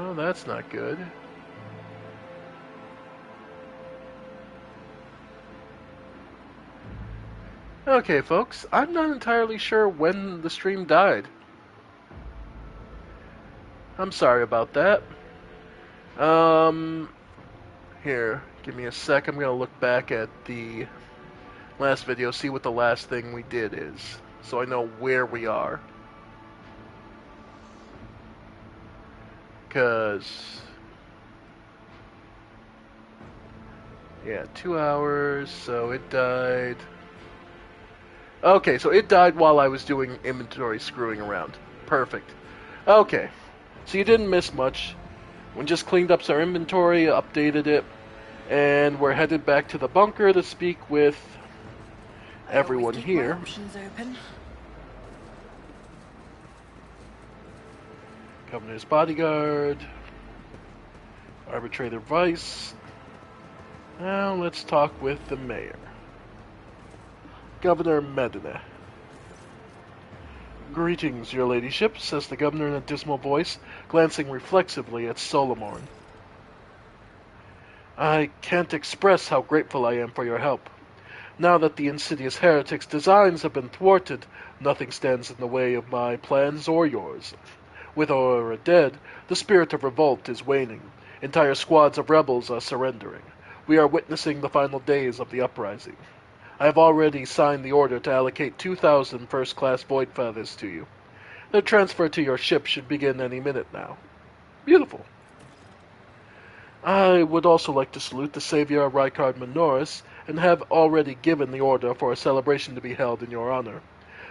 Oh, that's not good. Okay, folks, I'm not entirely sure when the stream died. I'm sorry about that. Here, give me a sec. I'm gonna look back at the last video, see what the last thing we did is, so I know where we are. Because, yeah, 2 hours, so it died. Okay, so it died while I was doing inventory screwing around. Perfect. Okay, so you didn't miss much. We just cleaned up our inventory, updated it, and we're headed back to the bunker to speak with everyone here. Options open. Governor's bodyguard, arbitrator Vice. Now let's talk with the mayor. Governor Medina. Greetings, your ladyship, says the governor in a dismal voice, glancing reflexively at Solomorn. I can't express how grateful I am for your help. Now that the insidious heretic's designs have been thwarted, nothing stands in the way of my plans or yours. With Aurora dead, the spirit of revolt is waning. Entire squads of rebels are surrendering. We are witnessing the final days of the uprising. I have already signed the order to allocate 2,000 first-class Void Feathers to you. Their transfer to your ship should begin any minute now. Beautiful. I would also like to salute the savior Rykard Minoris, and have already given the order for a celebration to be held in your honor.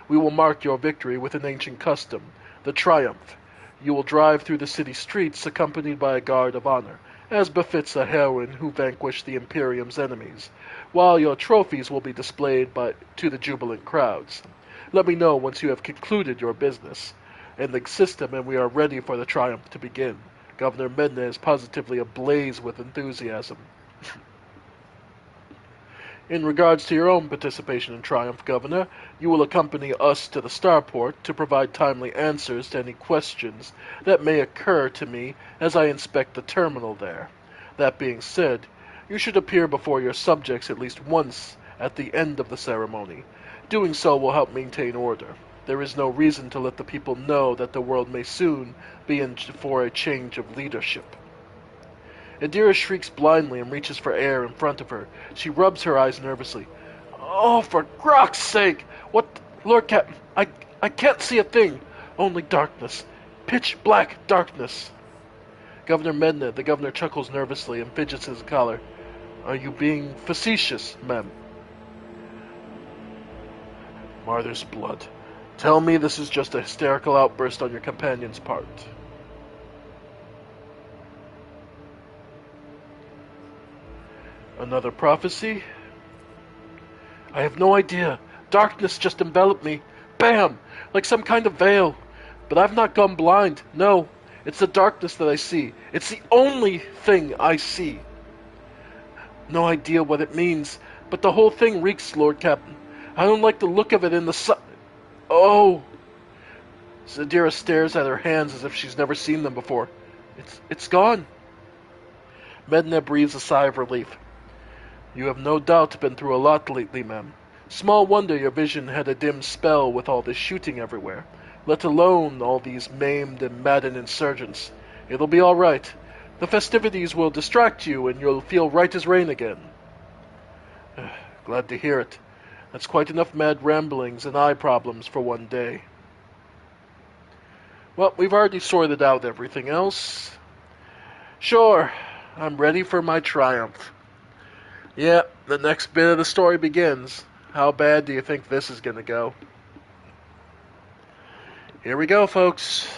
We will mark your victory with an ancient custom, the Triumph. You will drive through the city streets accompanied by a guard of honor, as befits a heroine who vanquished the Imperium's enemies, while your trophies will be displayed to the jubilant crowds. Let me know once you have concluded your business in the system and we are ready for the triumph to begin. Governor Medina is positively ablaze with enthusiasm. In regards to your own participation in Triumph, Governor, you will accompany us to the starport to provide timely answers to any questions that may occur to me as I inspect the terminal there. That being said, you should appear before your subjects at least once at the end of the ceremony. Doing so will help maintain order. There is no reason to let the people know that the world may soon be in for a change of leadership. Adira shrieks blindly and reaches for air in front of her. She rubs her eyes nervously. Oh, for Grok's sake! What? Lord Captain, I can't see a thing. Only darkness. Pitch black darkness. Governor Medina, the governor chuckles nervously and fidgets his collar. Are you being facetious, ma'am? Martyr's blood. Tell me this is just a hysterical outburst on your companion's part. Another prophecy? I have no idea. Darkness just enveloped me. Bam! Like some kind of veil. But I've not gone blind. No, it's the darkness that I see. It's the only thing I see. No idea what it means, but the whole thing reeks, Lord Captain. I don't like the look of it in the sun. Oh! Zadira stares at her hands as if she's never seen them before. It's gone. Medina breathes a sigh of relief. You have no doubt been through a lot lately, ma'am. Small wonder your vision had a dim spell with all this shooting everywhere, let alone all these maimed and maddened insurgents. It'll be all right. The festivities will distract you, and you'll feel right as rain again. Glad to hear it. That's quite enough mad ramblings and eye problems for one day. Well, we've already sorted out everything else. Sure, I'm ready for my triumph. Yeah, the next bit of the story begins. How bad do you think this is going to go? Here we go, folks.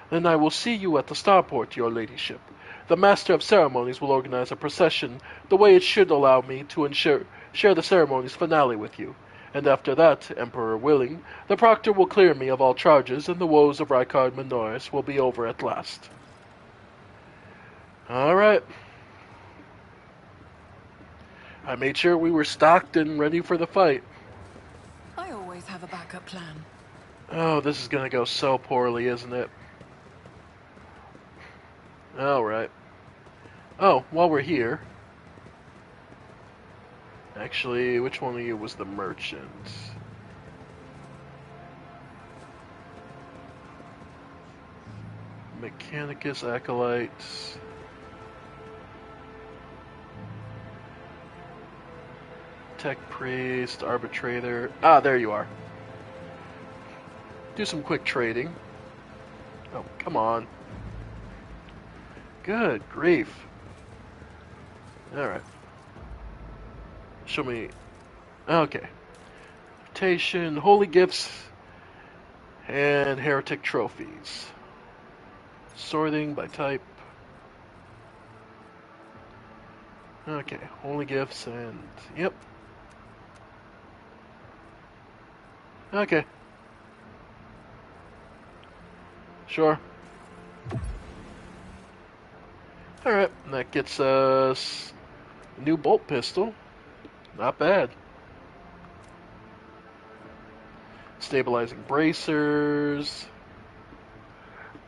Then I will see you at the starport, your ladyship. The master of ceremonies will organize a procession the way it should allow me to share the ceremony's finale with you. And after that, Emperor willing, the proctor will clear me of all charges and the woes of Rykard Minoris will be over at last. All right. I made sure we were stocked and ready for the fight. I always have a backup plan. Oh, this is going to go so poorly, isn't it? Alright. Oh, while we're here... Actually, which one of you was the merchant? Mechanicus, Acolyte... Tech Priest, Arbitrator... Ah, there you are. Do some quick trading. Oh, come on. Good grief. Alright. Show me... Okay. Invitation, Holy Gifts, and Heretic Trophies. Sorting by type. Okay, Holy Gifts and... Yep. Okay. Sure. Alright, that gets us a new bolt pistol. Not bad. Stabilizing bracers.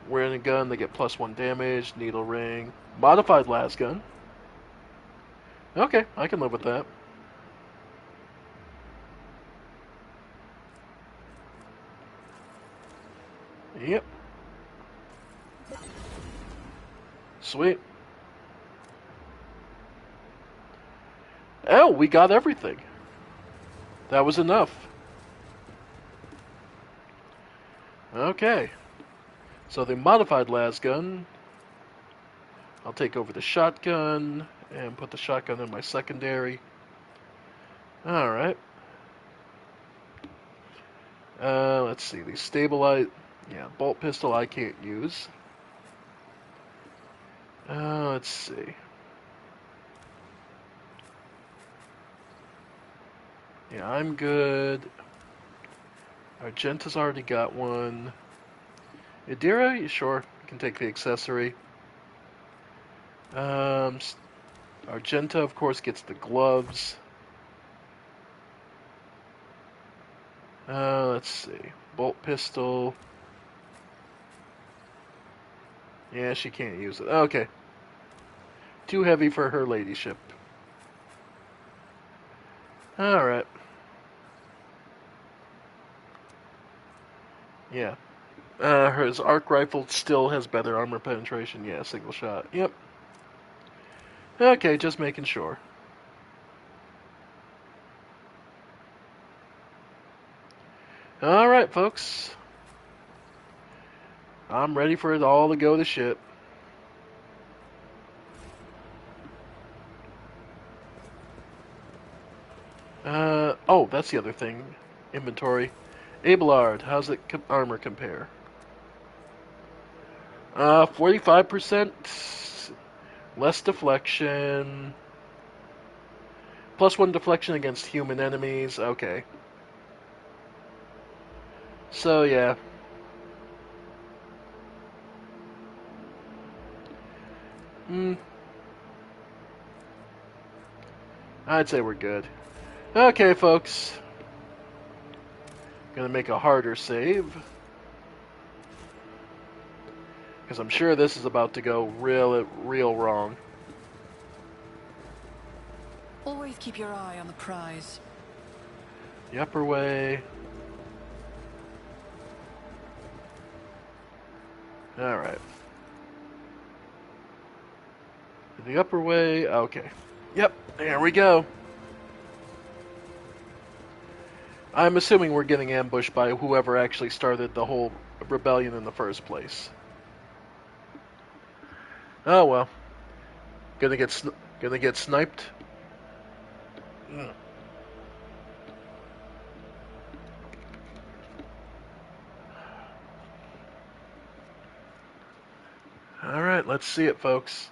Wearing a gun, they get +1 damage. Needle ring. Modified las gun. Okay, I can live with that. Yep. Sweet. Oh, we got everything. That was enough. Okay. So the modified las gun. I'll take over the shotgun and put the shotgun in my secondary. Alright. Let's see. The stabilize... Yeah, bolt pistol I can't use. Let's see. Yeah, I'm good. Argenta's already got one. Idira, you sure? You can take the accessory. Argenta, of course, gets the gloves. Let's see. Bolt pistol. Yeah, she can't use it. Okay. Too heavy for her ladyship. Alright. Yeah. His arc rifle still has better armor penetration. Yeah, single shot. Yep. Okay, just making sure. Alright, folks. I'm ready for it all to go to shit. Oh, that's the other thing. Inventory. Abelard, how's it armor compare? 45%. Less deflection. +1 deflection against human enemies. Okay. So, yeah. I'd say we're good. Okay, folks. Gonna make a harder save. Because I'm sure this is about to go real wrong. Always keep your eye on the prize. The upper way. Alright. The upper way. Okay. Yep, there we go. I'm assuming we're getting ambushed by whoever actually started the whole rebellion in the first place. Oh well. Gonna get sniped. Alright, let's see it, folks.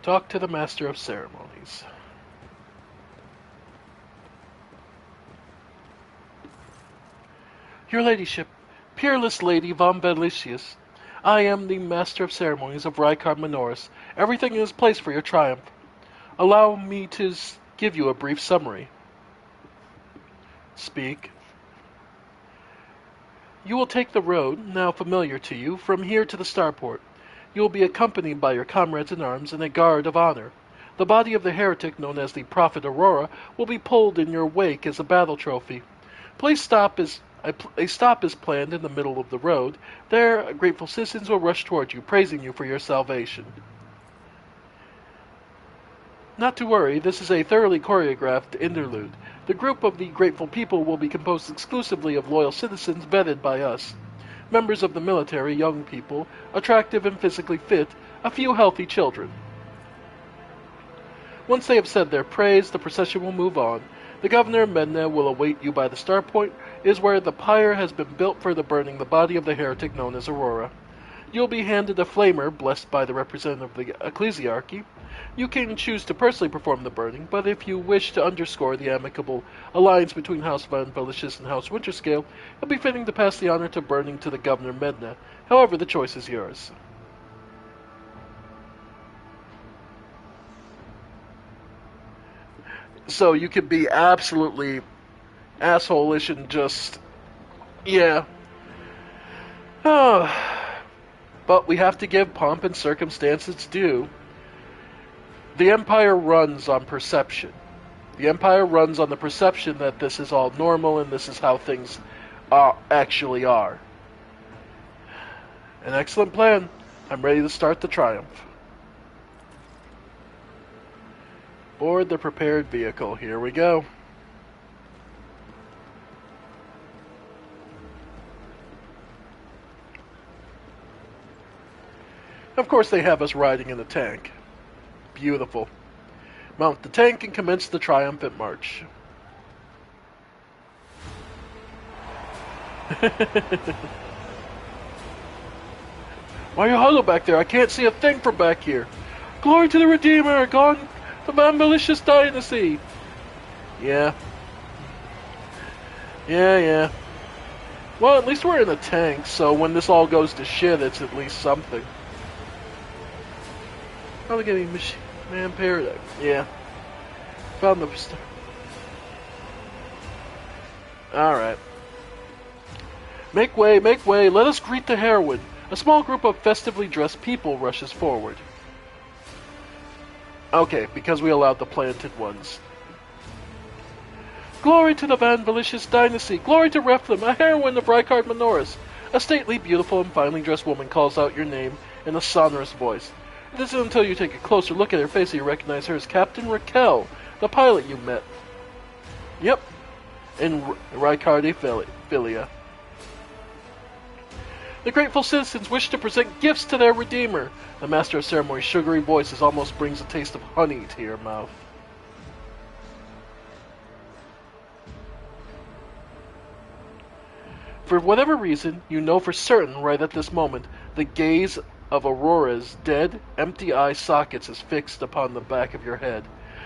Talk to the Master of Ceremonies. Your Ladyship, peerless Lady von Belicius, I am the Master of Ceremonies of Rykard Minoris. Everything is placed for your triumph. Allow me to give you a brief summary. Speak. You will take the road, now familiar to you, from here to the starport. You will be accompanied by your comrades in arms and a guard of honor. The body of the heretic known as the Prophet Aurora will be pulled in your wake as a battle trophy. A stop is planned in the middle of the road. There, grateful citizens will rush toward you, praising you for your salvation. Not to worry, this is a thoroughly choreographed interlude. The group of the grateful people will be composed exclusively of loyal citizens vetted by us. Members of the military, young people, attractive and physically fit, a few healthy children. Once they have said their praise, the procession will move on. The governor of Medna will await you by the starpoint, is where the pyre has been built for the burning the body of the heretic known as Aurora. You'll be handed a flamer, blessed by the representative of the ecclesiarchy. You can choose to personally perform the burning, but if you wish to underscore the amicable alliance between House Van Belicious and House Winterscale, it'll be fitting to pass the honor to burning to the governor Medna. However, the choice is yours. So you could be absolutely asshole-ish and just, yeah. Oh. But we have to give pomp and circumstance its due. The Empire runs on perception. The Empire runs on the perception that this is all normal and this is how things actually are. An excellent plan. I'm ready to start the triumph. Board the prepared vehicle. Here we go. Of course they have us riding in a tank. Beautiful. Mount the tank and commence the triumphant march. Why are you huddled back there? I can't see a thing from back here. Glory to the Redeemer! Gone the Van Belicious dynasty! Yeah. Yeah. Well, at least we're in a tank, so when this all goes to shit, it's at least something. Probably getting Man Paradise. Yeah. Found the... Alright. Make way, let us greet the heroine. A small group of festively dressed people rushes forward. Okay, because we allowed the planted ones. Glory to the Van Belicious dynasty! Glory to Rephlem, a heroine of Rykard Minoris! A stately, beautiful, and finely dressed woman calls out your name in a sonorous voice. It isn't until you take a closer look at her face that you recognize her as Captain Raquel, the pilot you met. Yep, in Rykard Philia. The grateful citizens wish to present gifts to their Redeemer. The Master of Ceremony's sugary voice almost brings a taste of honey to your mouth. For whatever reason, you know for certain right at this moment, the gaze of Aurora's dead, empty eye sockets is fixed upon the back of your head.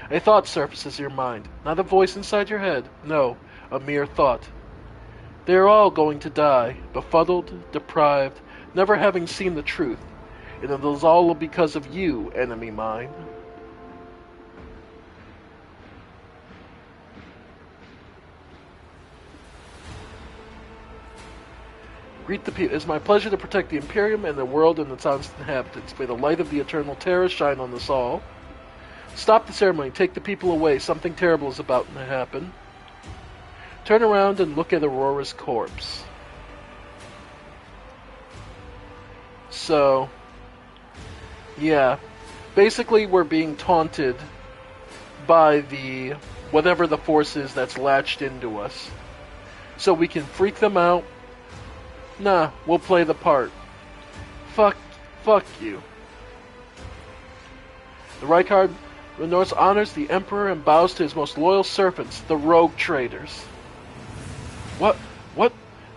A thought surfaces your mind, not a voice inside your head, no, a mere thought. They are all going to die, befuddled, deprived, never having seen the truth, and it is all because of you, enemy mine. Greet the people. It is my pleasure to protect the Imperium and the world and its honest inhabitants. May the light of the eternal terror shine on us all. Stop the ceremony. Take the people away. Something terrible is about to happen. Turn around and look at Aurora's corpse. So, yeah. Basically, we're being taunted by the whatever the force is that's latched into us. So we can freak them out. Nah, we'll play the part. Fuck you. The Rykard Minoris honors the Emperor and bows to his most loyal servants, the rogue traders. What?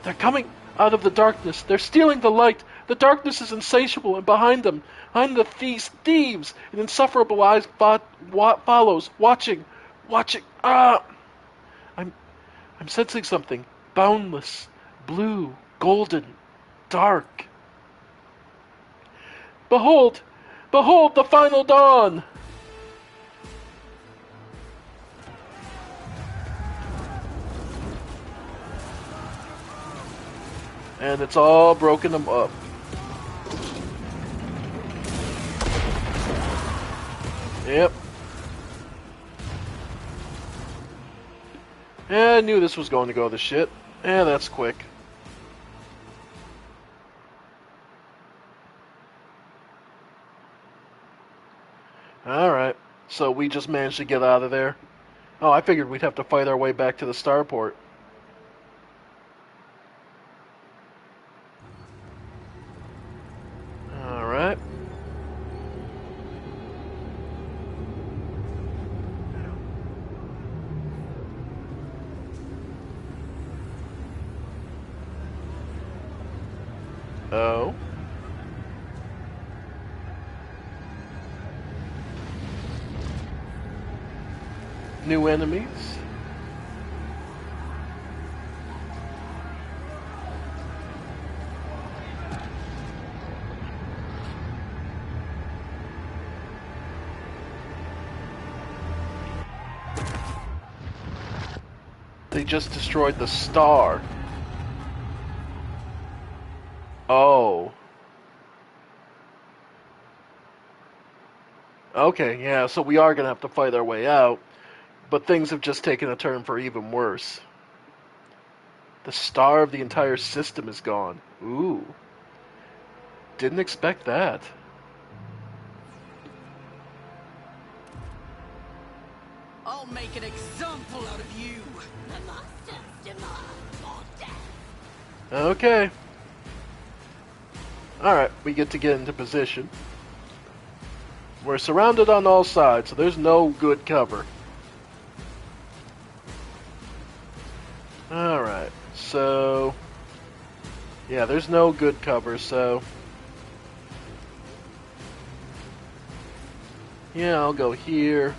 They're coming out of the darkness. They're stealing the light. The darkness is insatiable, and behind them, behind the thieves, an insufferable eyes follows, watching. I'm sensing something. Boundless, blue, golden, dark. Behold, the final dawn! And it's all broken them up. Yep. Yeah, I knew this was going to go to shit. Yeah, that's quick. Alright. So we just managed to get out of there. Oh, I figured we'd have to fight our way back to the starport. Alright. Oh. New enemies. They just destroyed the star. Oh. Okay, yeah, so we are gonna have to fight our way out, but things have just taken a turn for even worse. The star of the entire system is gone. Ooh. Didn't expect that. I'll make an example out of you. The monsters demand more death. Okay. Alright, we get to get into position. We're surrounded on all sides, so there's no good cover. Alright, so... yeah, there's no good cover, so... yeah, I'll go here.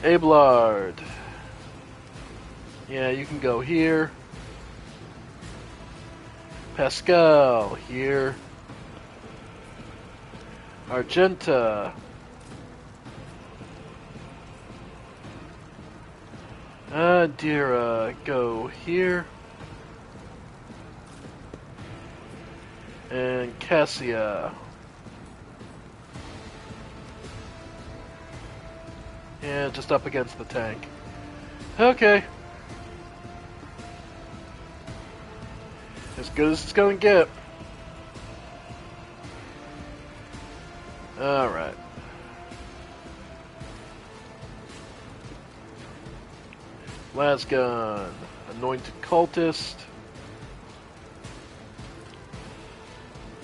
Abelard. Yeah, you can go here. Pascal, here. Argenta. Dira, go here. And Cassia. Yeah, just up against the tank. Okay. As good as it's gonna get. Alright. Lasgun. Anointed Cultist.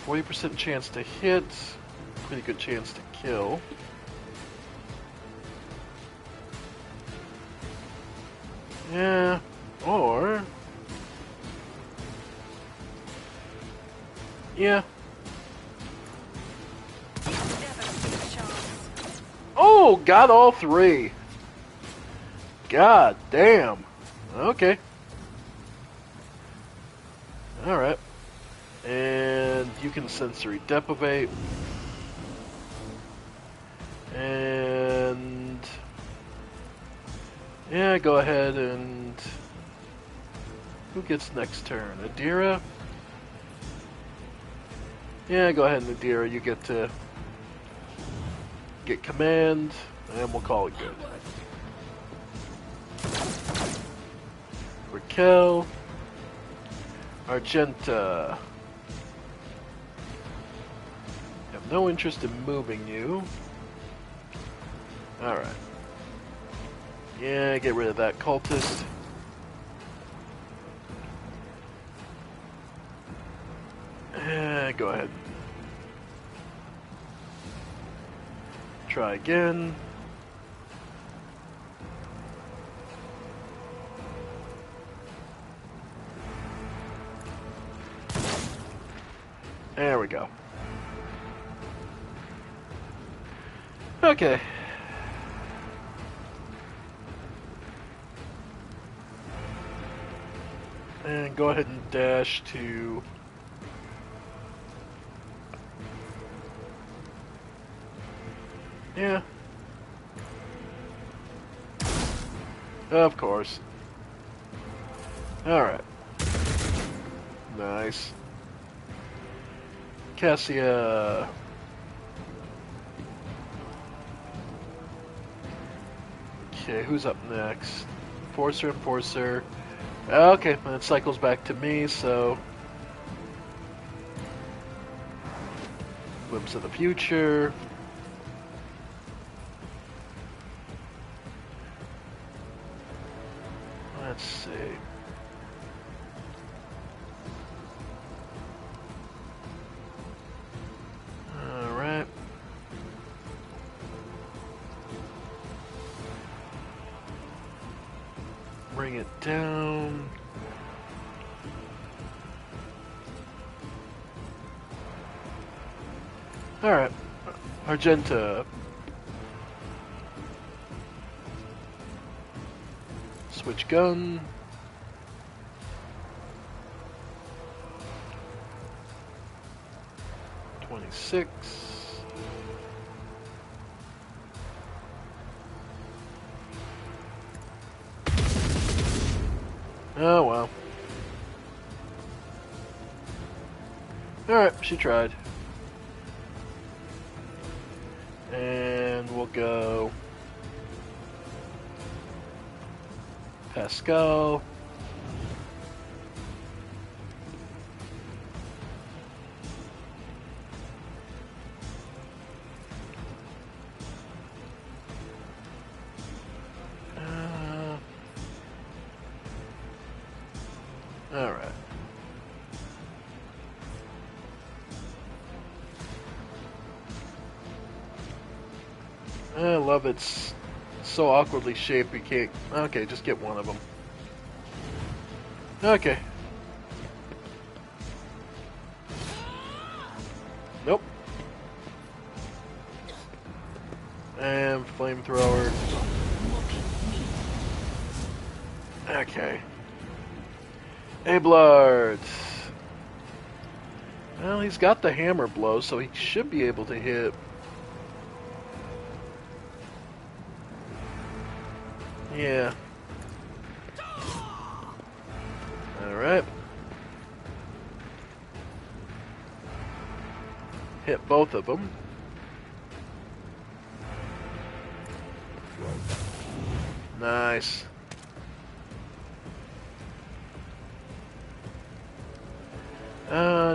40% chance to hit. Pretty good chance to kill. Yeah, or... yeah. Oh, got all three. God damn. Okay. Alright. And you can sensory deprivate. And... yeah, go ahead and... who gets next turn? Adira? Yeah, go ahead and Adira, you get to... get command, and we'll call it good. Raquel. Argenta. Have no interest in moving you. Alright. Yeah, get rid of that cultist. Go ahead. Try again. There we go. Okay. And go ahead and dash to... yeah. Of course. Alright. Nice. Cassia. Okay, who's up next? Enforcer. Okay, and it cycles back to me, so... Glimpse of the future. Let's see. Alright. Bring it down. Alright. Argenta. Switch gun. '26. Oh well. Alright, she tried. And we'll go Pascal. Alright. I love it's so awkwardly shaped we can't... Okay, just get one of them. Okay. Nope. And flamethrower. Okay. Ablard. Well, he's got the hammer blow, so he should be able to hit. Yeah. Alright. Hit both of them. Nice.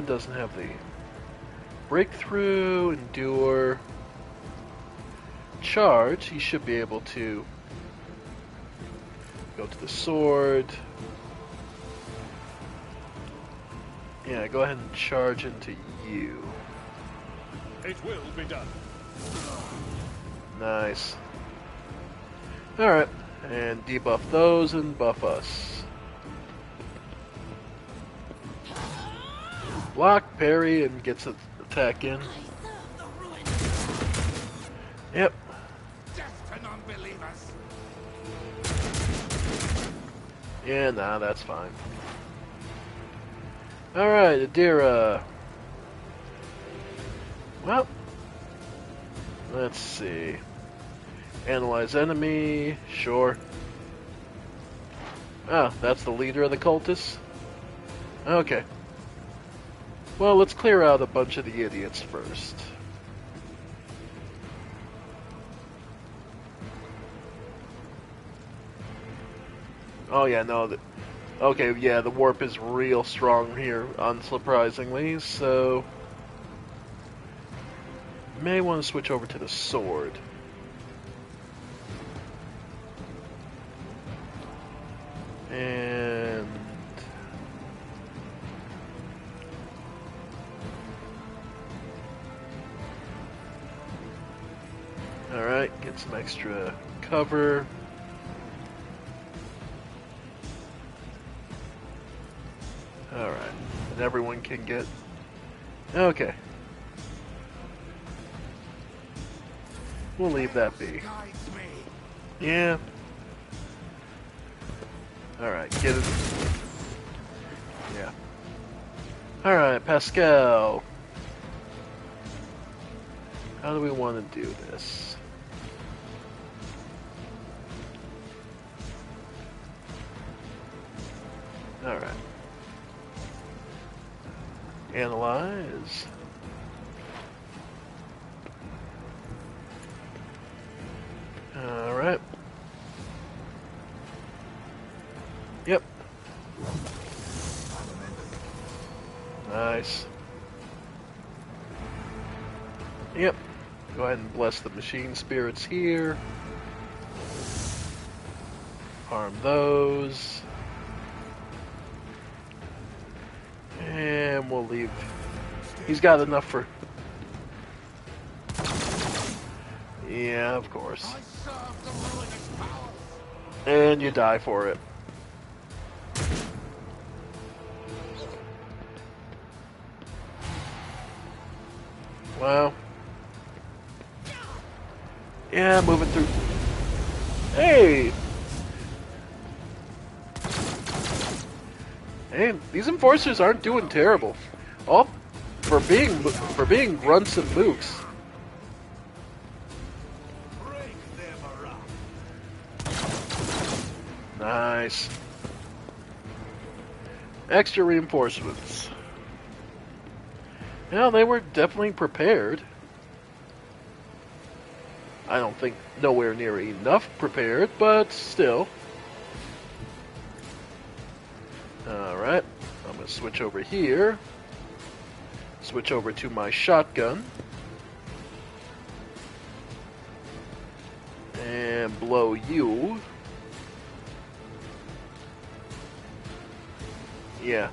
Doesn't have the breakthrough, endure, charge. He should be able to go to the sword. Yeah, go ahead and charge into you. It will be done. Nice. Alright, and debuff those and buff us. Block, parry, and gets an attack in. Yep. Death to non-believers. Yeah, nah, that's fine. Alright, Adira. Well, let's see. Analyze enemy, sure. Ah, that's the leader of the cultists? Okay. Well, let's clear out a bunch of the idiots first. Oh yeah, no. Okay, yeah, the warp is real strong here, unsurprisingly, so... May want to switch over to the sword. And... Alright, get some extra cover. Alright, and everyone can get... Okay. We'll leave that be. Guides me. Yeah. Alright, get it. Yeah. Alright, Pascal. How do we want to do this? Alright. Analyze. Alright. Yep. Nice. Yep. Go ahead and bless the machine spirits here. Harm those. And we'll leave. He's got enough for... Yeah, of course. I serve the ruinous powers. And you die for it. Wow. Yeah, moving through. Hey! Hey, these enforcers aren't doing terrible. Oh, for being grunts and mooks. Break them around. Nice. Extra reinforcements. Yeah, they were definitely prepared. I don't think nowhere near enough prepared, but still. Alright, I'm going to switch over here. Switch over to my shotgun. And blow you. Yeah.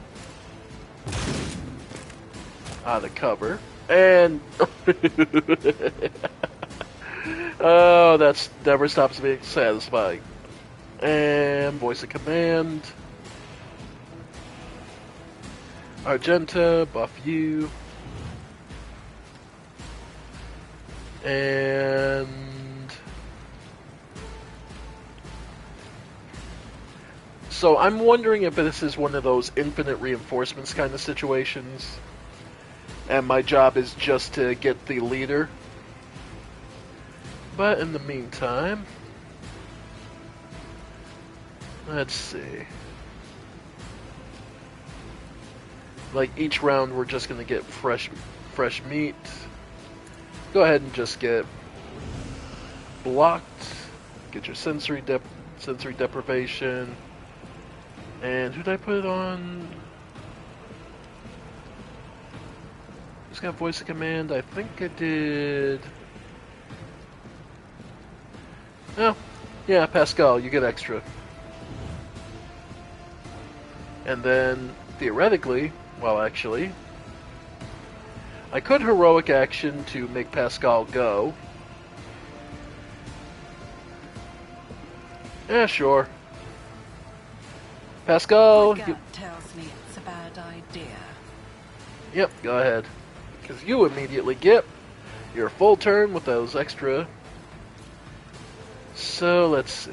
Out of cover. And... oh, that's never stops being satisfying. And voice of command. Argenta, buff you. And... so I'm wondering if this is one of those infinite reinforcements kind of situations. And my job is just to get the leader. But in the meantime, let's see. Like each round we're just gonna get fresh meat. Go ahead and just get blocked. Get your sensory deprivation. And who did I put it on? Just got voice of command. I think I did. Oh, yeah, Pascal, you get extra. And then, theoretically, well, actually, I could heroic action to make Pascal go. Yeah, sure. Pascal, My gut tells me it's a bad idea. Yep, go ahead. Because you immediately get your full turn with those extra. So, let's see.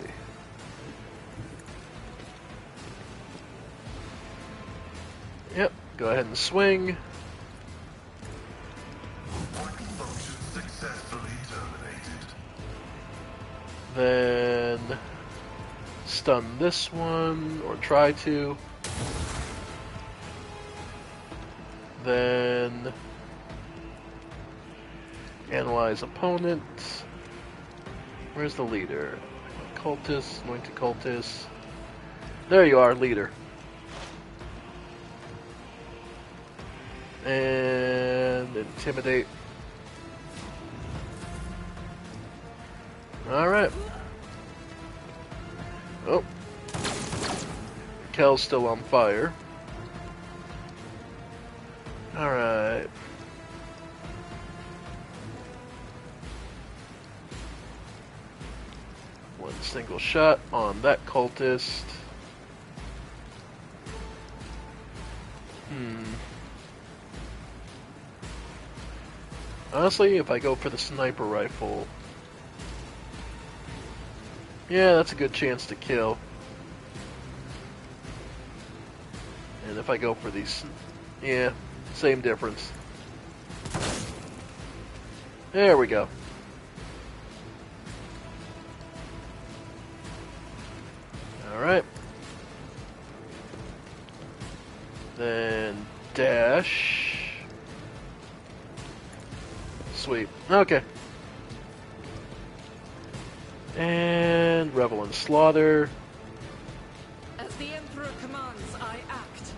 Yep, go ahead and swing. Working function successfully terminated. Then stun this one, or try to. Then analyze opponent. Where's the leader? Cultist, anointed cultist. There you are, leader. And intimidate. Alright. Oh. Kel's still on fire. Alright. One single shot on that cultist. Honestly, if I go for the sniper rifle... yeah, that's a good chance to kill. And if I go for these... yeah, same difference. There we go. Alright. Then dash. Sweet. Okay. And Revel and Slaughter. As the Emperor commands, I act.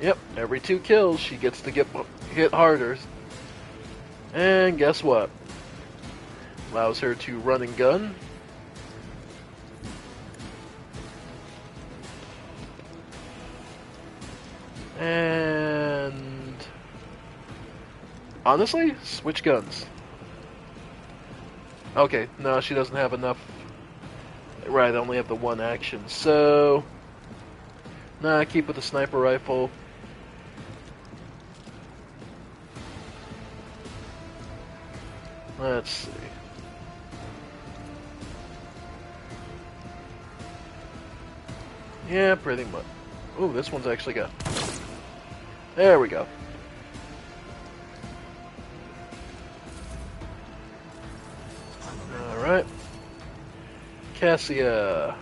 Yep, every 2 kills she gets to get hit harder. And guess what? Allows her to run and gun. And honestly, switch guns. Okay, no, she doesn't have enough. Right, I only have the 1 action, so nah, keep with the sniper rifle. Let's see. Yeah, pretty much. Ooh, this one's actually got. There we go. Alright. Cassia.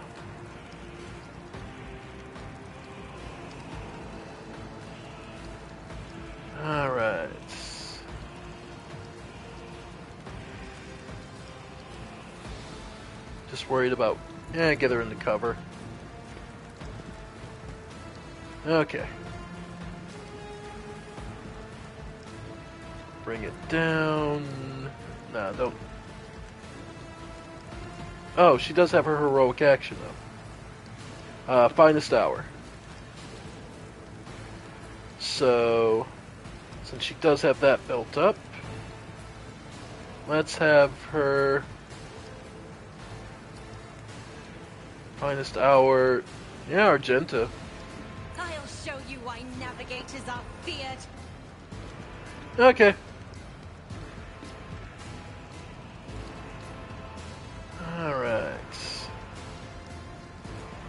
Alright. Just worried about. Yeah, get her into cover. Okay. Bring it down. Nah, don't. Oh, she does have her heroic action, though. Finest hour. So, since she does have that built up, let's have her finest hour. Yeah, Argenta. I'll show you why navigators are feared. Okay. Alright.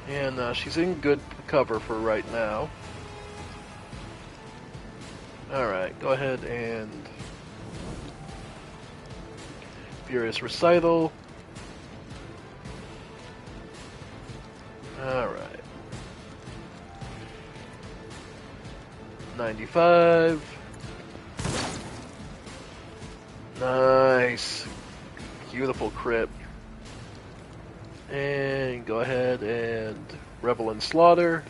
And she's in good cover for right now. Alright, go ahead and Furious Recital. Alright. 95. Nice. Beautiful crit. And go ahead and Revel and Slaughter.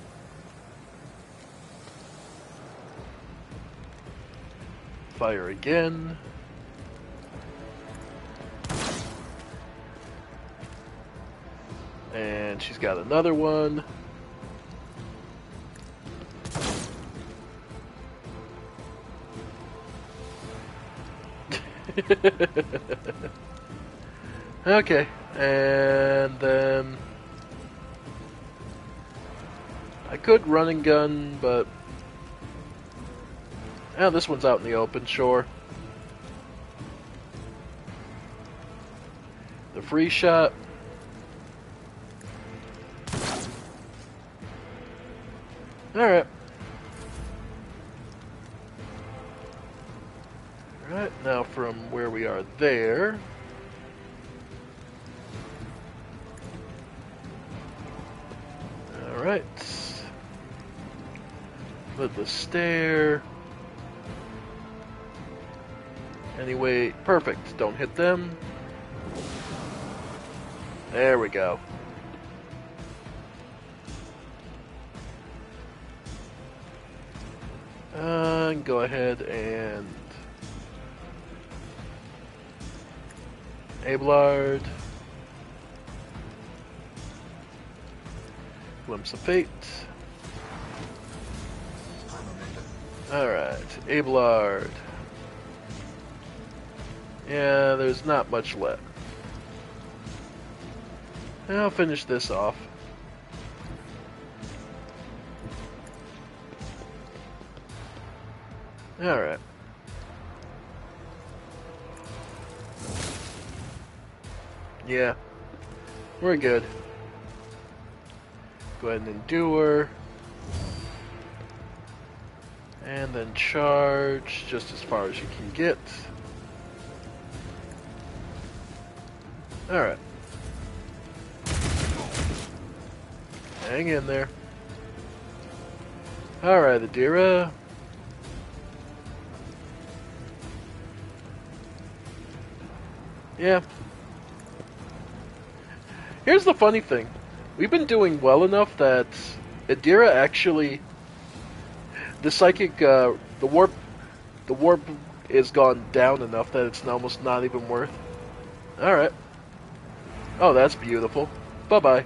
Fire again. And she's got another one. Okay, and then I could run and gun, but this one's out in the open, sure. The free shot. Alright. Alright, now from where we are there. Alright. With the stair. Anyway, perfect. Don't hit them. There we go. Go ahead and Abelard. Glimpse of Fate. Alright, Abelard. Yeah, there's not much left. I'll finish this off. Alright. Yeah. We're good. Go ahead and endure. And then charge just as far as you can get. Alright. Hang in there. Alright, Adira. Yeah. Here's the funny thing. We've been doing well enough that Adira actually, the psychic, the warp is gone down enough that it's almost not even worth. Alright. Oh, that's beautiful. Bye-bye.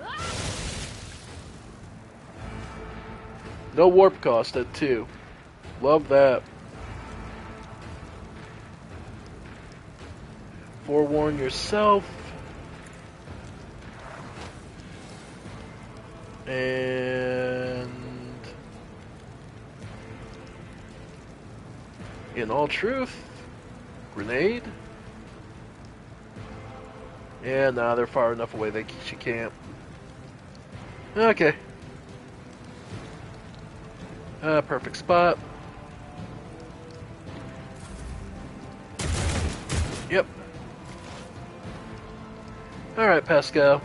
No warp cost at 2. Love that. Forewarn yourself. And in all truth, grenade. Yeah, nah, they're far enough away that she can't. Okay. Perfect spot. Yep. Alright, Pascal.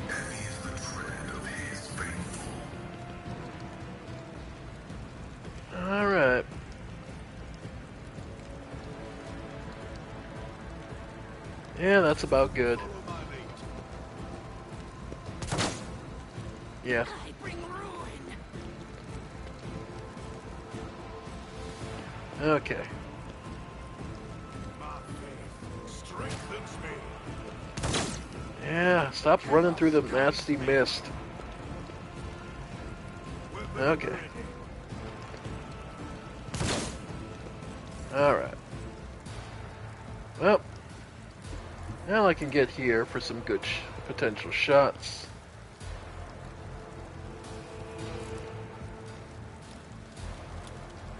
Heavy is the tread of his faithful. Alright. Yeah, that's about good. Follow my lead. Yeah. I bring ruin. Okay. My faith strengthens me. Yeah, stop running through the nasty mist. Weapon Okay. ready. Alright. Well, now I can get here for some good potential shots.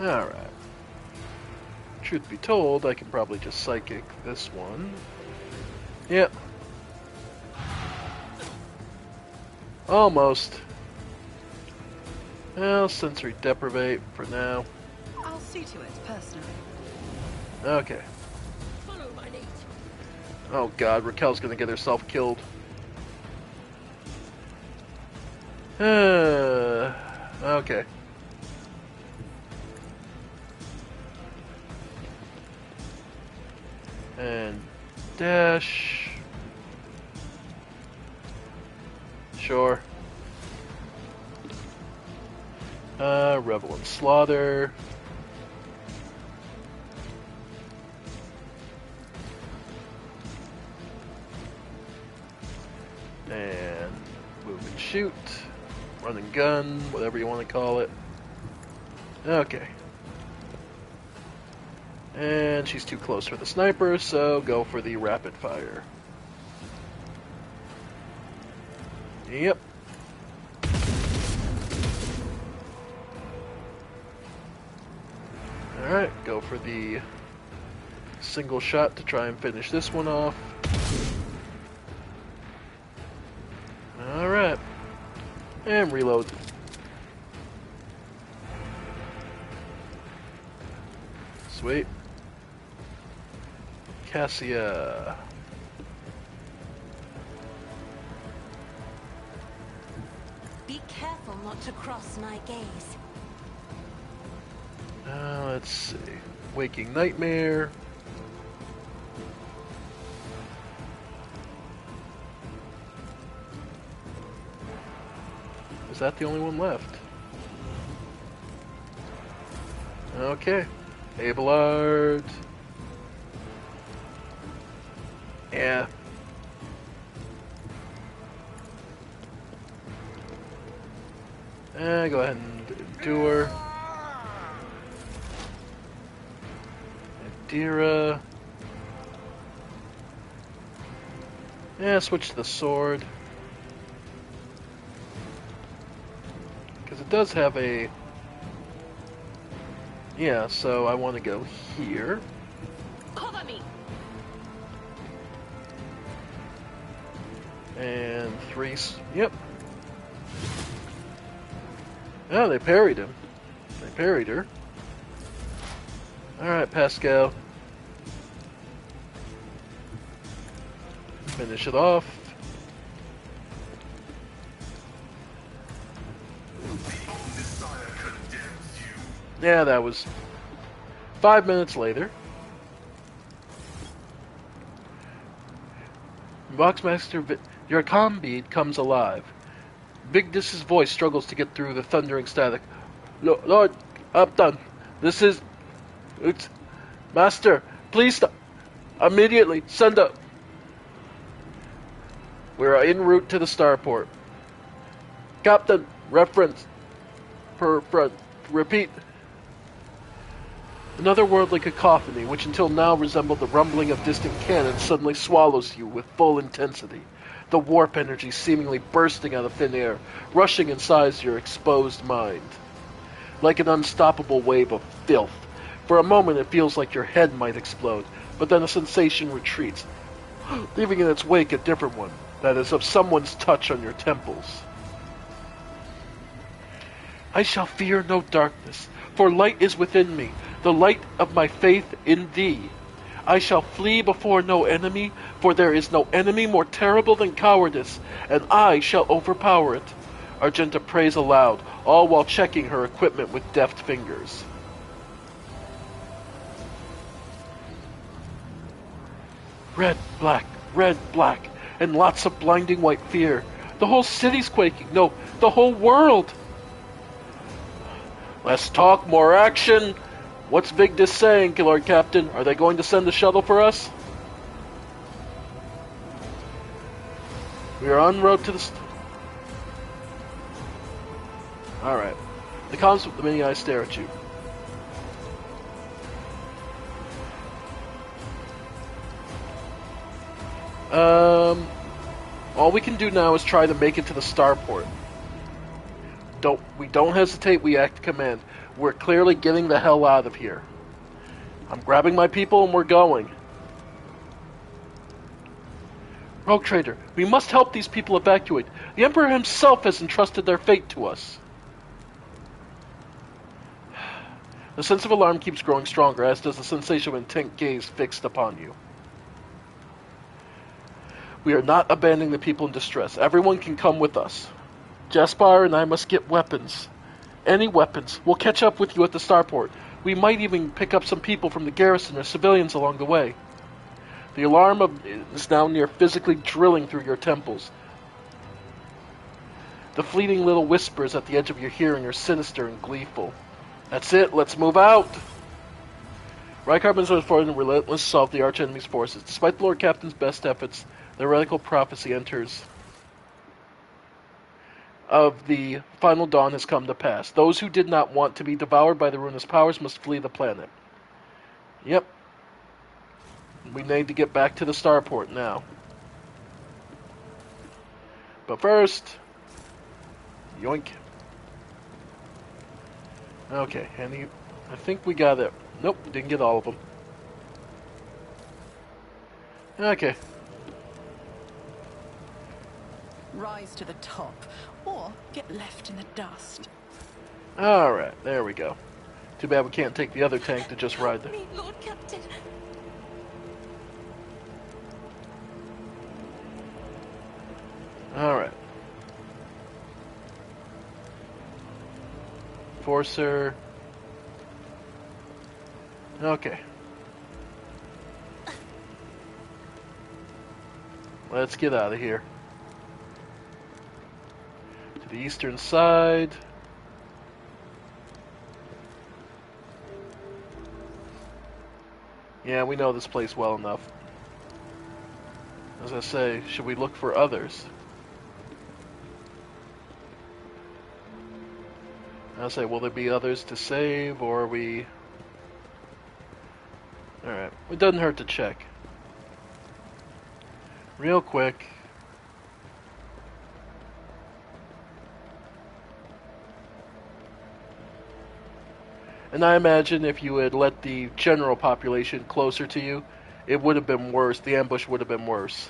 Alright. Truth be told, I can probably just psychic this one. Yep. Almost. Well, sensory deprivate for now. I'll see to it personally. Okay. Follow my lead. Oh god, Raquel's gonna get herself killed. Okay. And dash. Sure. Revel and Slaughter. And move and shoot. Run and gun, whatever you want to call it. Okay. And she's too close for the sniper, so go for the rapid fire. Yep. Alright, go for the single shot to try and finish this one off. Alright. And reload. Sweet. Cassia. Be careful not to cross my gaze. Let's see. Waking Nightmare. Is that the only one left? Okay. Abelard. Yeah. Go ahead and endure. Adira. Yeah, switch to the sword. Because it does have a... Yeah, so I want to go here. Cover me! And three... Yep. Oh, they parried him. They parried her. Alright, Pascal. Finish it off. The Messiah condemns you. Yeah, that was 5 minutes later. Boxmaster, your comm bead comes alive. Vigdis's voice struggles to get through the thundering static. Lord, Upton, this is... It's... Master, please stop. Immediately, send a... We are en route to the starport. Captain, reference. Per front. Repeat. Another worldly cacophony, which until now resembled the rumbling of distant cannon, suddenly swallows you with full intensity. The warp energy seemingly bursting out of thin air, rushing inside your exposed mind. Like an unstoppable wave of filth. For a moment it feels like your head might explode, but then a sensation retreats, leaving in its wake a different one, that is of someone's touch on your temples. I shall fear no darkness, for light is within me, the light of my faith in thee. I shall flee before no enemy, for there is no enemy more terrible than cowardice, and I shall overpower it. Argenta prays aloud, all while checking her equipment with deft fingers. Red, black, and lots of blinding white fear. The whole city's quaking. No, the whole world. Less talk, more action. What's Vigdis saying, Lord Captain? Are they going to send a shuttle for us? We are en route to the... Alright. The comms with the mini eyes stare at you. All we can do now is try to make it to the starport. We don't hesitate, we act command. We're clearly getting the hell out of here. I'm grabbing my people and we're going. Rogue Trader, we must help these people evacuate. The Emperor himself has entrusted their fate to us. The sense of alarm keeps growing stronger, as does the sensation of intent gaze fixed upon you. We are not abandoning the people in distress. Everyone can come with us. Jaspar and I must get weapons. Any weapons. We'll catch up with you at the starport. We might even pick up some people from the garrison or civilians along the way. The alarm is now near physically drilling through your temples. The fleeting little whispers at the edge of your hearing are sinister and gleeful. That's it, let's move out! Rykard moves forward in relentless assault of the arch-enemy's forces. Despite the Lord Captain's best efforts, the heretical prophecy enters of the final dawn has come to pass. Those who did not want to be devoured by the ruinous powers must flee the planet. Yep. We need to get back to the starport now. But first... Yoink. Okay, I think we got it. Nope, didn't get all of them. Okay. Rise to the top, or get left in the dust. Alright, there we go. Too bad we can't take the other tank to just ride there. Me, Lord Captain. Alright. Forcer. Okay. Let's get out of here. To the eastern side. Yeah, we know this place well enough. As I say, should we look for others? I'll say, will there be others to save, or are we... Alright, it doesn't hurt to check. Real quick. And I imagine if you had let the general population closer to you, it would have been worse. The ambush would have been worse.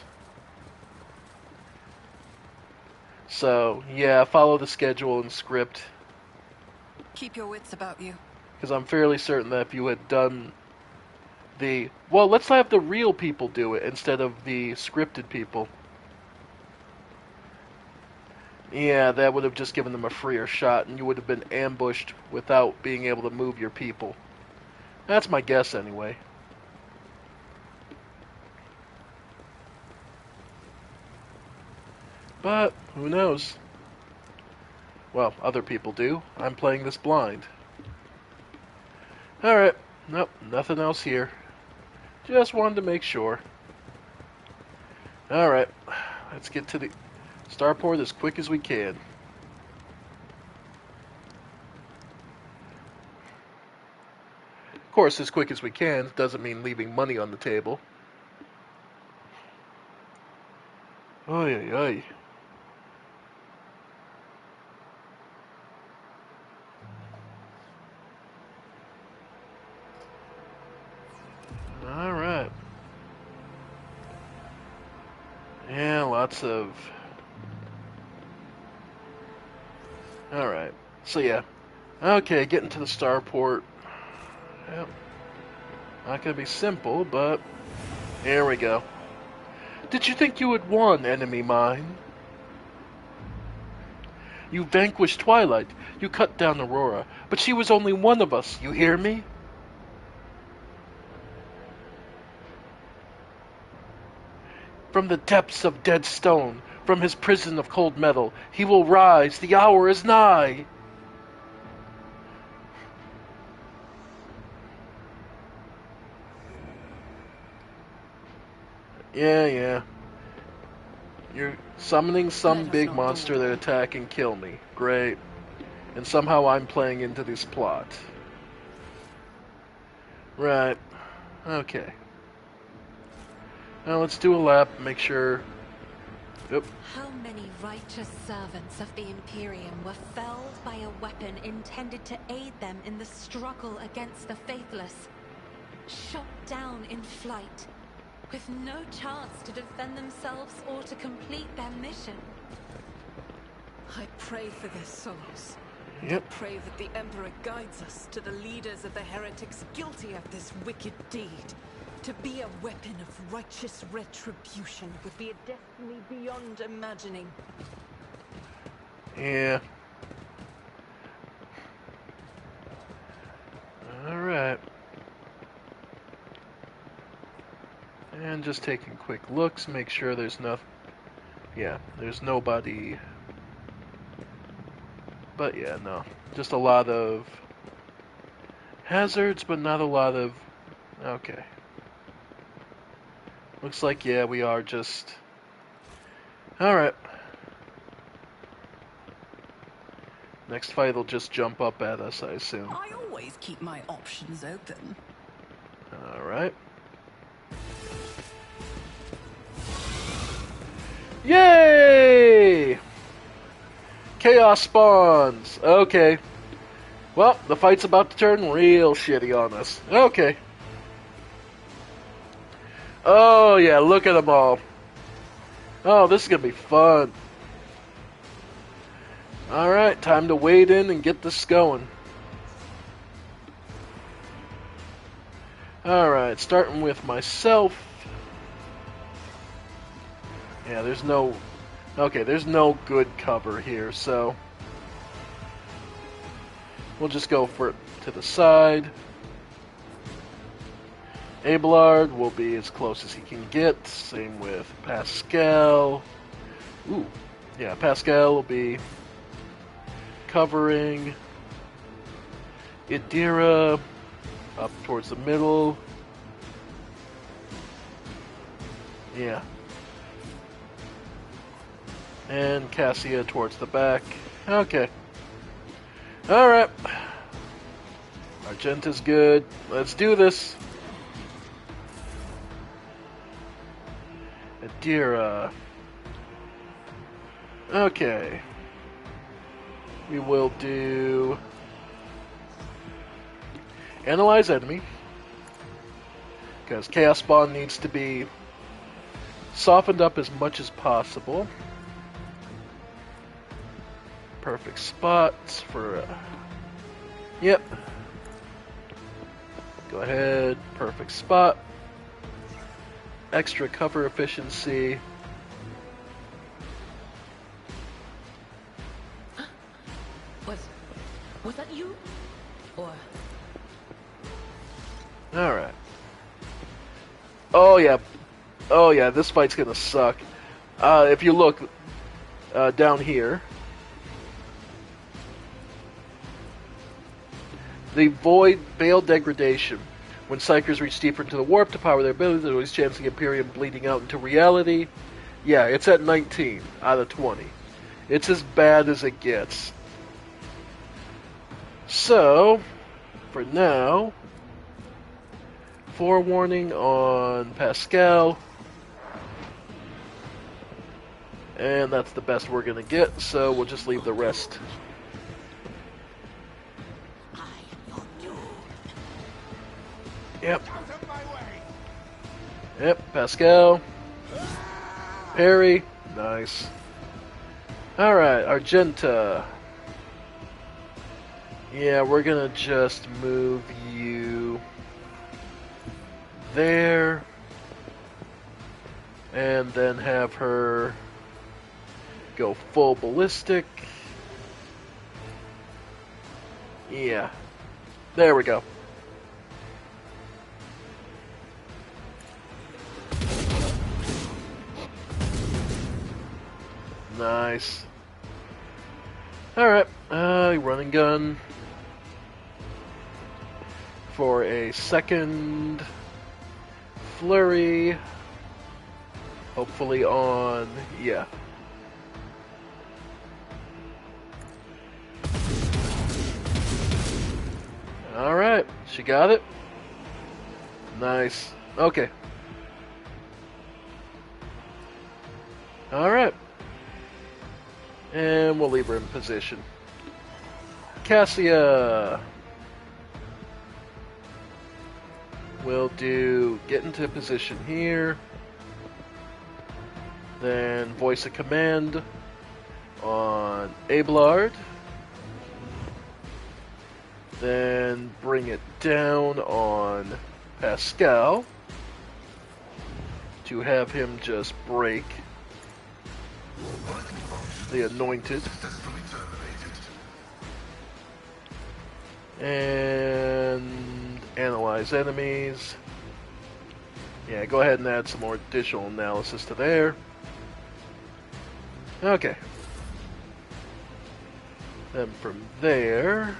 So, yeah, follow the schedule and script. Keep your wits about you. Because I'm fairly certain that if you had done the... Well, let's have the real people do it instead of the scripted people. Yeah, that would have just given them a freer shot, and you would have been ambushed without being able to move your people. That's my guess, anyway. But, who knows? Well, other people do. I'm playing this blind. Alright. Nope, nothing else here. Just wanted to make sure. Alright. Let's get to the starport as quick as we can. Of course, as quick as we can doesn't mean leaving money on the table. Oy, oy, oy. Alright. Yeah, lots of... Alright. So yeah. Okay, getting to the starport. Yep. Not gonna be simple, but... Here we go. Did you think you had won, enemy mine? You vanquished Twilight. You cut down Aurora. But she was only one of us, you hear me? From the depths of dead stone, from his prison of cold metal, he will rise. The hour is nigh. Yeah. You're summoning some Let us big not monster go that there. attack and kill me. Great. And somehow I'm playing into this plot. Right. Okay. Now let's do a lap, make sure... Yep. How many righteous servants of the Imperium were felled by a weapon intended to aid them in the struggle against the faithless? Shot down in flight, with no chance to defend themselves or to complete their mission. I pray for their souls. Yep. Pray that the Emperor guides us to the leaders of the heretics guilty of this wicked deed. To be a weapon of righteous retribution would be a destiny beyond imagining. Yeah. Alright. And just taking quick looks, make sure there's nothing. Yeah, there's nobody. But yeah, no. Just a lot of hazards, but not a lot of... Okay. Looks like, yeah, we are just... Alright. Next fight will just jump up at us, I assume. I always keep my options open. Alright. Yay! Chaos spawns. Okay. Well, the fight's about to turn real shitty on us. Okay. Oh, yeah, look at them all. Oh, this is gonna be fun. Alright, time to wade in and get this going. Alright, starting with myself. Yeah, there's no... Okay, there's no good cover here, so... We'll just go for it to the side. Abelard will be as close as he can get. Same with Pascal. Ooh. Yeah, Pascal will be covering. Idira up towards the middle. Yeah. And Cassia towards the back. Okay. Alright. Argenta's good. Let's do this. Adira. Okay. We will do... Analyze enemy. Because Chaos Spawn needs to be softened up as much as possible. Perfect spots for... Yep. Go ahead. Perfect spot. Extra cover efficiency. Was that you? Or... Alright. Oh yeah. Oh yeah, this fight's gonna suck. If you look... down here. The Void Veil Degradation. When Psychers reach deeper into the warp to power their abilities, there's always a chance of the Imperium bleeding out into reality. Yeah, it's at 19 out of 20. It's as bad as it gets. So, for now, forewarning on Pascal. And that's the best we're going to get, so we'll just leave the rest. Yep. Yep, Pascal. Parry. Nice. Alright, Argenta. Yeah, we're gonna just move you there. And then have her go full ballistic. Yeah. There we go. Nice. Alright, running gun for a second flurry. Hopefully on, yeah. Alright, she got it. Nice. Okay. Alright. And we'll leave her in position. Cassia. We'll do get into position here. Then voice a command on Abelard. Then bring it down on Pascal to have him just break the Anointed. And analyze enemies. Yeah, go ahead and add some more additional analysis to there. Okay. Then from there,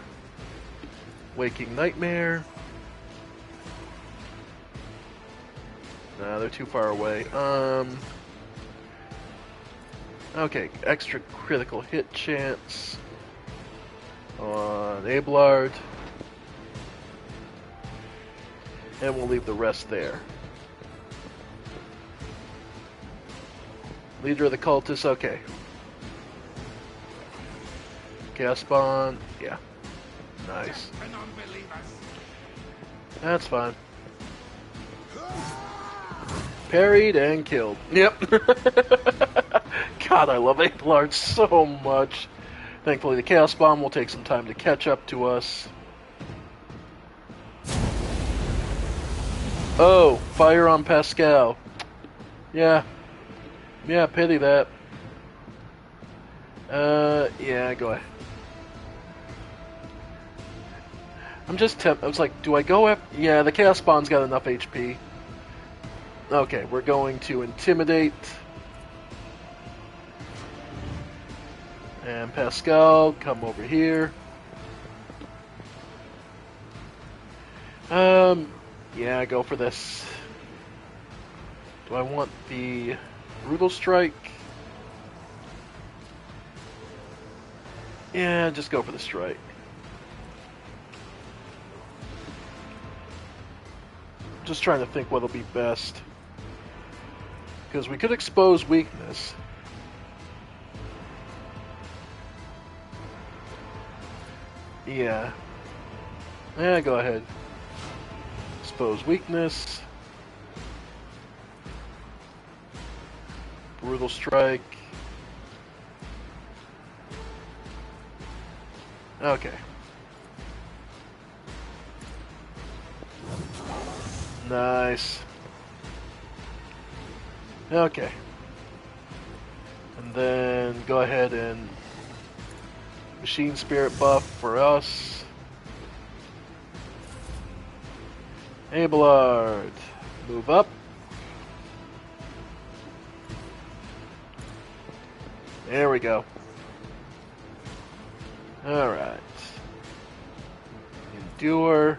Waking Nightmare. Nah, they're too far away. Okay, extra critical hit chance on Abelard. And we'll leave the rest there. Leader of the cultists, okay. Chaos Spawn, yeah. Nice. That's fine. Parried and killed. Yep. God, I love Abelard so much. Thankfully, the Chaos Bomb will take some time to catch up to us. Oh, fire on Pascal. Yeah. Yeah, pity that. Yeah, go ahead. I'm just I was like, do I go after... Yeah, the Chaos Spawn's got enough HP. Okay, we're going to Intimidate. And Pascal, come over here. Yeah, go for this. Do I want the Brutal Strike? Yeah, just go for the strike. Just trying to think what'll be best. Because we could expose weakness. Yeah. Yeah, go ahead. Expose weakness. Brutal strike. Okay. Nice. Okay. And then go ahead and Machine Spirit buff for us. Abelard, move up. There we go. Alright. Endure.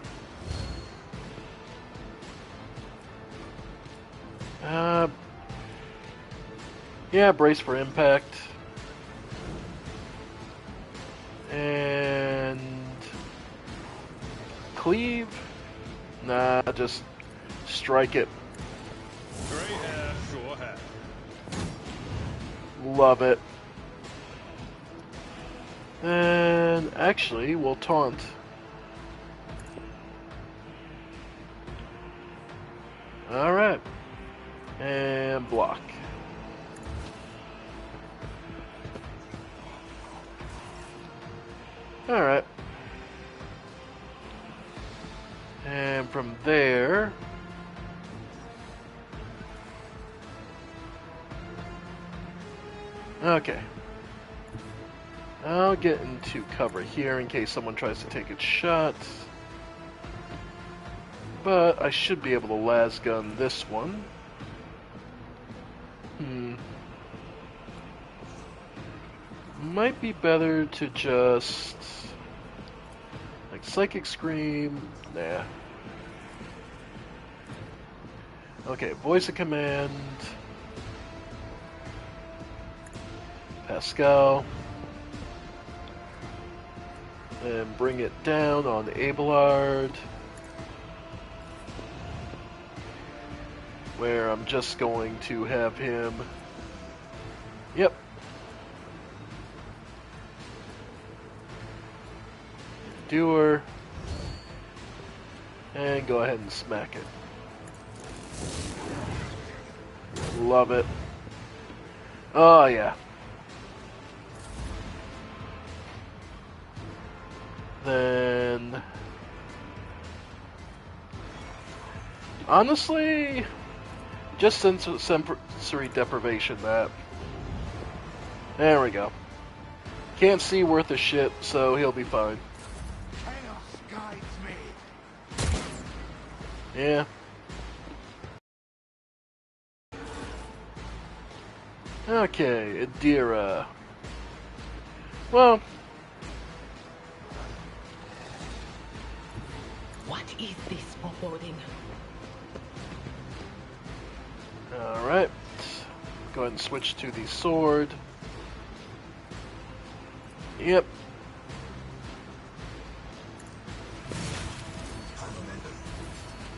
Yeah, brace for impact. And cleave? Nah, just strike it. Gray hair, sure hair. Love it. And actually, we'll taunt. Alright. And block. Alright. And from there... Okay. I'll get into cover here in case someone tries to take its shot. But I should be able to las gun this one. Might be better to just... like Psychic Scream? Nah. Okay, Voice of Command. Pascal. And bring it down on Abelard. Where I'm just going to have him... Yep. Endure. And go ahead and smack it. Love it. Oh, yeah. Then... honestly... just sensory deprivation that. There we go. Can't see worth a shit, so he'll be fine. Chaos guides me. Yeah. Okay, Adira. Well... What is this foreboding? Alright. Go ahead and switch to the sword. Yep.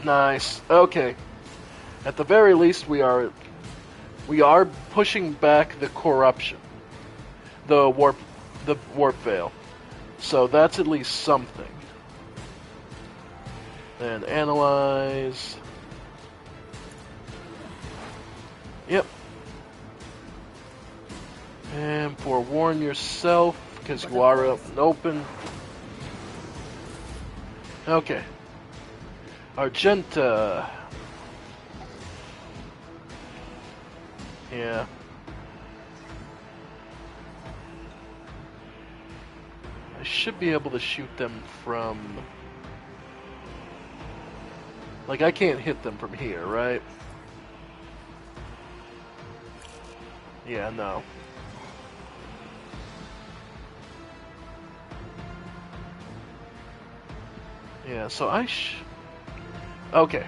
Nice. Okay. At the very least, we are pushing back the corruption, the warp veil. So that's at least something. And analyze. Yep. And forewarn yourself because you are up and open. Okay. Argenta. Yeah. I should be able to shoot them from... like, I can't hit them from here, right? Yeah, no. Yeah, so okay.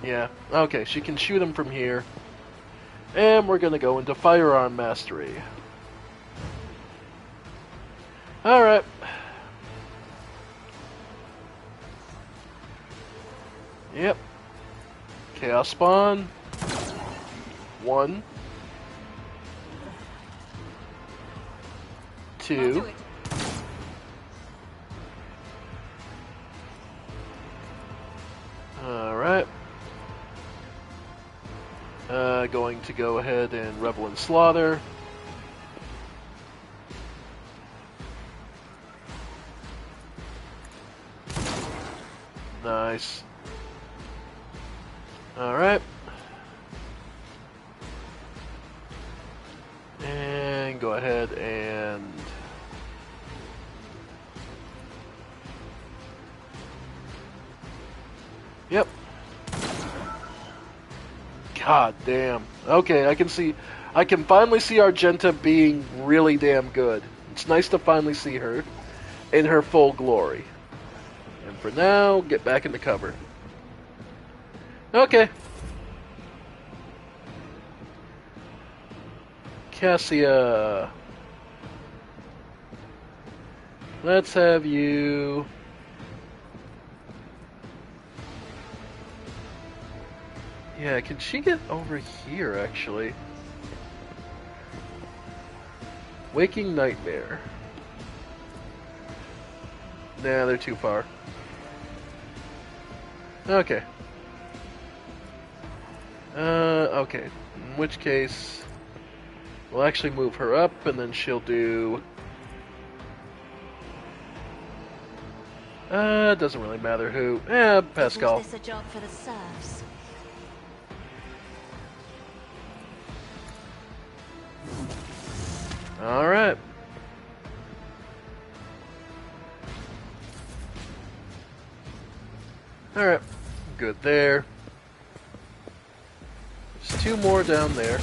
Yeah, okay, she can shoot him from here. And we're gonna go into firearm mastery. Alright. Yep. Chaos Spawn. 1. 2. Alright. Going to go ahead and Revel and Slaughter. Nice. Alright. And go ahead and... God damn. Okay, I can finally see Argenta being really damn good. It's nice to finally see her in her full glory. And for now, get back into cover. Okay. Cassia. Let's have you... Yeah, can she get over here, actually? Waking Nightmare. Nah, they're too far. Okay. Okay. In which case, we'll actually move her up, and then she'll do... doesn't really matter who. Pascal. Isn't this a job for the serfs? Alright. Alright. Good there. There's two more down there.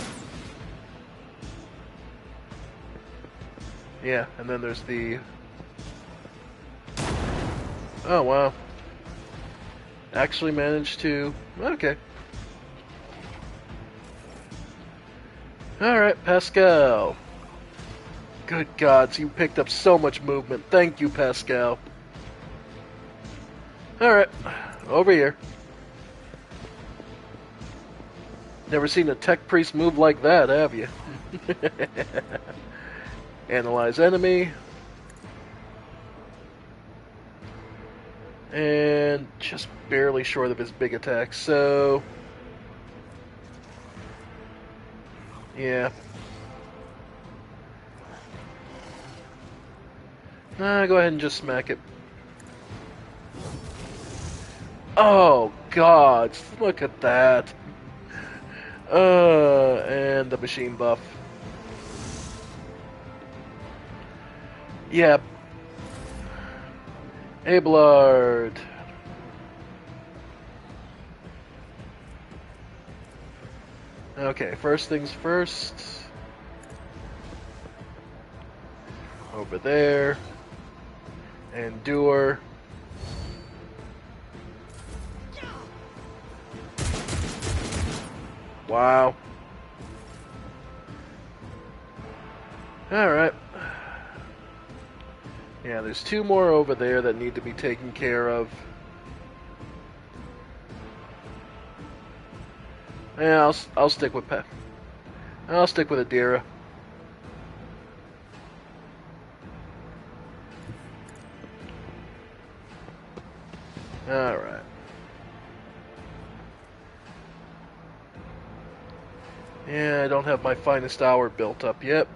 Yeah, and then there's the... Oh, wow. Actually managed to... Okay. Alright, Pascal. Good gods, you picked up so much movement. Thank you, Pascal. Alright, over here. Never seen a tech priest move like that, have you? Analyze enemy. And just barely short of his big attack, so... Yeah. Go ahead and just smack it. Oh, God, look at that. And the machine buff. Yep. Abelard. Okay, first things first. Over there. Endure. Wow. Alright. Yeah, there's two more over there that need to be taken care of. Yeah, I'll stick with I'll stick with Adira. Alright. Yeah, I don't have my finest hour built up yet.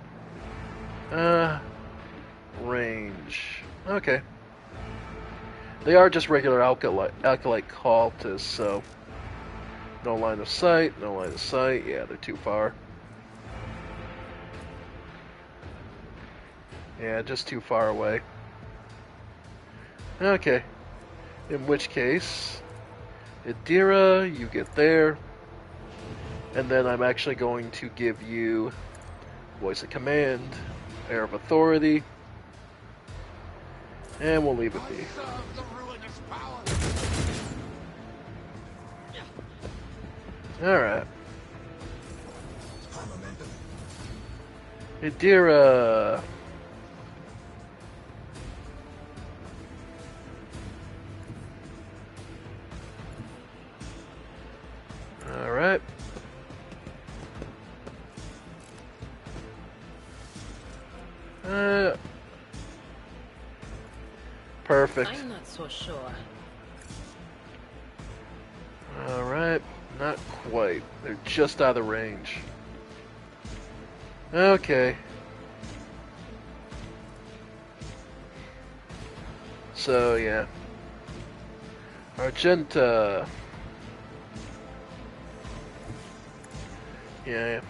Range. Okay. They are just regular Acolyte cultists, so... No line of sight, no line of sight. Yeah, they're too far. Yeah, just too far away. Okay. In which case... Adira, you get there. And then I'm actually going to give you Voice of Command, Air of Authority, and we'll leave it be. Alright. Adira. Alright. Perfect. I'm not so sure. Alright, not quite. They're just out of range. Okay. So, yeah. Argenta. Yeah,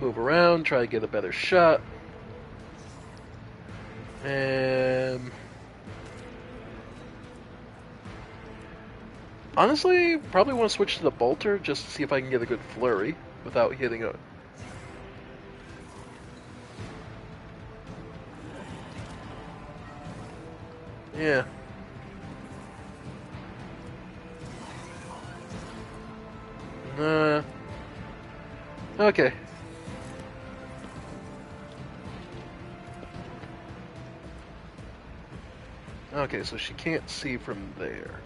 move around, try to get a better shot. And... Honestly, probably want to switch to the bolter just to see if I can get a good flurry without hitting a... Yeah. Okay. Okay, so she can't see from there.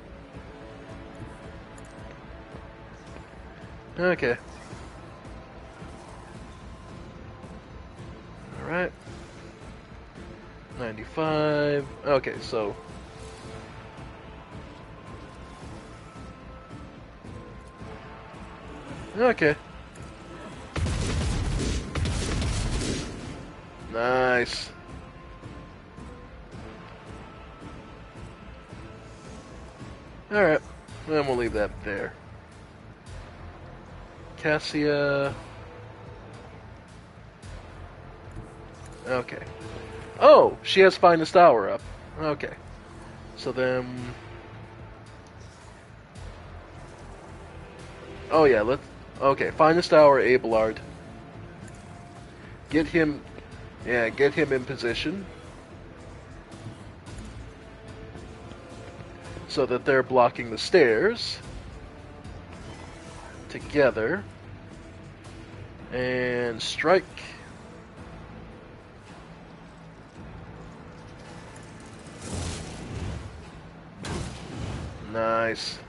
Okay. Alright. 95. Okay, so... Okay. Nice. Alright. Then we'll leave that there. Cassia... Okay. Oh! She has Finest Hour up. Okay. So then... Oh yeah, let's... Okay, Finest Hour, Abelard. Get him... Yeah, get him in position. So that they're blocking the stairs. Together. And strike. Nice.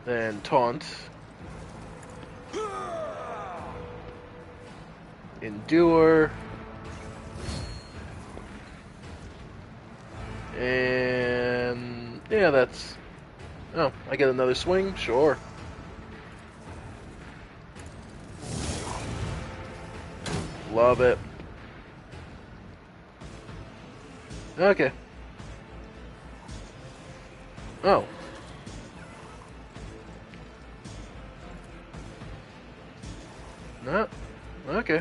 Then taunt. Endure. And yeah, that's... Oh, I get another swing? Sure. Love it. Okay. Oh. No. Okay.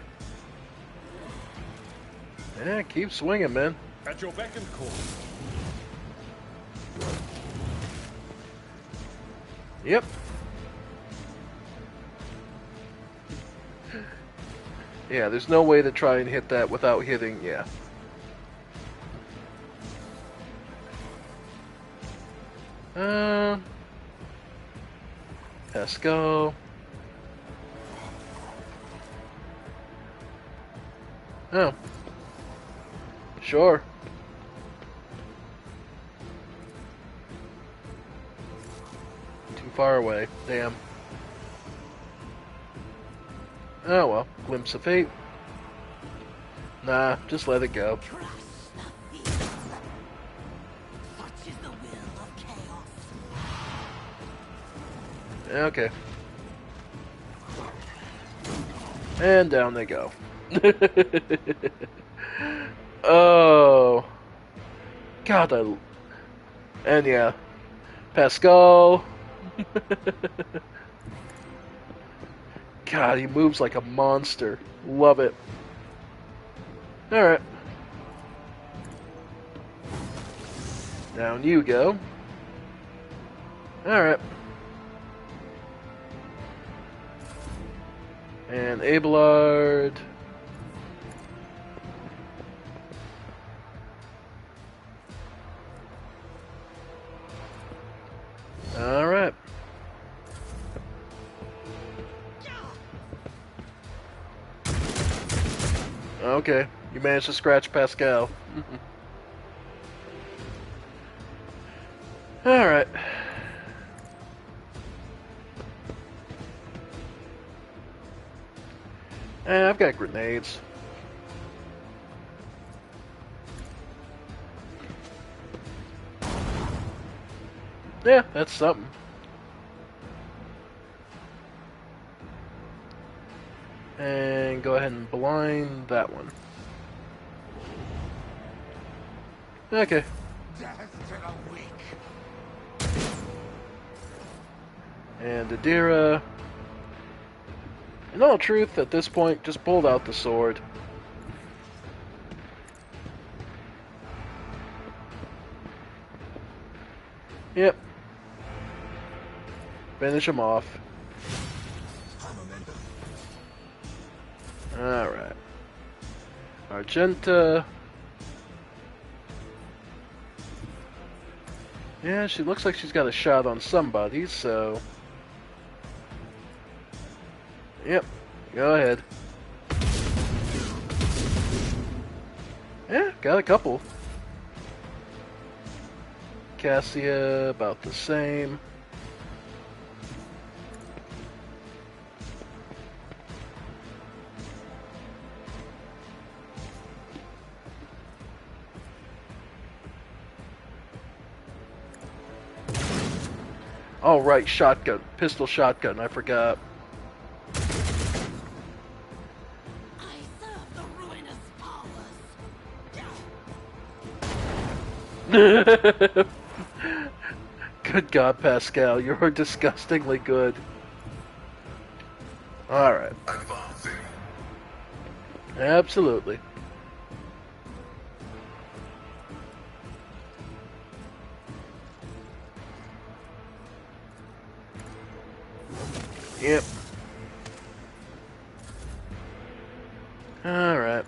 Yeah, keep swinging, man. At your beck and call. Yep. Yeah, there's no way to try and hit that without hitting, yeah. Let's go. Oh. Sure. Too far away. Damn. Oh well. Glimpse of fate. Nah, just let it go. Trust the evil. Such is the will of chaos. Okay. And down they go. Oh. God, and yeah. Pascal. God, he moves like a monster. Love it. Alright. Down you go. Alright. And Abelard. Alright. Okay, you managed to scratch Pascal. Alright. I've got grenades. Yeah, that's something. And go ahead and blind that one. Okay. Death to the weak. And Adira. In all truth, at this point, just pulled out the sword. Yep. Finish him off. Alright. Argenta. Yeah, she looks like she's got a shot on somebody, so... Yep, go ahead. Yeah, got a couple. Cassia, about the same. Oh, right, shotgun. Pistol shotgun, I forgot. I serve the ruinous powers. Good God, Pascal, you're disgustingly good. Alright. Absolutely. Yep. Alright.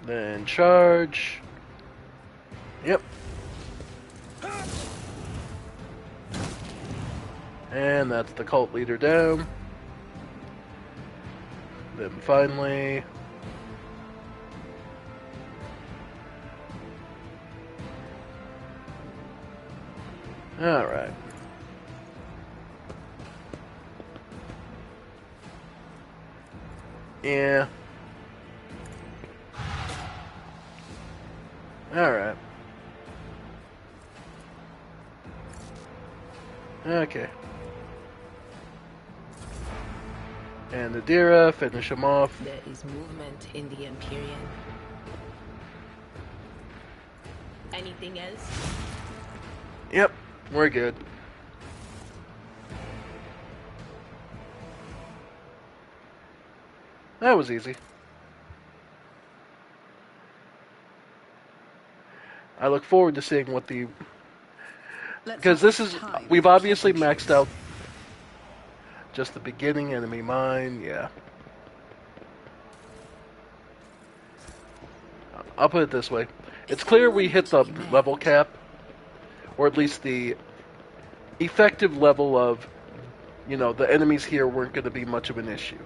Then charge. Yep. And that's the cult leader down. Then finally... Alright. Yeah. Alright. Okay. And Adira, finish him off. There is movement in the Empyrean. Anything else? Yep, we're good. That was easy. I look forward to seeing what the... Because this is... We've obviously maxed out just the beginning, enemy mine, yeah. I'll put it this way. It's clear we hit the level cap, or at least the effective level of, you know, the enemies here weren't going to be much of an issue.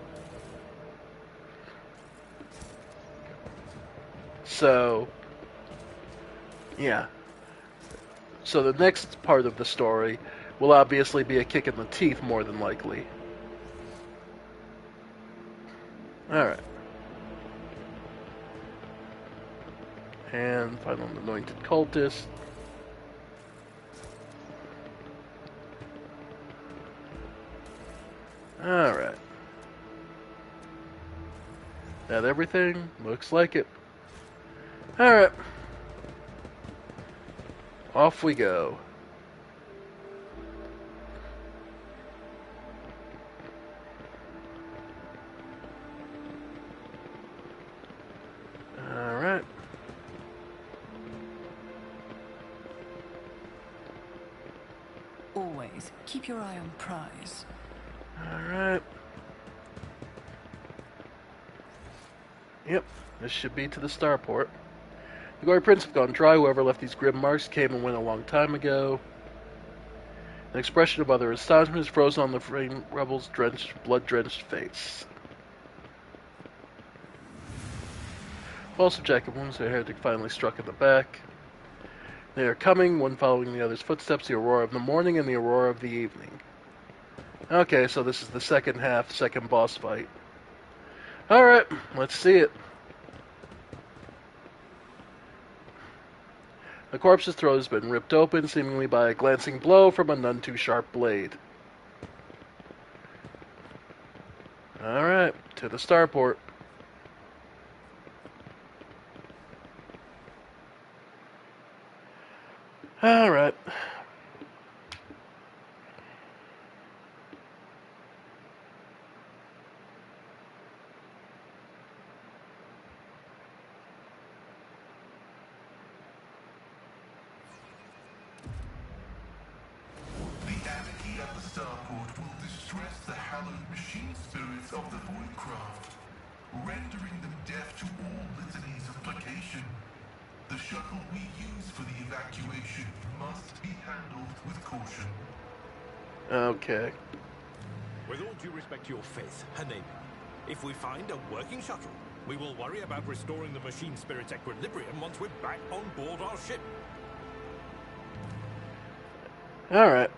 So, yeah. So the next part of the story will obviously be a kick in the teeth, more than likely. Alright. And final anointed cultist. Alright. That everything? Looks like it. Alright. Off we go. Alright. Always keep your eye on prize. Alright. Yep, this should be to the starport. The glory prints have gone dry. Whoever left these grim marks came and went a long time ago. An expression of utter astonishment is frozen on the frame rebel's blood-drenched face. False objective wounds, the heretic finally struck in the back. They are coming, one following the other's footsteps, the aurora of the morning and the aurora of the evening. Okay, so this is the second half, second boss fight. Alright, let's see it. The corpse's throat has been ripped open, seemingly by a glancing blow from a none too sharp blade. Alright, to the starport. Alright. starport will distress the hallowed machine spirits of the Voidcraft, rendering them deaf to all litanies of placation. The shuttle we use for the evacuation must be handled with caution. Okay. With all due respect to your faith, Hanemi, if we find a working shuttle, we will worry about restoring the machine spirit's equilibrium once we're back on board our ship. Alright.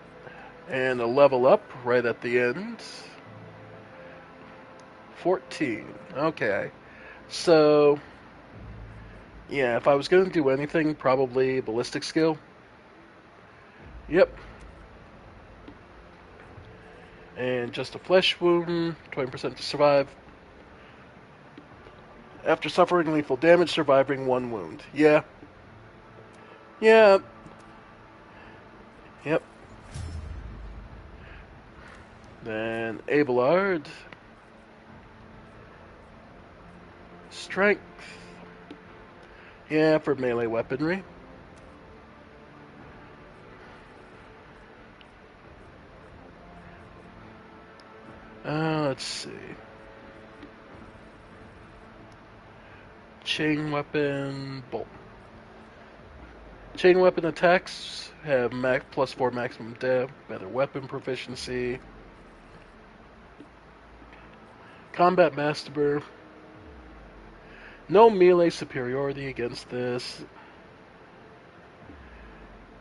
And a level up right at the end. 14. Okay. So, yeah, if I was going to do anything, probably ballistic skill. Yep. And just a flesh wound, 20% to survive. After suffering lethal damage, surviving 1 wound. Yeah. Yeah. Yep. Then Abelard. Strength. Yeah, for melee weaponry. Let's see. Chain weapon, bolt. Chain weapon attacks have +4 maximum depth, better weapon proficiency. Combat Master. No melee superiority against this.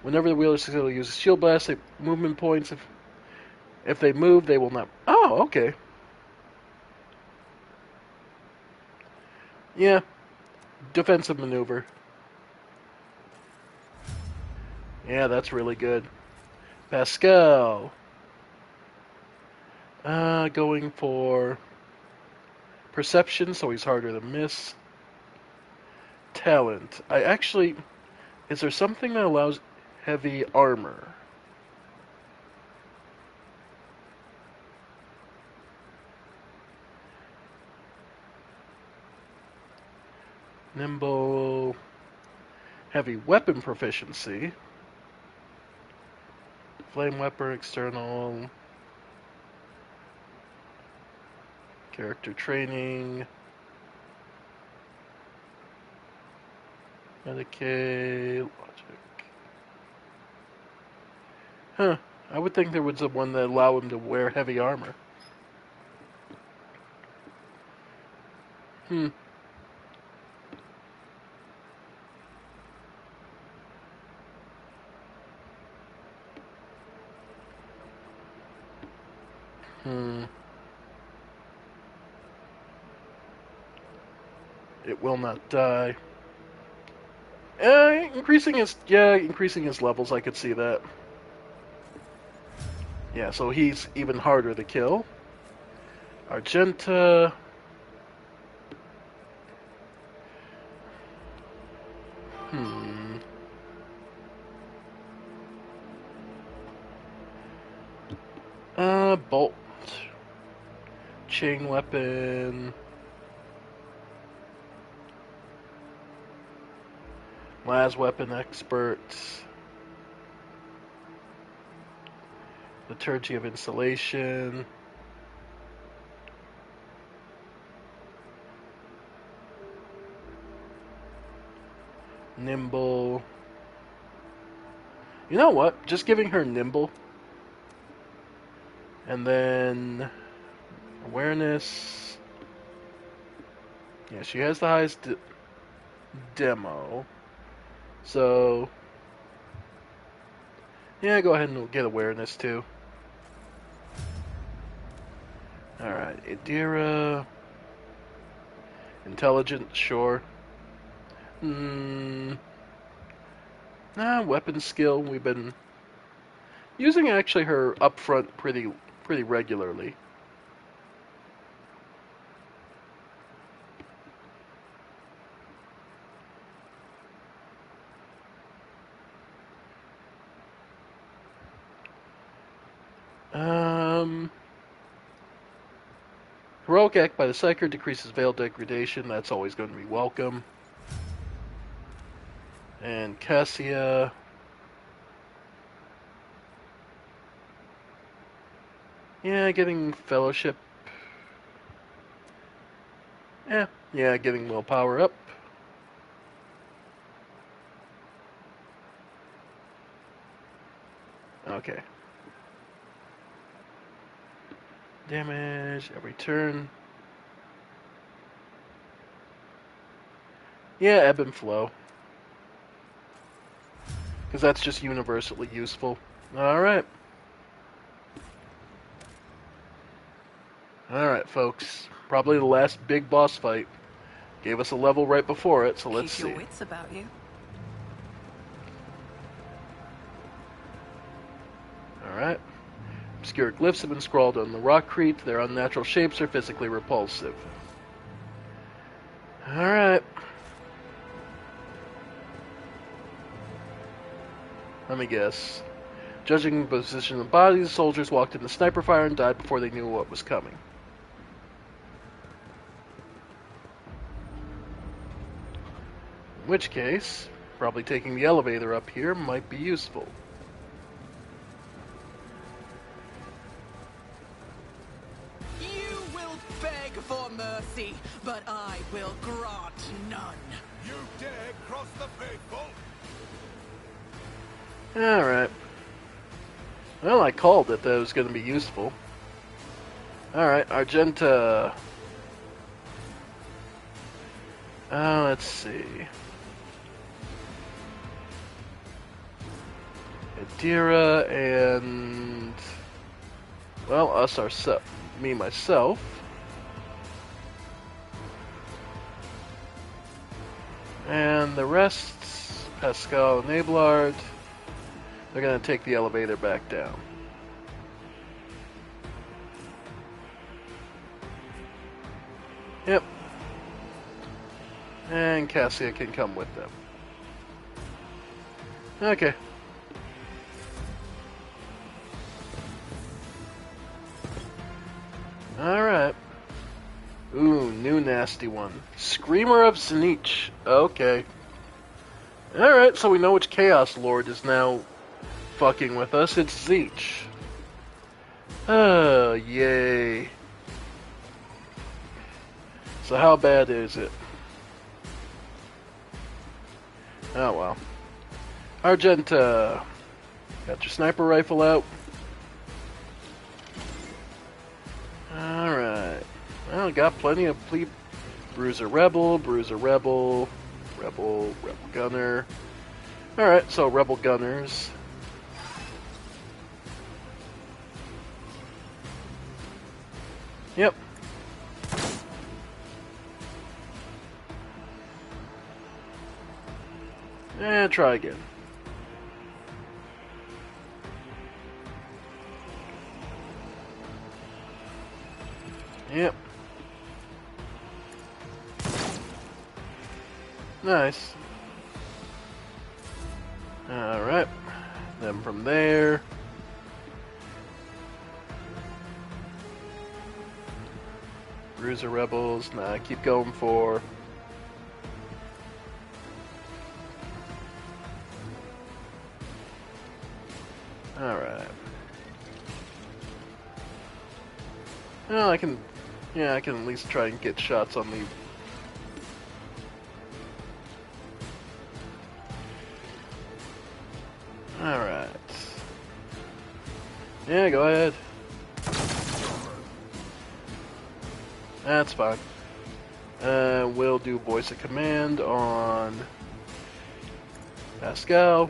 Whenever the wheeler successfully uses shield blast, they movement points. If they move, they will not. Oh, okay. Yeah. Defensive maneuver. Yeah, that's really good. Pascal. Going for perception, so he's harder to miss. Talent. Is there something that allows heavy armor? Nimble. Heavy weapon proficiency. Flame weapon, external. Character training. Medicaid. Logic. Huh. I would think there was one that allow him to wear heavy armor. Hmm. Hmm. It will not die. Increasing his levels, I could see that. Yeah, so he's even harder to kill. Argenta. Hmm. Bolt. Chain weapon. Las weapon expert. Liturgy of Insulation. Nimble. You know what? Just giving her nimble. And then awareness. Yeah, she has the highest demo. So, yeah, go ahead and get awareness too. Alright, Idira. Intelligence, sure. Weapon skill. We've been using actually her up front pretty regularly. Heroic Act by the Psyker decreases veil degradation. That's always going to be welcome. And Cassia. Yeah, getting fellowship. Yeah, getting willpower up. Okay. Damage every turn. Yeah, ebb and flow. Because that's just universally useful. Alright. Alright, folks. Probably the last big boss fight. Gave us a level right before it, so let's see. Keep your wits about you. Alright. Obscure glyphs have been scrawled on the rockcrete. Their unnatural shapes are physically repulsive. Alright. Let me guess. Judging the position of the bodies, soldiers walked into sniper fire and died before they knew what was coming. In which case, probably taking the elevator up here might be useful. You will beg for mercy, but I will grant none. You dare cross the faithful? Alright. Well, I called it that it was going to be useful. Alright, Argenta. Let's see. Adira and... well, us ourselves. Me, myself. And the rest, Pascal and Ablard, they're going to take the elevator back down. Yep. And Cassia can come with them. Okay. Alright. Ooh, new nasty one. Screamer of Zenich. Okay. Alright, so we know which Chaos Lord is now fucking with us. It's Zeech. Oh, yay. So how bad is it? Oh well. Argenta. Got your sniper rifle out. Alright. Well, got plenty of Bruiser Rebel, Rebel Gunner. Alright, so Rebel Gunners. Yep. And try again. Yep. Nice. Alright. Then from there. Bruiser Rebels. Nah, keep going for. Alright. Well, I can at least try and get shots on the... Alright. Yeah, go ahead. That's fine. We'll do voice of command on Pascal.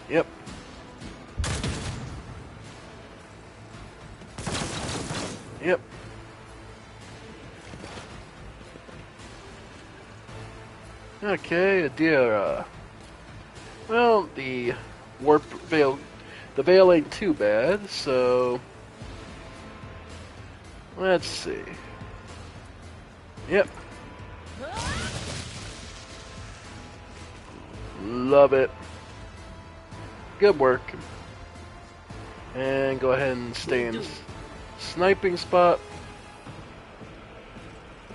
Yep. Yep. Okay, Adira. Well, the warp veil, the veil ain't too bad, so let's see. Yep. Love it. Good work. And go ahead and stay in sniping spot.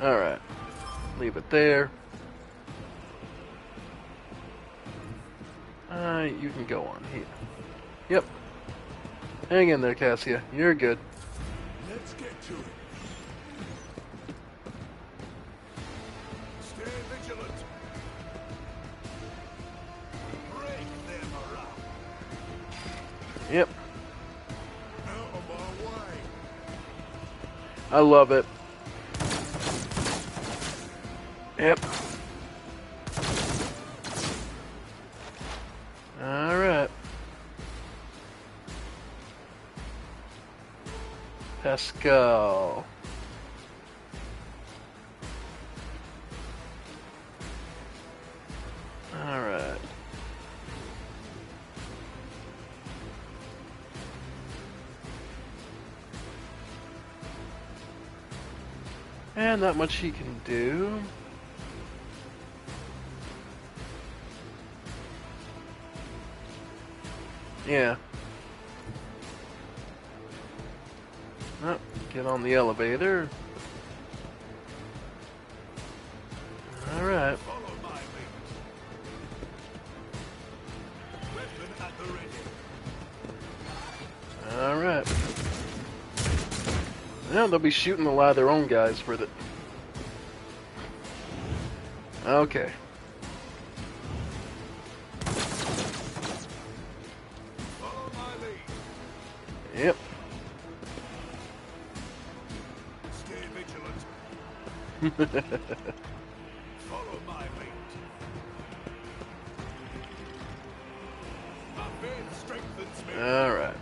Alright. Leave it there. You can go on here. Yep. Hang in there, Cassia. You're good. Let's get to it. Stay vigilant. Break them around. Yep. Out of my way. I love it. Yep. Alright. Pascal. Alright. And not much he can do. Yeah. Oh, get on the elevator. Alright. Follow my lead. Weapon at the ready. Alright. Yeah, they'll be shooting a lot of their own guys for the... Okay. Follow my lead. Yep. Stay vigilant. Follow my lead. My faith strengthens me. Alright.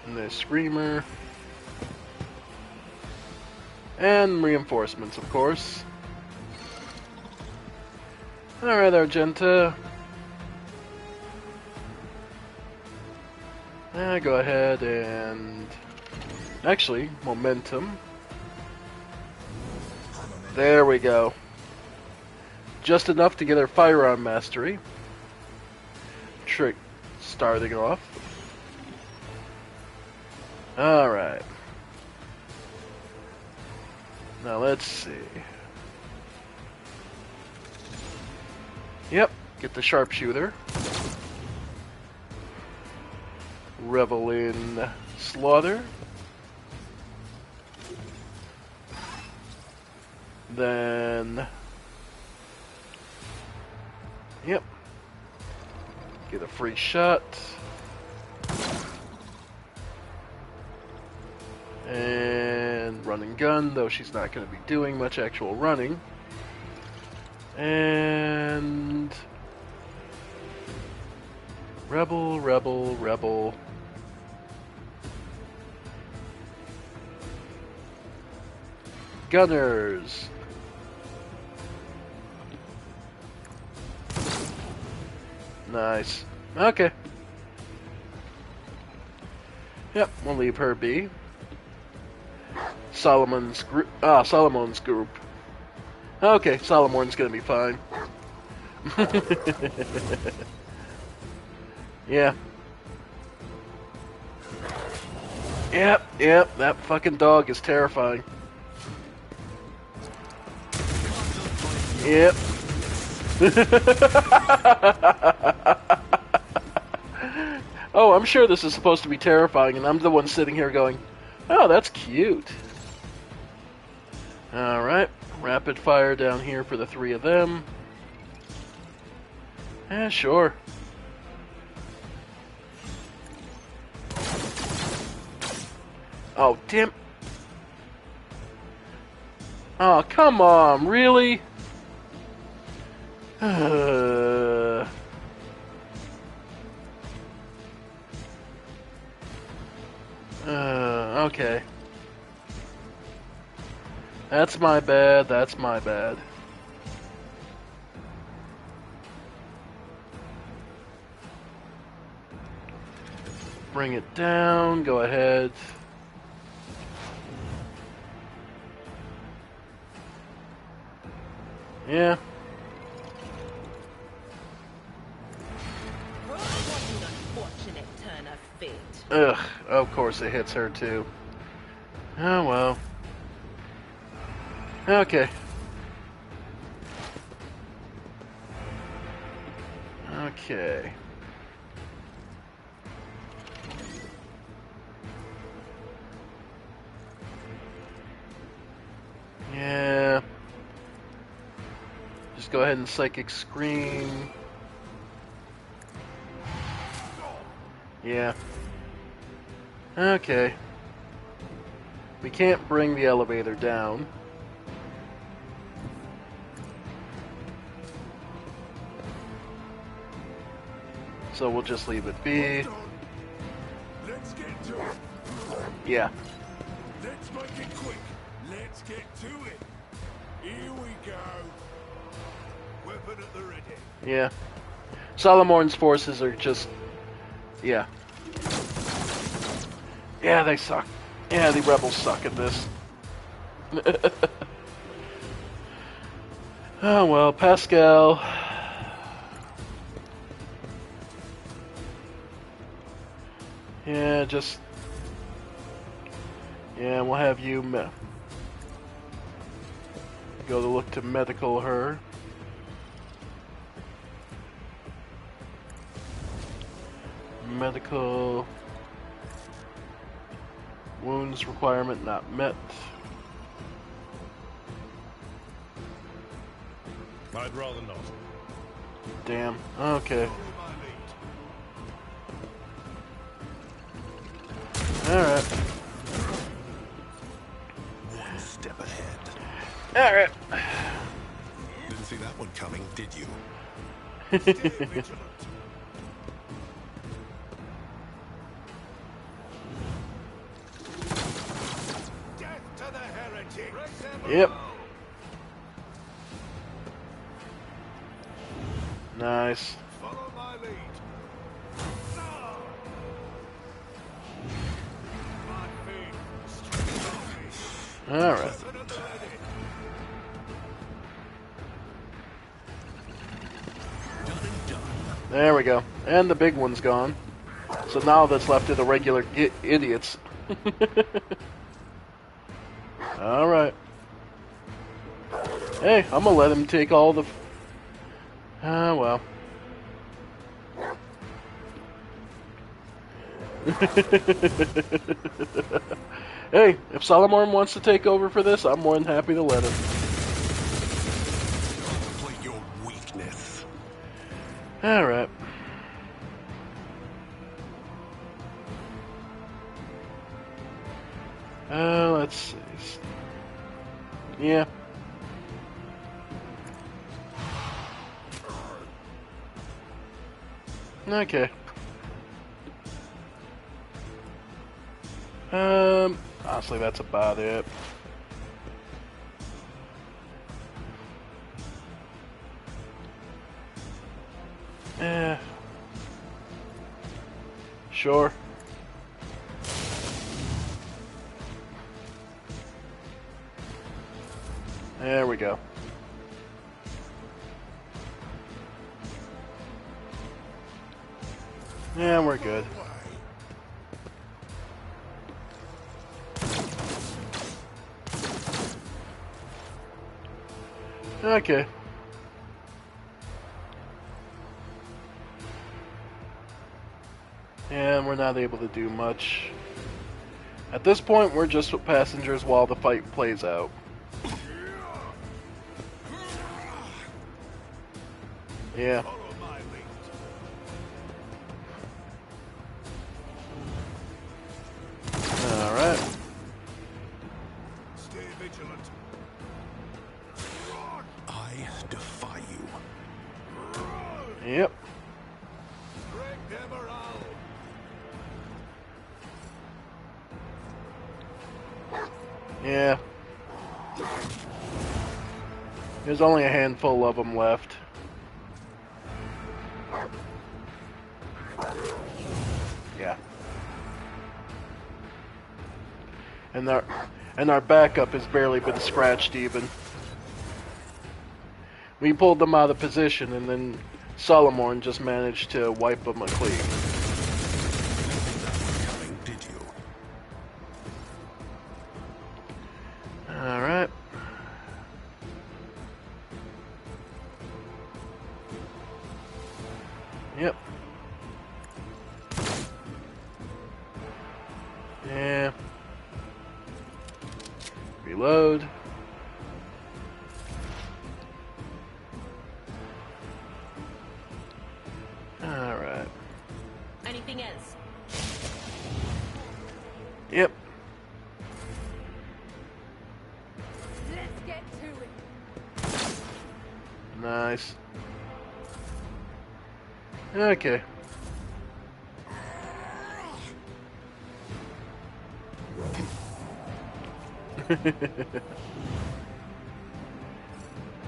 And the Screamer. And reinforcements, of course. Alright, Argenta. Go ahead and... Actually, momentum. There we go. Just enough to get her firearm mastery. Trick starting off. Alright. Now let's see. Yep, get the sharpshooter. Revel in slaughter. Then... Yep. Get a free shot. And run and gun, though she's not going to be doing much actual running. And... Rebel, rebel, rebel. Gunners. Nice. Okay. Yep, we'll leave her be. Solomon's group. Solomon's group. Okay, Solomon's gonna be fine. Yeah. Yep, that fucking dog is terrifying. Yep. Oh, I'm sure this is supposed to be terrifying, and I'm the one sitting here going, oh, that's cute. Alright, rapid fire down here for the three of them. Yeah, sure. Oh, damn. Oh, come on, really? Okay. That's my bad, that's my bad. Bring it down, go ahead. Yeah. What an unfortunate turn of fate. Ugh, of course it hits her too. Oh well. Okay. Okay. Yeah. Just go ahead and Psychic Scream. Yeah. Okay. We can't bring the elevator down. So we'll just leave it be. Let's get to it. Yeah. Let's make it quick. Let's get to it. Here we go. Weapon at the ready. Yeah. Salamorn's forces are just... Yeah. Yeah, they suck. Yeah, the rebels suck at this. Oh well, Pascal. Yeah, just... Yeah, we'll have you go to look to medical her. Medical... Wounds requirement not met. I'd rather not. Damn. Okay. Alright. One step ahead. Alright. Didn't see that one coming, did you? Stay vigilant. Death to the heretic. Yep. Nice. Follow my lead. My feet. Alright. Weapon at the ready. There we go. And the big one's gone. So now that's left to the regular idiots. Alright. Hey, I'm gonna let him take all the... Ah, well. Hey, if Salamorn wants to take over for this, I'm more than happy to let him. Play your weakness. Alright. Let's see. Yeah. Okay. Honestly, that's about it. Sure. There we go. Yeah, we're good. Okay. And we're not able to do much. At this point, we're just passengers while the fight plays out. Yeah. Follow my lead. Alright. Stay vigilant. I defy you. Yep. Break their morale. Yeah. There's only a handful of them left. Yeah. And our backup has barely been scratched even. We pulled them out of position and then Salamorn just managed to wipe them clean. Coming, did you? Alright. Yeah. Reload. Alright. Anything else? Yep. Let's get to it. Nice. Okay.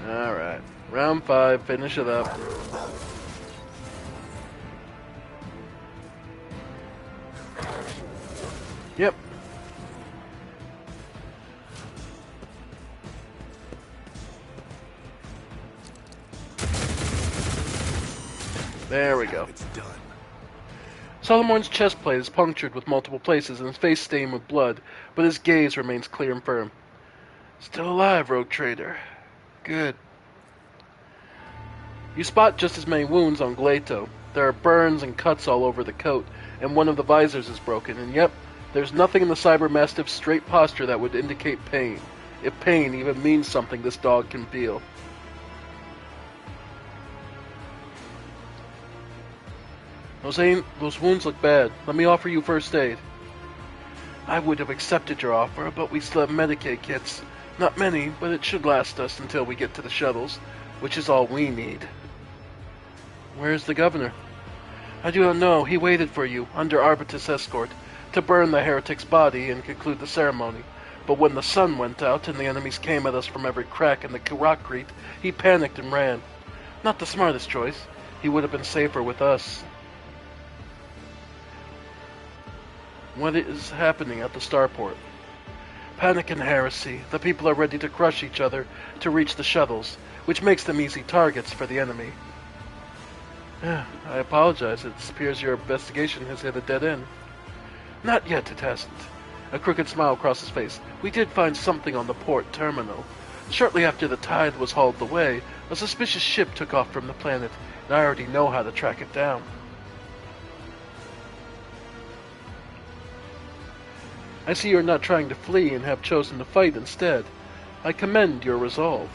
Alright. Round 5, finish it up. Yep. There we go. It's done. Solomon's chest plate is punctured with multiple places and his face stained with blood, but his gaze remains clear and firm. Still alive, rogue trader. Good. You spot just as many wounds on Glato. There are burns and cuts all over the coat, and one of the visors is broken, and yep, there's nothing in the Cyber Mastiff's straight posture that would indicate pain. If pain even means something this dog can feel. Those wounds look bad. Let me offer you first aid. I would have accepted your offer, but we still have Medicaid kits. Not many, but it should last us until we get to the shuttles, which is all we need. Where's the governor? I do not know. He waited for you, under Arbitus escort, to burn the heretic's body and conclude the ceremony. But when the sun went out and the enemies came at us from every crack in the rockcrete, he panicked and ran. Not the smartest choice. He would have been safer with us. What is happening at the starport? Panic and heresy. The people are ready to crush each other to reach the shuttles, which makes them easy targets for the enemy. I apologize. It appears your investigation has hit a dead end. Not yet, it hasn't. A crooked smile crossed his face. We did find something on the port terminal. Shortly after the tide was hauled away, a suspicious ship took off from the planet, and I already know how to track it down. I see you're not trying to flee and have chosen to fight instead. I commend your resolve.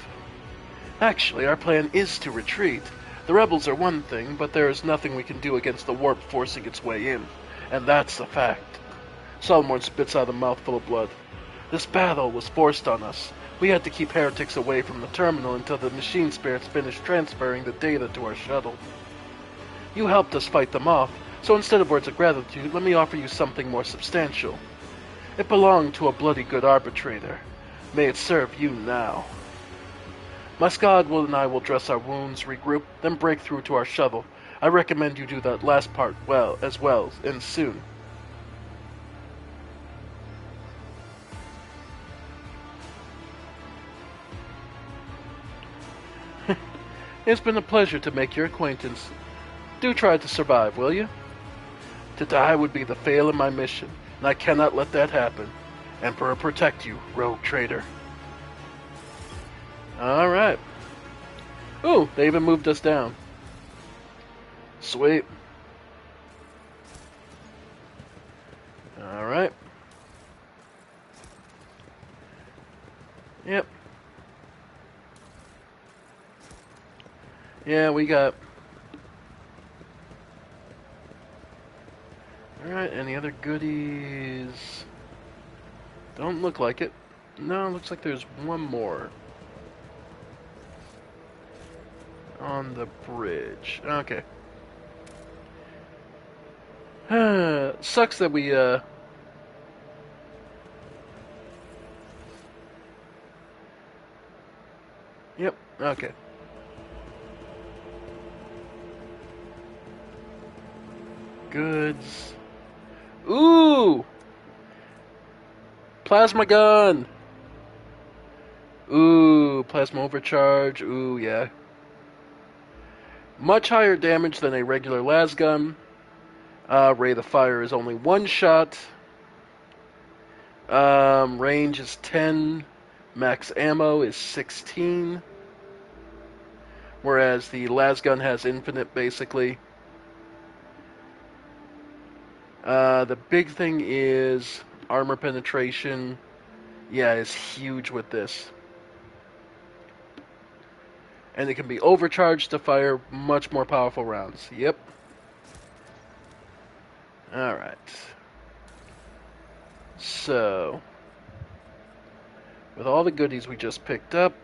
Actually, our plan is to retreat. The rebels are one thing, but there is nothing we can do against the warp forcing its way in. And that's a fact. Solomon spits out a mouthful of blood. This battle was forced on us. We had to keep heretics away from the terminal until the machine spirits finished transferring the data to our shuttle. You helped us fight them off, so instead of words of gratitude, let me offer you something more substantial. It belonged to a bloody good arbitrator. May it serve you now. My squad and I will dress our wounds, regroup, then break through to our shuttle. I recommend you do that last part as well, and soon. It's been a pleasure to make your acquaintance. Do try to survive, will you? To die would be the fail of my mission, and I cannot let that happen. Emperor protect you, rogue traitor. Alright. Ooh, they even moved us down. Sweet. Alright. Yep. Yeah, we got... Alright, any other goodies? Don't look like it. No, looks like there's one more. On the bridge. Okay. Sucks that we, Yep, okay. Goods. Ooh! Plasma gun! Ooh, plasma overcharge. Ooh, yeah. Much higher damage than a regular las gun. Rate of fire is only one shot. Range is 10. Max ammo is 16. Whereas the las gun has infinite, basically. The big thing is armor penetration, yeah, is huge with this. And it can be overcharged to fire much more powerful rounds. Yep. Alright. So, with all the goodies we just picked up,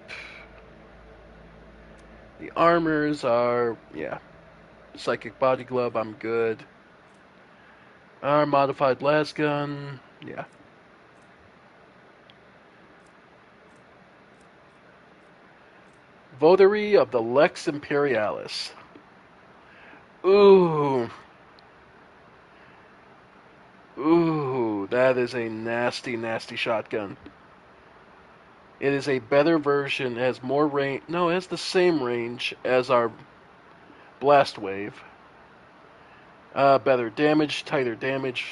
the armors are, yeah. Psychic body glove, I'm good. Our modified las gun, yeah. Votary of the Lex Imperialis. Ooh. Ooh, that is a nasty, nasty shotgun. It is a better version, it has more range. No, it has the same range as our blast wave. Better damage, tighter damage.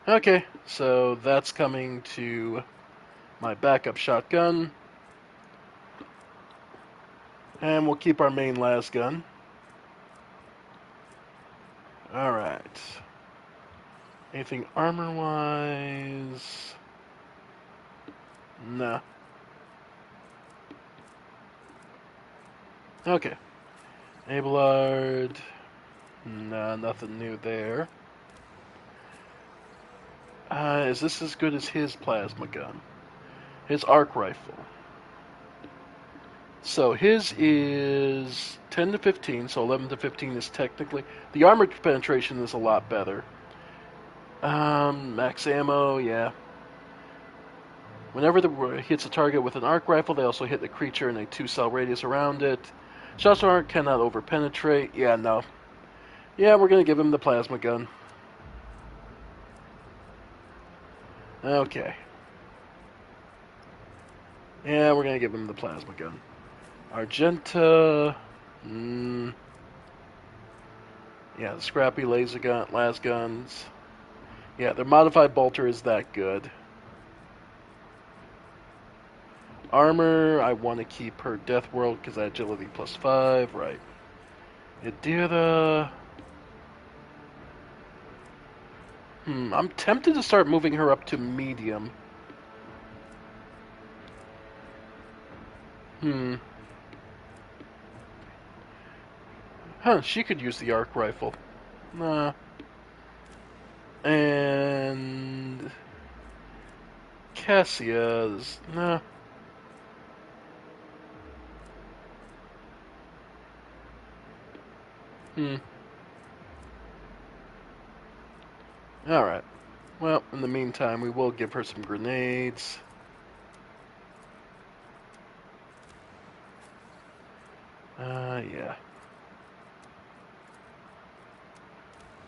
Okay, so that's coming to my backup shotgun. And we'll keep our main las gun. Alright. Anything armor-wise? Nah. Okay. Abelard. Nah, nothing new there. Is this as good as his plasma gun? His arc rifle. So his is 10 to 15, so 11 to 15 is technically... The armor penetration is a lot better. Max ammo, yeah. Whenever it hits a target with an arc rifle, they also hit the creature in a 2-cell radius around it. Shots to arc cannot overpenetrate. Yeah, no. Yeah, we're going to give him the plasma gun. Okay. Yeah, we're going to give him the plasma gun. Argenta. Yeah, the scrappy laser gun, las guns. Yeah, their modified bolter is that good. Armor, I want to keep her Death World because agility +5, right. Idira. I'm tempted to start moving her up to medium. Huh, she could use the arc rifle. Nah. And... Cassia's... Nah. Alright. Well, in the meantime, we will give her some grenades. Yeah.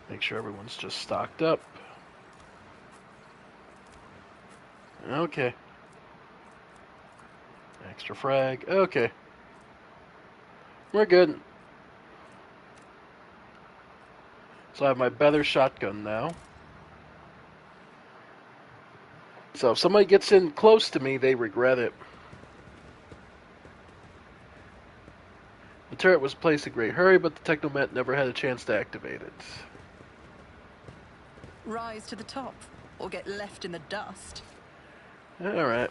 Make sure everyone's just stocked up. Okay. Extra frag. Okay. We're good. So I have my better shotgun now. So if somebody gets in close to me, they regret it. The turret was placed in great hurry, but the Technomet never had a chance to activate it. Rise to the top, or get left in the dust. Alright.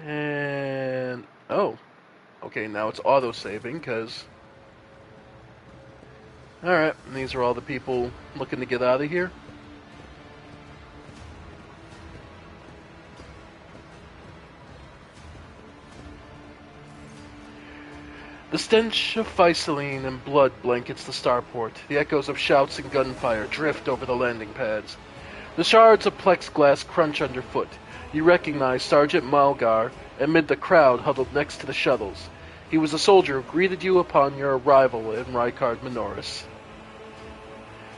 And... oh. Okay, now it's auto-saving, because... Alright, and these are all the people looking to get out of here. The stench of Physaline and blood blankets the starport. The echoes of shouts and gunfire drift over the landing pads. The shards of plexiglass crunch underfoot. You recognize Sergeant Malgar amid the crowd huddled next to the shuttles. He was a soldier who greeted you upon your arrival in Rykard Minoris.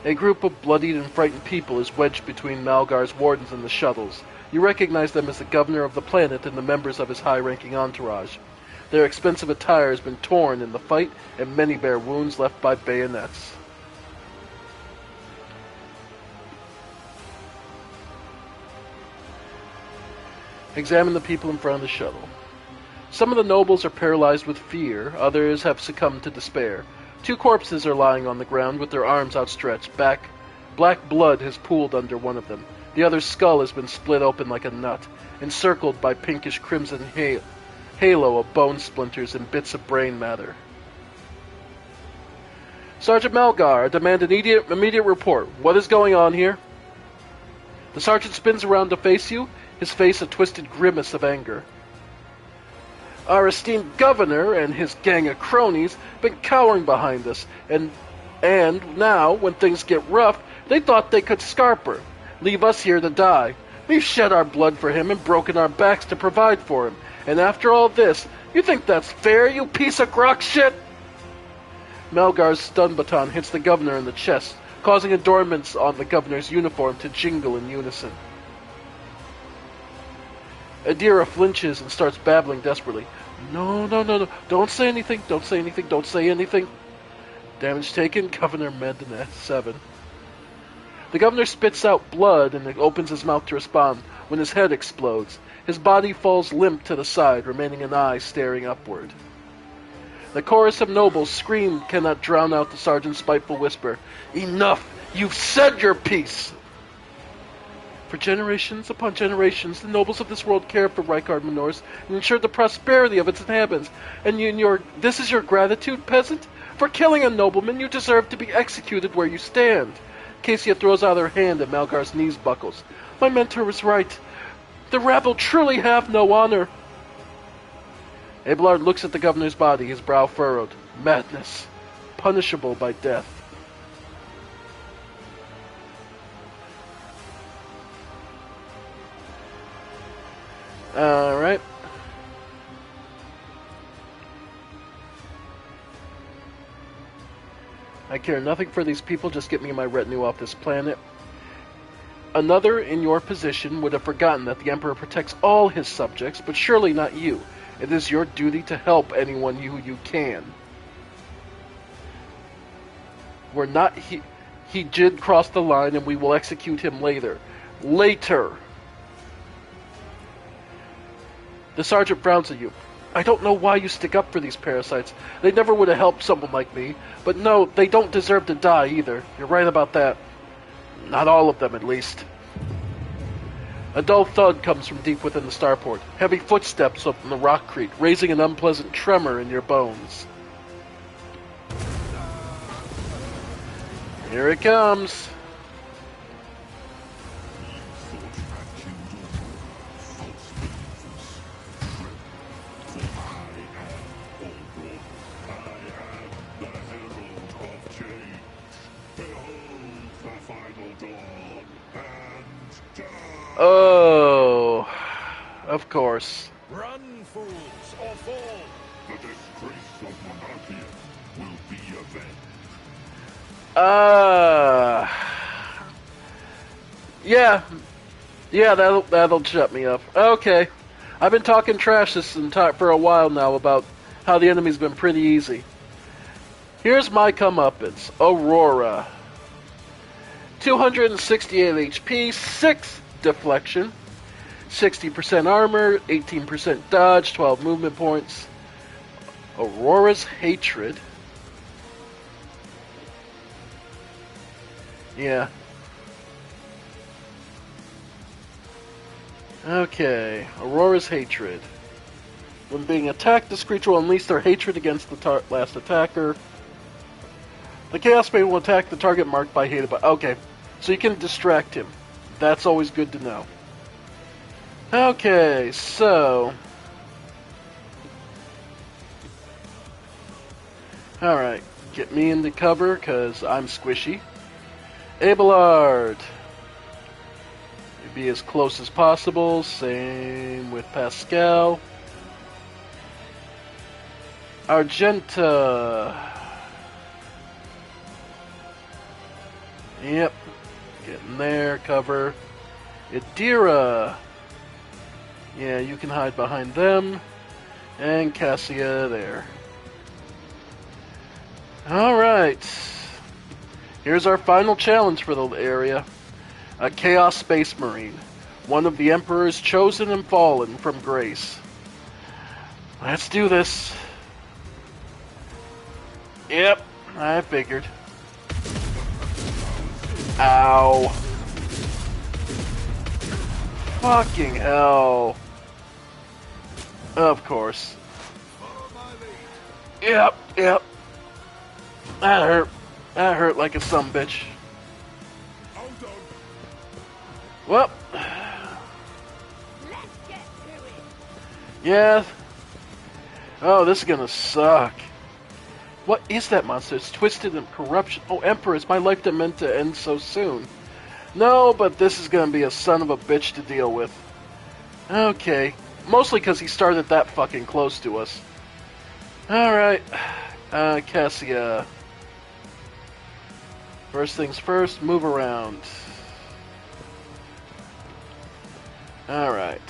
A group of bloodied and frightened people is wedged between Malgar's wardens and the shuttles. You recognize them as the governor of the planet and the members of his high-ranking entourage. Their expensive attire has been torn in the fight, and many bear wounds left by bayonets. Examine the people in front of the shuttle. Some of the nobles are paralyzed with fear, others have succumbed to despair. Two corpses are lying on the ground with their arms outstretched. Black blood has pooled under one of them. The other's skull has been split open like a nut, encircled by pinkish crimson halo of bone splinters and bits of brain matter. Sergeant Malgar, I demand an immediate report. What is going on here? The sergeant spins around to face you, his face a twisted grimace of anger. Our esteemed governor and his gang of cronies have been cowering behind us, and now, when things get rough, they thought they could scarper, leave us here to die. We've shed our blood for him and broken our backs to provide for him, and after all this, you think that's fair, you piece of crock shit? Malgar's stun baton hits the governor in the chest, causing adornments on the governor's uniform to jingle in unison. Adira flinches and starts babbling desperately. No. Don't say anything. Don't say anything. Damage taken, Governor Medina, 7. The governor spits out blood and opens his mouth to respond when his head explodes. His body falls limp to the side, remaining an eye staring upward. The chorus of nobles scream cannot drown out the sergeant's spiteful whisper. Enough! You've said your piece! For generations upon generations, the nobles of this world cared for Rykard Minors and ensured the prosperity of its inhabitants. And this is your gratitude, peasant? For killing a nobleman, you deserve to be executed where you stand. Cassia throws out her hand and Malgar's knees buckles. My mentor was right. The rabble truly have no honor. Abelard looks at the governor's body, his brow furrowed. Madness. Punishable by death. Alright. I care nothing for these people, just get me and my retinue off this planet. Another in your position would have forgotten that the Emperor protects all his subjects, but surely not you. It is your duty to help anyone who you can. We're not... He did cross the line, and we will execute him later. Later! The sergeant frowns at you. I don't know why you stick up for these parasites. They never would have helped someone like me. But no, they don't deserve to die either. You're right about that. Not all of them, at least. A dull thud comes from deep within the starport. Heavy footsteps up in the rockcrete, raising an unpleasant tremor in your bones. Here it comes. Oh, of course. Run, fools, or fall! The disgrace of Monarchia will be avenged. Yeah, that'll shut me up. Okay. I've been talking trash for a while now about how the enemy's been pretty easy. Here's my comeuppance. Aurora. 268 HP, 6 deflection, 60% armor, 18% dodge, 12 movement points. Aurora's Hatred. Yeah. Okay, Aurora's Hatred. When being attacked, this creature will unleash their hatred against the last attacker. The Chaos Bane will attack the target marked by hated by... Okay, so you can distract him. That's always good to know. Okay, so... Alright, get me into cover, because I'm squishy. Abelard. Be as close as possible. Same with Pascal. Argenta. Yep. Getting there. Cover. Adira. Yeah, you can hide behind them. And Cassia there. Alright. Here's our final challenge for the area. A Chaos Space Marine. One of the Emperor's chosen and fallen from grace. Let's do this. Yep. I figured. Ow. Fucking hell. Of course. Yep, yep. That hurt. That hurt like a sumbitch. Well. Let's get to it. Yeah. Oh, this is gonna suck. What is that monster? It's twisted and corruption. Oh, Emperor, is my life meant to end so soon? No, but this is gonna be a son of a bitch to deal with. Okay. Mostly because he started that fucking close to us. Alright. Cassia. First things first, move around. Alright.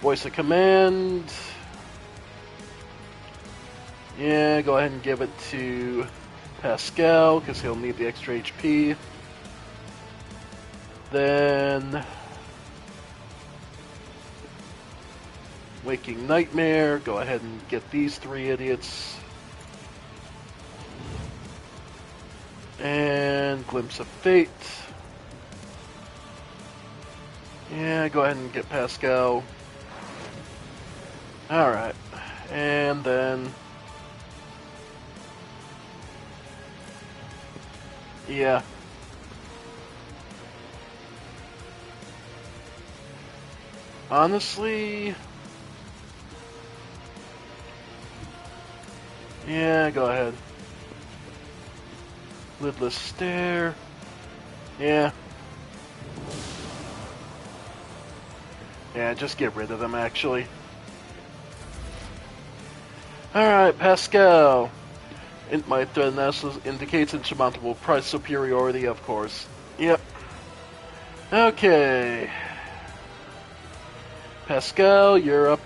Voice of command. Yeah, go ahead and give it to Pascal, because he'll need the extra HP. Then... Waking Nightmare, go ahead and get these three idiots. And Glimpse of Fate. Yeah, go ahead and get Pascal. Alright. And then... Yeah. Honestly... Yeah, go ahead. Lidless Stare. Yeah. Yeah, just get rid of them, actually. Alright, Pascal. My threat analysis indicates insurmountable price superiority, of course. Yep. Okay. Pascal, you're up.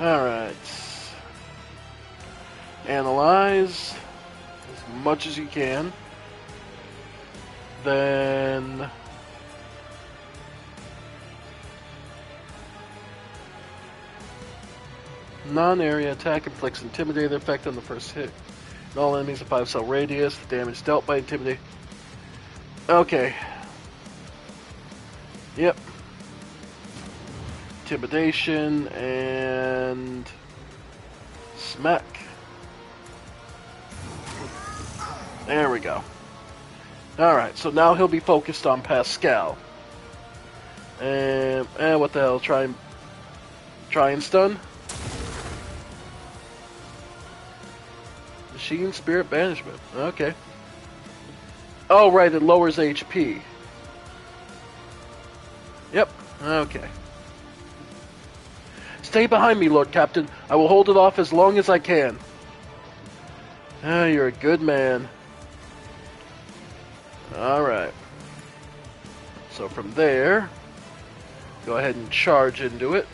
Alright. Analyze as much as you can. Then... Non-area attack inflicts intimidating effect on the first hit. And all enemies a 5-cell radius. The damage dealt by intimidate. Okay. Yep. Intimidation and smack. There we go. Alright, so now he'll be focused on Pascal. And what the hell? Try and stun? Machine Spirit Banishment. Okay. Oh, right, it lowers HP. Yep, okay. Stay behind me, Lord Captain. I will hold it off as long as I can. Ah, you're a good man. Alright. So from there, go ahead and charge into it.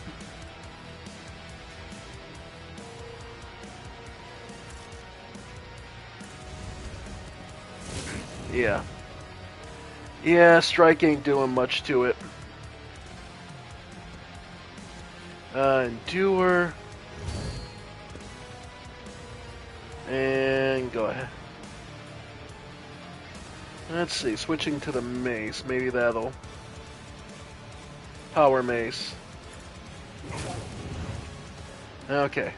Yeah. Yeah, strike ain't doing much to it. Endure. And go ahead. Let's see, switching to the mace. Maybe that'll... Power mace. Okay.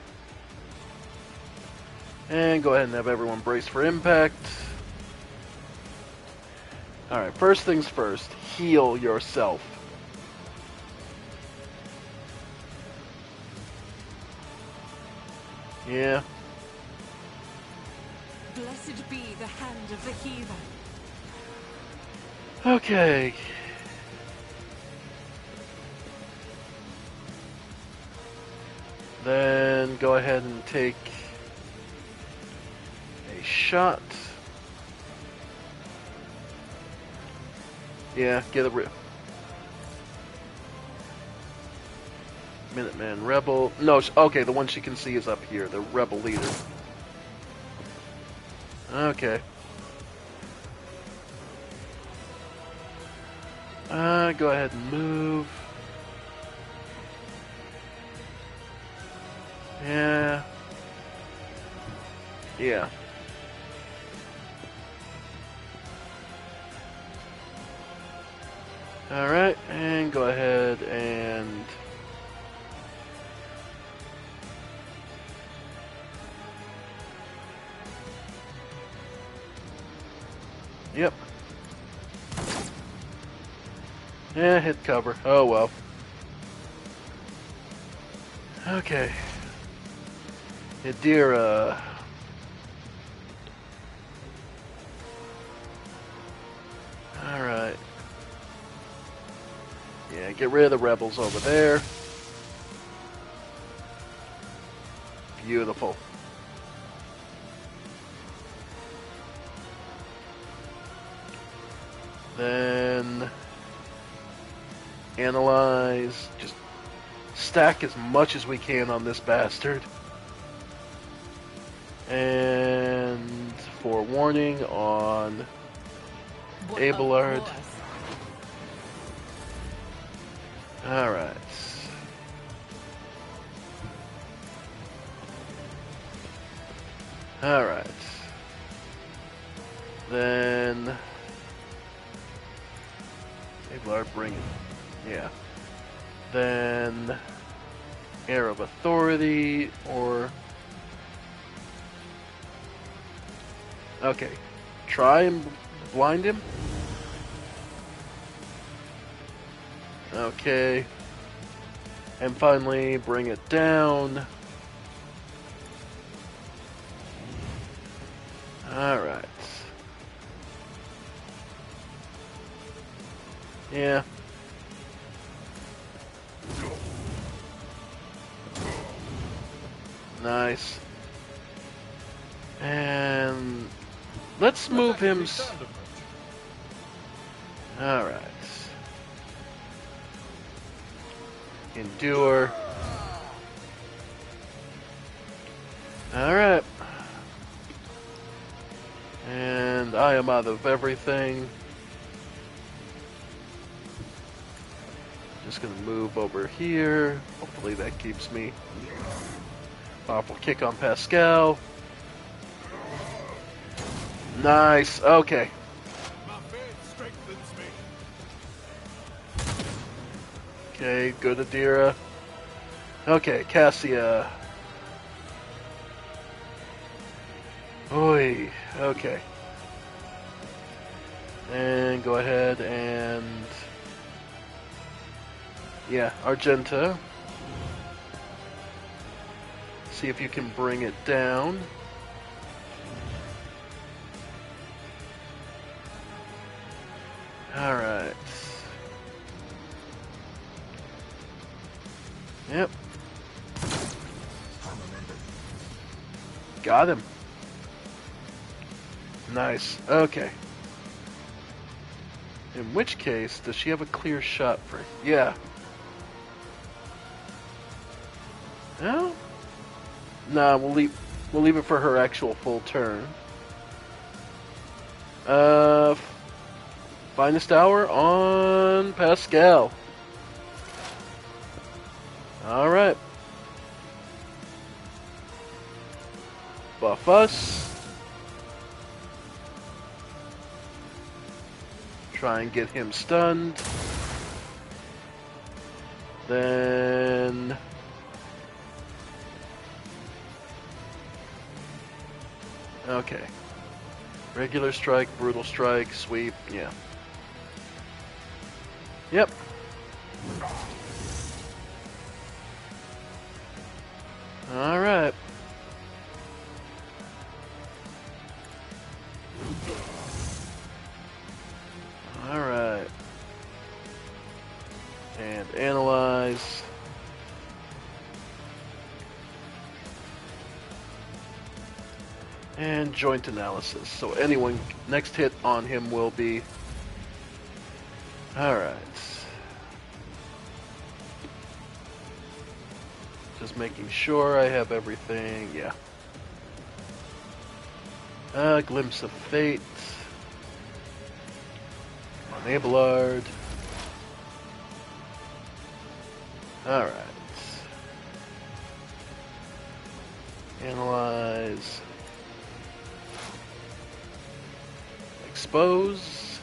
And go ahead and have everyone brace for impact. Alright, first things first. Heal yourself. Yeah. Blessed be the hand of the healer. Okay. Then go ahead and take a shot. Yeah, get a rip. Minuteman Rebel. No, okay, the one she can see is up here, the Rebel leader. Okay. Go ahead and move. Yeah. Yeah. Alright, and go ahead and... Yep. Yeah, hit cover. Oh well. Okay. Adira. Alright. Yeah, get rid of the rebels over there. Beautiful. Then analyze. Just stack as much as we can on this bastard. And forewarning on What Abelard. of course. Alright. Alright. Then... Abelard, bring it. Yeah. Then... Air of Authority, or... Okay. Try and blind him? Okay. And finally, bring it down. Alright. Yeah. Nice. And let's move him. Alright. Endure. Alright. And I am out of everything. Just gonna move over here. Hopefully that keeps me. Powerful kick on Pascal. Nice. Okay. My faith strengthens me. Okay, good Adira. Okay, Cassia. Oi. Okay. And go ahead and... Yeah, Argenta. See if you can bring it down. Alright. Yep. Got him. Nice. Okay. In which case, does she have a clear shot for... Yeah. No? Nah, we'll leave it for her actual full turn. Finest hour on Pascal. Alright. Buff us. Try and get him stunned. Then... Okay. Regular strike, brutal strike, sweep, yeah. Yep. Alright. Alright. And analyze. And joint analysis. So anyone, next hit on him will be... Alright. Just making sure I have everything, yeah. Glimpse of Fate. On Abelard. Alright. Analyze. Expose.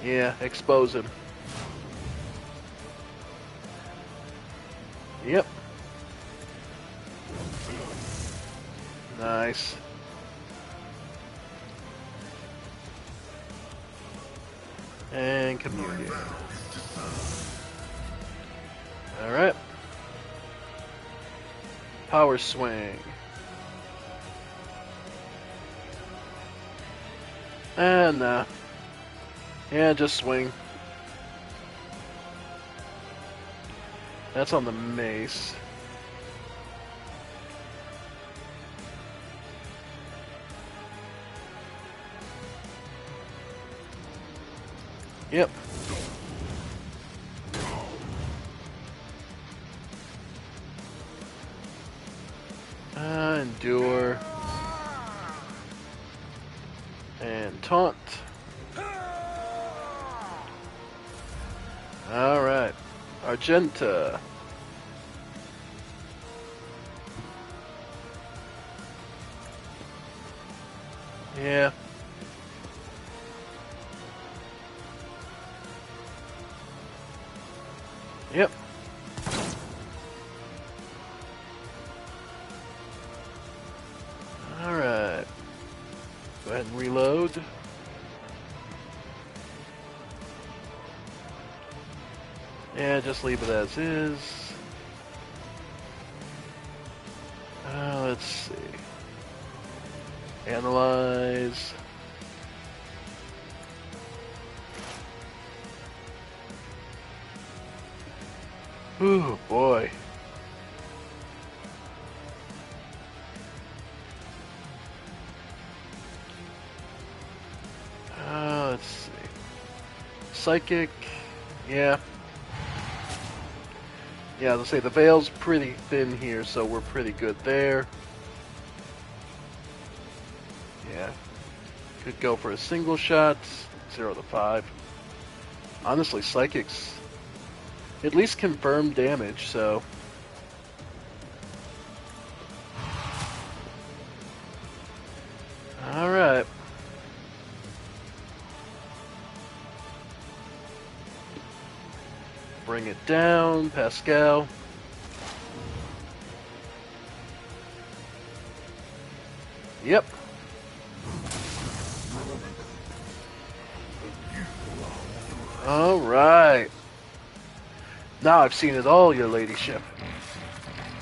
Yeah, expose him. Yep. Nice. And communicate. Alright. Power swing. And yeah, just swing. That's on the mace. Yep. Endure. And taunt. Alright. Argenta. Yeah. Yep. Alright. Go ahead and reload. Yeah, just leave it as is. Let's see. Analyze. Ooh, boy. Let's see. Psychic. Yeah. Yeah, let's say the veil's pretty thin here, so we're pretty good there. Yeah. Could go for a single shot. 0 to 5. Honestly, Psychic's at least confirmed damage, so. Alright. Bring it down, Pascal. Yep. Alright. Now I've seen it all, your ladyship.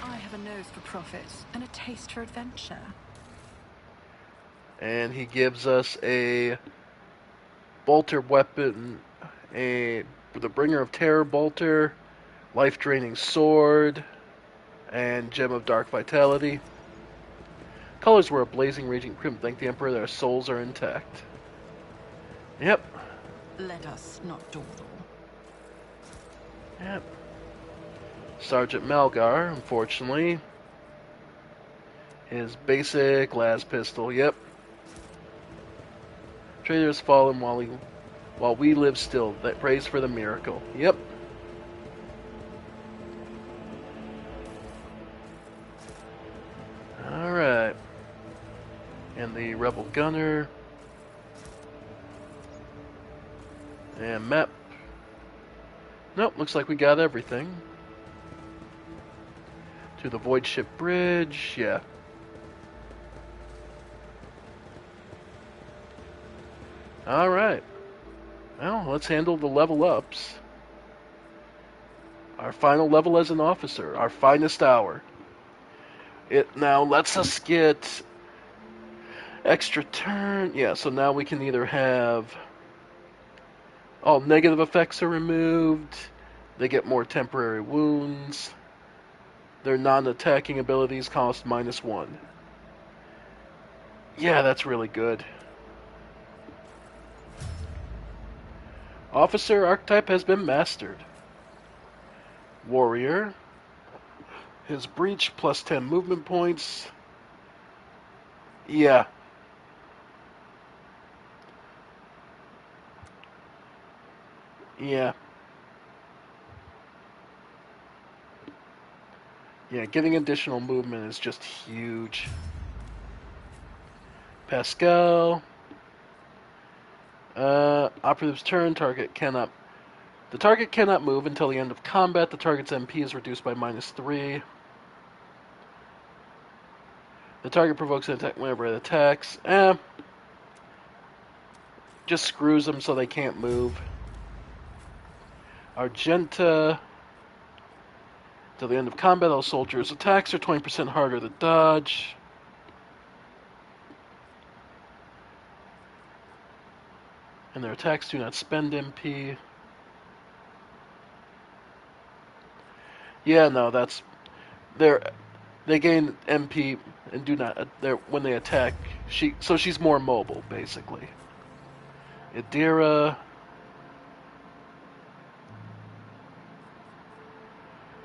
I have a nose for profit and a taste for adventure. And he gives us a bolter weapon, the Bringer of Terror bolter, life-draining sword, and Gem of Dark Vitality. Colors were a blazing, raging crimson. Thank the Emperor that our souls are intact. Yep. Let us not dawdle. Yep. Sergeant Malgar, unfortunately. His basic las pistol, yep. Traitor has fallen while we live still. That prays for the miracle. Yep. Alright. And the Rebel Gunner. And map. Nope, looks like we got everything. To the Void Ship Bridge, yeah. Alright. Well, let's handle the level ups. Our final level as an officer, our finest hour. It now lets us get extra turn. Yeah, so now we can either have all negative effects are removed, they get more temporary wounds, their non-attacking abilities cost -1. Yeah, that's really good. Officer archetype has been mastered. Warrior. His breach plus 10 movement points. Yeah. Yeah. Yeah, getting additional movement is just huge. Pascal. Operative's turn. The target cannot move until the end of combat. The target's MP is reduced by -3. The target provokes an attack whenever it attacks. Just screws them so they can't move. Argenta. Till the end of combat, all soldiers' attacks are 20% harder to dodge. And their attacks do not spend MP. Yeah, no, that's... They gain MP and do not... when they attack, so she's more mobile, basically. Idira...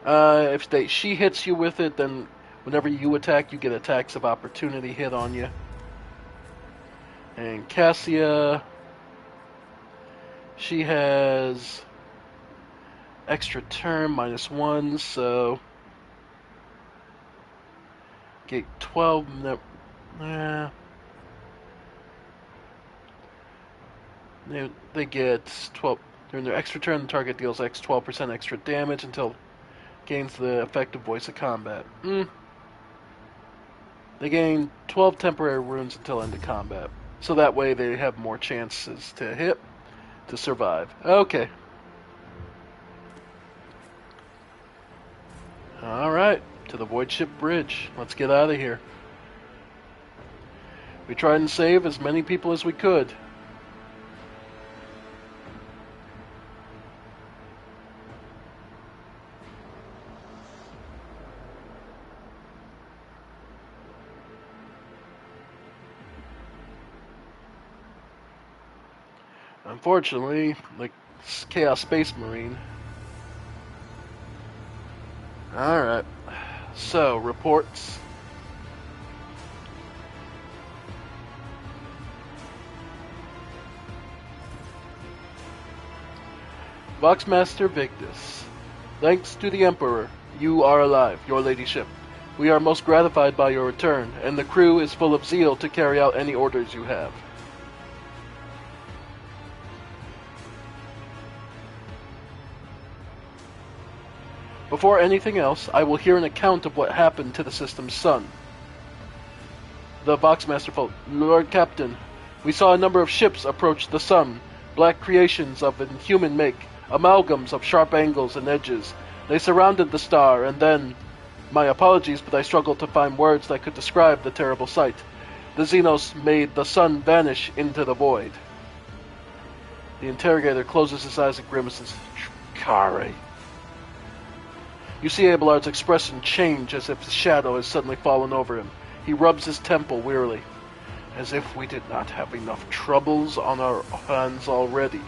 If she hits you with it, then whenever you attack, you get attacks of opportunity hit on you. And Cassia, she has extra turn -1, so get 12. They get 12 during their extra turn. The target deals 12% extra damage until gains the effective voice of combat. They gain 12 temporary wounds until end of combat. So that way they have more chances to hit, to survive. Okay. Alright, to the Void Ship Bridge. Let's get out of here. We tried and save as many people as we could. Unfortunately, like Chaos Space Marine. Alright. So, reports. Voxmaster Victus. Thanks to the Emperor, you are alive, your ladyship. We are most gratified by your return, and the crew is full of zeal to carry out any orders you have. Before anything else, I will hear an account of what happened to the system's sun. The Voxmaster folk, Lord Captain, we saw a number of ships approach the sun, black creations of inhuman make, amalgams of sharp angles and edges. They surrounded the star, and then... My apologies, but I struggled to find words that could describe the terrible sight. The Xenos made the sun vanish into the void. The interrogator closes his eyes and grimaces. Kare. You see Abelard's expression change as if the shadow has suddenly fallen over him. He rubs his temple wearily. As if we did not have enough troubles on our hands already.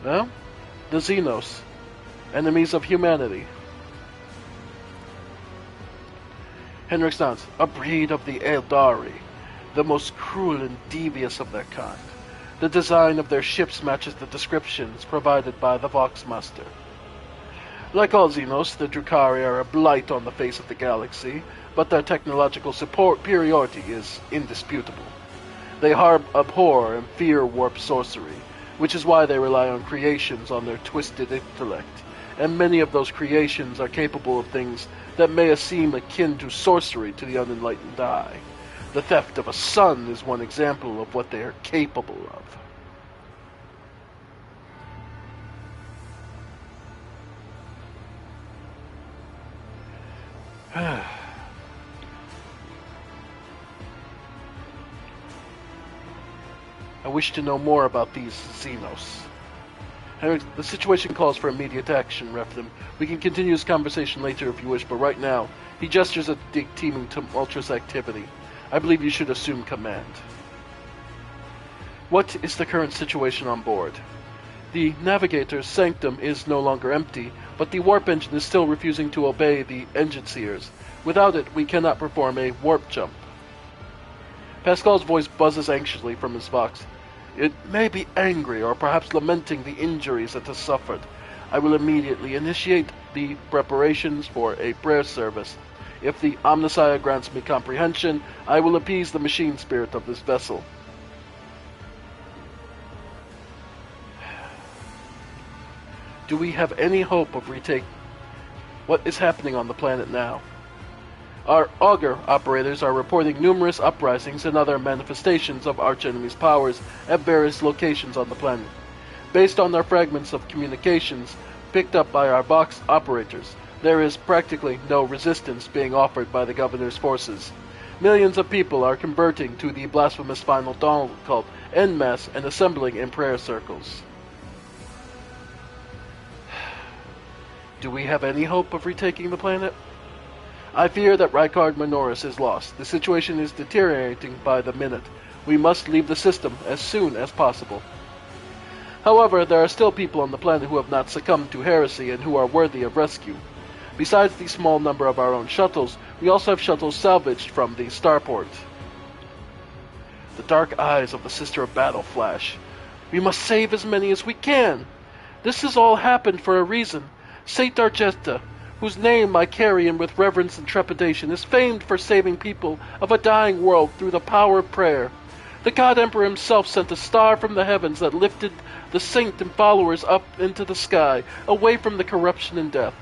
Well, the Xenos, enemies of humanity. Henrik nods. A breed of the Eldari, the most cruel and devious of their kind. The design of their ships matches the descriptions provided by the Voxmaster. Like all Xenos, the Drukhari are a blight on the face of the galaxy, but their technological superiority is indisputable. They abhor and fear warp sorcery, which is why they rely on creations on their twisted intellect, and many of those creations are capable of things that may seem akin to sorcery to the unenlightened eye. The theft of a sun is one example of what they are capable of. I wish to know more about these Xenos. Henrik, the situation calls for immediate action, Reftham. We can continue this conversation later if you wish, but right now, he gestures at the teeming tumultuous activity. I believe you should assume command. What is the current situation on board? The navigator's sanctum is no longer empty, but the warp engine is still refusing to obey the engine seers. Without it, we cannot perform a warp jump. Pascal's voice buzzes anxiously from his box. It may be angry, or perhaps lamenting the injuries it has suffered. I will immediately initiate the preparations for a prayer service. If the Omnissiah grants me comprehension, I will appease the machine spirit of this vessel. Do we have any hope of retaking... What is happening on the planet now? Our auger operators are reporting numerous uprisings and other manifestations of archenemy's powers at various locations on the planet. Based on their fragments of communications picked up by our box operators, there is practically no resistance being offered by the governor's forces. Millions of people are converting to the blasphemous Final Dawn cult en masse and assembling in prayer circles. Do we have any hope of retaking the planet? I fear that Rykard Minoris is lost. The situation is deteriorating by the minute. We must leave the system as soon as possible. However, there are still people on the planet who have not succumbed to heresy and who are worthy of rescue. Besides the small number of our own shuttles, we also have shuttles salvaged from the starport. The dark eyes of the Sister of Battle flash. We must save as many as we can. This has all happened for a reason. Saint Argetta, whose name I carry in with reverence and trepidation, is famed for saving people of a dying world through the power of prayer. The God Emperor himself sent a star from the heavens that lifted the saint and followers up into the sky, away from the corruption and death.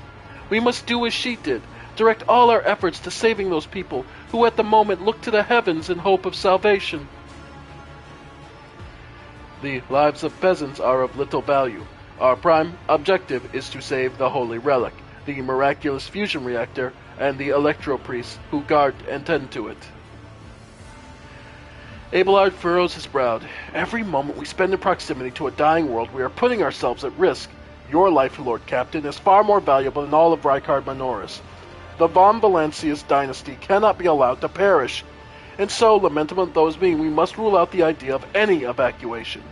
We must do as she did, direct all our efforts to saving those people who at the moment look to the heavens in hope of salvation. The lives of peasants are of little value. Our prime objective is to save the Holy Relic, the miraculous fusion reactor, and the electro-priests who guard and tend to it. Abelard furrows his brow. Every moment we spend in proximity to a dying world, we are putting ourselves at risk. Your life, Lord Captain, is far more valuable than all of Rykard Minoris. The von Valancius dynasty cannot be allowed to perish. And so, lamentable those being, we must rule out the idea of any evacuation.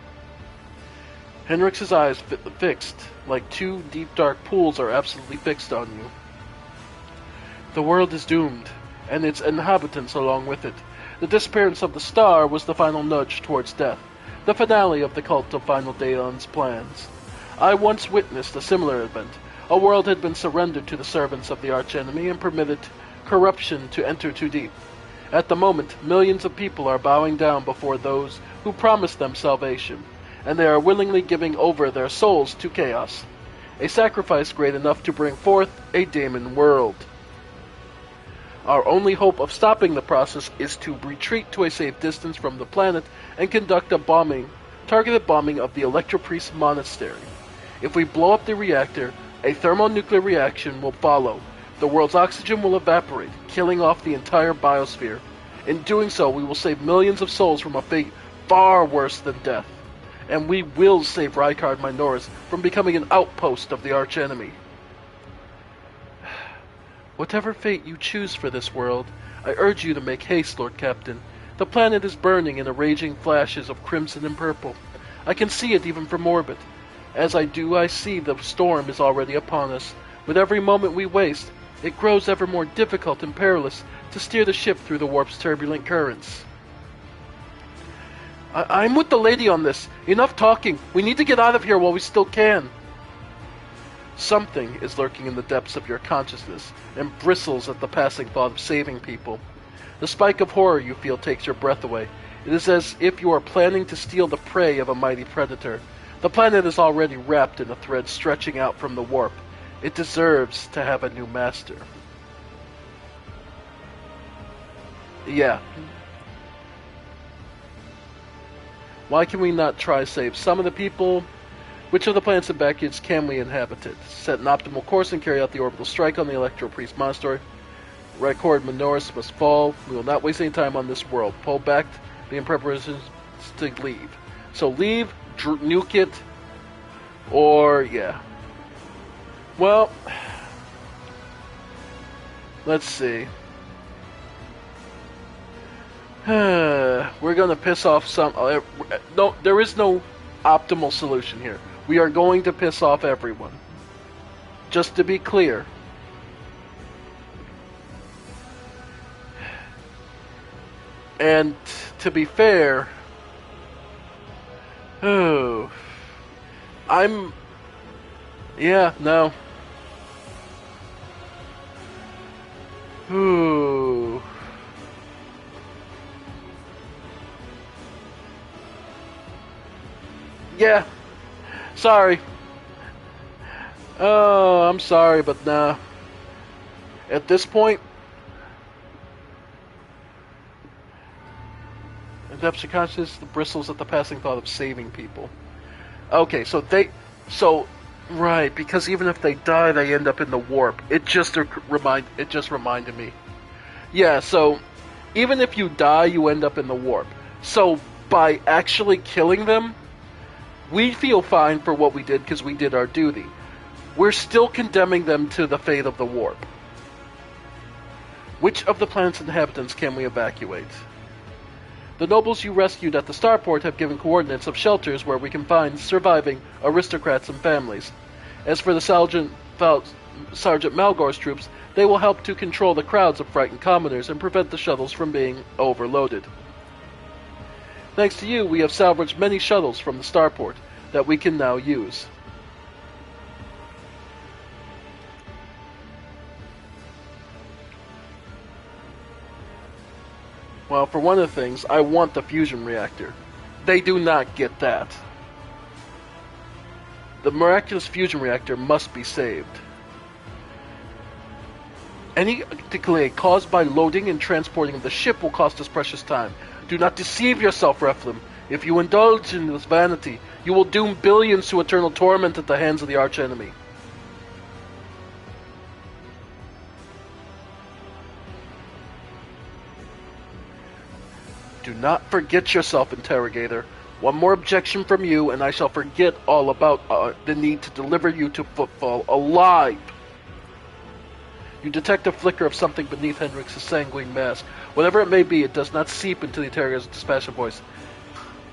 Henrik's eyes fixed, like two deep dark pools are absolutely fixed on you. The world is doomed, and its inhabitants along with it. The disappearance of the star was the final nudge towards death, the finale of the cult of Final Dawn's plans. I once witnessed a similar event. A world had been surrendered to the servants of the archenemy and permitted corruption to enter too deep. At the moment, millions of people are bowing down before those who promised them salvation, and they are willingly giving over their souls to chaos. A sacrifice great enough to bring forth a demon world. Our only hope of stopping the process is to retreat to a safe distance from the planet and conduct a targeted bombing of the Electropriest Monastery. If we blow up the reactor, a thermonuclear reaction will follow. The world's oxygen will evaporate, killing off the entire biosphere. In doing so, we will save millions of souls from a fate far worse than death. And we will save Rykard Minoris from becoming an outpost of the archenemy. Whatever fate you choose for this world, I urge you to make haste, Lord Captain. The planet is burning in raging flashes of crimson and purple. I can see it even from orbit. As I do, I see the storm is already upon us. With every moment we waste, it grows ever more difficult and perilous to steer the ship through the warp's turbulent currents. I'm with the lady on this. Enough talking. We need to get out of here while we still can. Something is lurking in the depths of your consciousness and bristles at the passing thought of saving people. The spike of horror you feel takes your breath away. It is as if you are planning to steal the prey of a mighty predator. The planet is already wrapped in a thread stretching out from the warp. It deserves to have a new master. Yeah. Why can we not try save some of the people? Which of the planets and backyards can we inhabit it? Set an optimal course and carry out the orbital strike on the Electro-Priest Monastery. Rykard Minoris must fall. We will not waste any time on this world. Pull back, be in preparations to leave. So leave, nuke it, or yeah. Well, let's see. We're gonna piss off some. No, there is no optimal solution here. We are going to piss off everyone. Just to be clear. And to be fair, oh, yeah, no. Ooh. Yeah, sorry. Oh, I'm sorry, but nah. At this point, in depths of consciousness, the bristles at the passing thought of saving people. Okay, right, because even if they die, they end up in the warp. It just reminded me. Yeah, so even if you die, you end up in the warp. So by actually killing them, we feel fine for what we did because we did our duty. We're still condemning them to the fate of the warp. Which of the planet's inhabitants can we evacuate? The nobles you rescued at the starport have given coordinates of shelters where we can find surviving aristocrats and families. As for the Sergeant Malgore's troops, they will help to control the crowds of frightened commoners and prevent the shuttles from being overloaded. Thanks to you, we have salvaged many shuttles from the starport that we can now use. Well, for one of the things, I want the fusion reactor. They do not get that. The miraculous fusion reactor must be saved. Any delay caused by loading and transporting of the ship will cost us precious time. Do not deceive yourself, Reflem. If you indulge in this vanity, you will doom billions to eternal torment at the hands of the archenemy. Do not forget yourself, Interrogator. One more objection from you, and I shall forget all about the need to deliver you to Footfall alive. You detect a flicker of something beneath Hendrix's sanguine mask. Whatever it may be, it does not seep into the interrogator's dispassionate voice.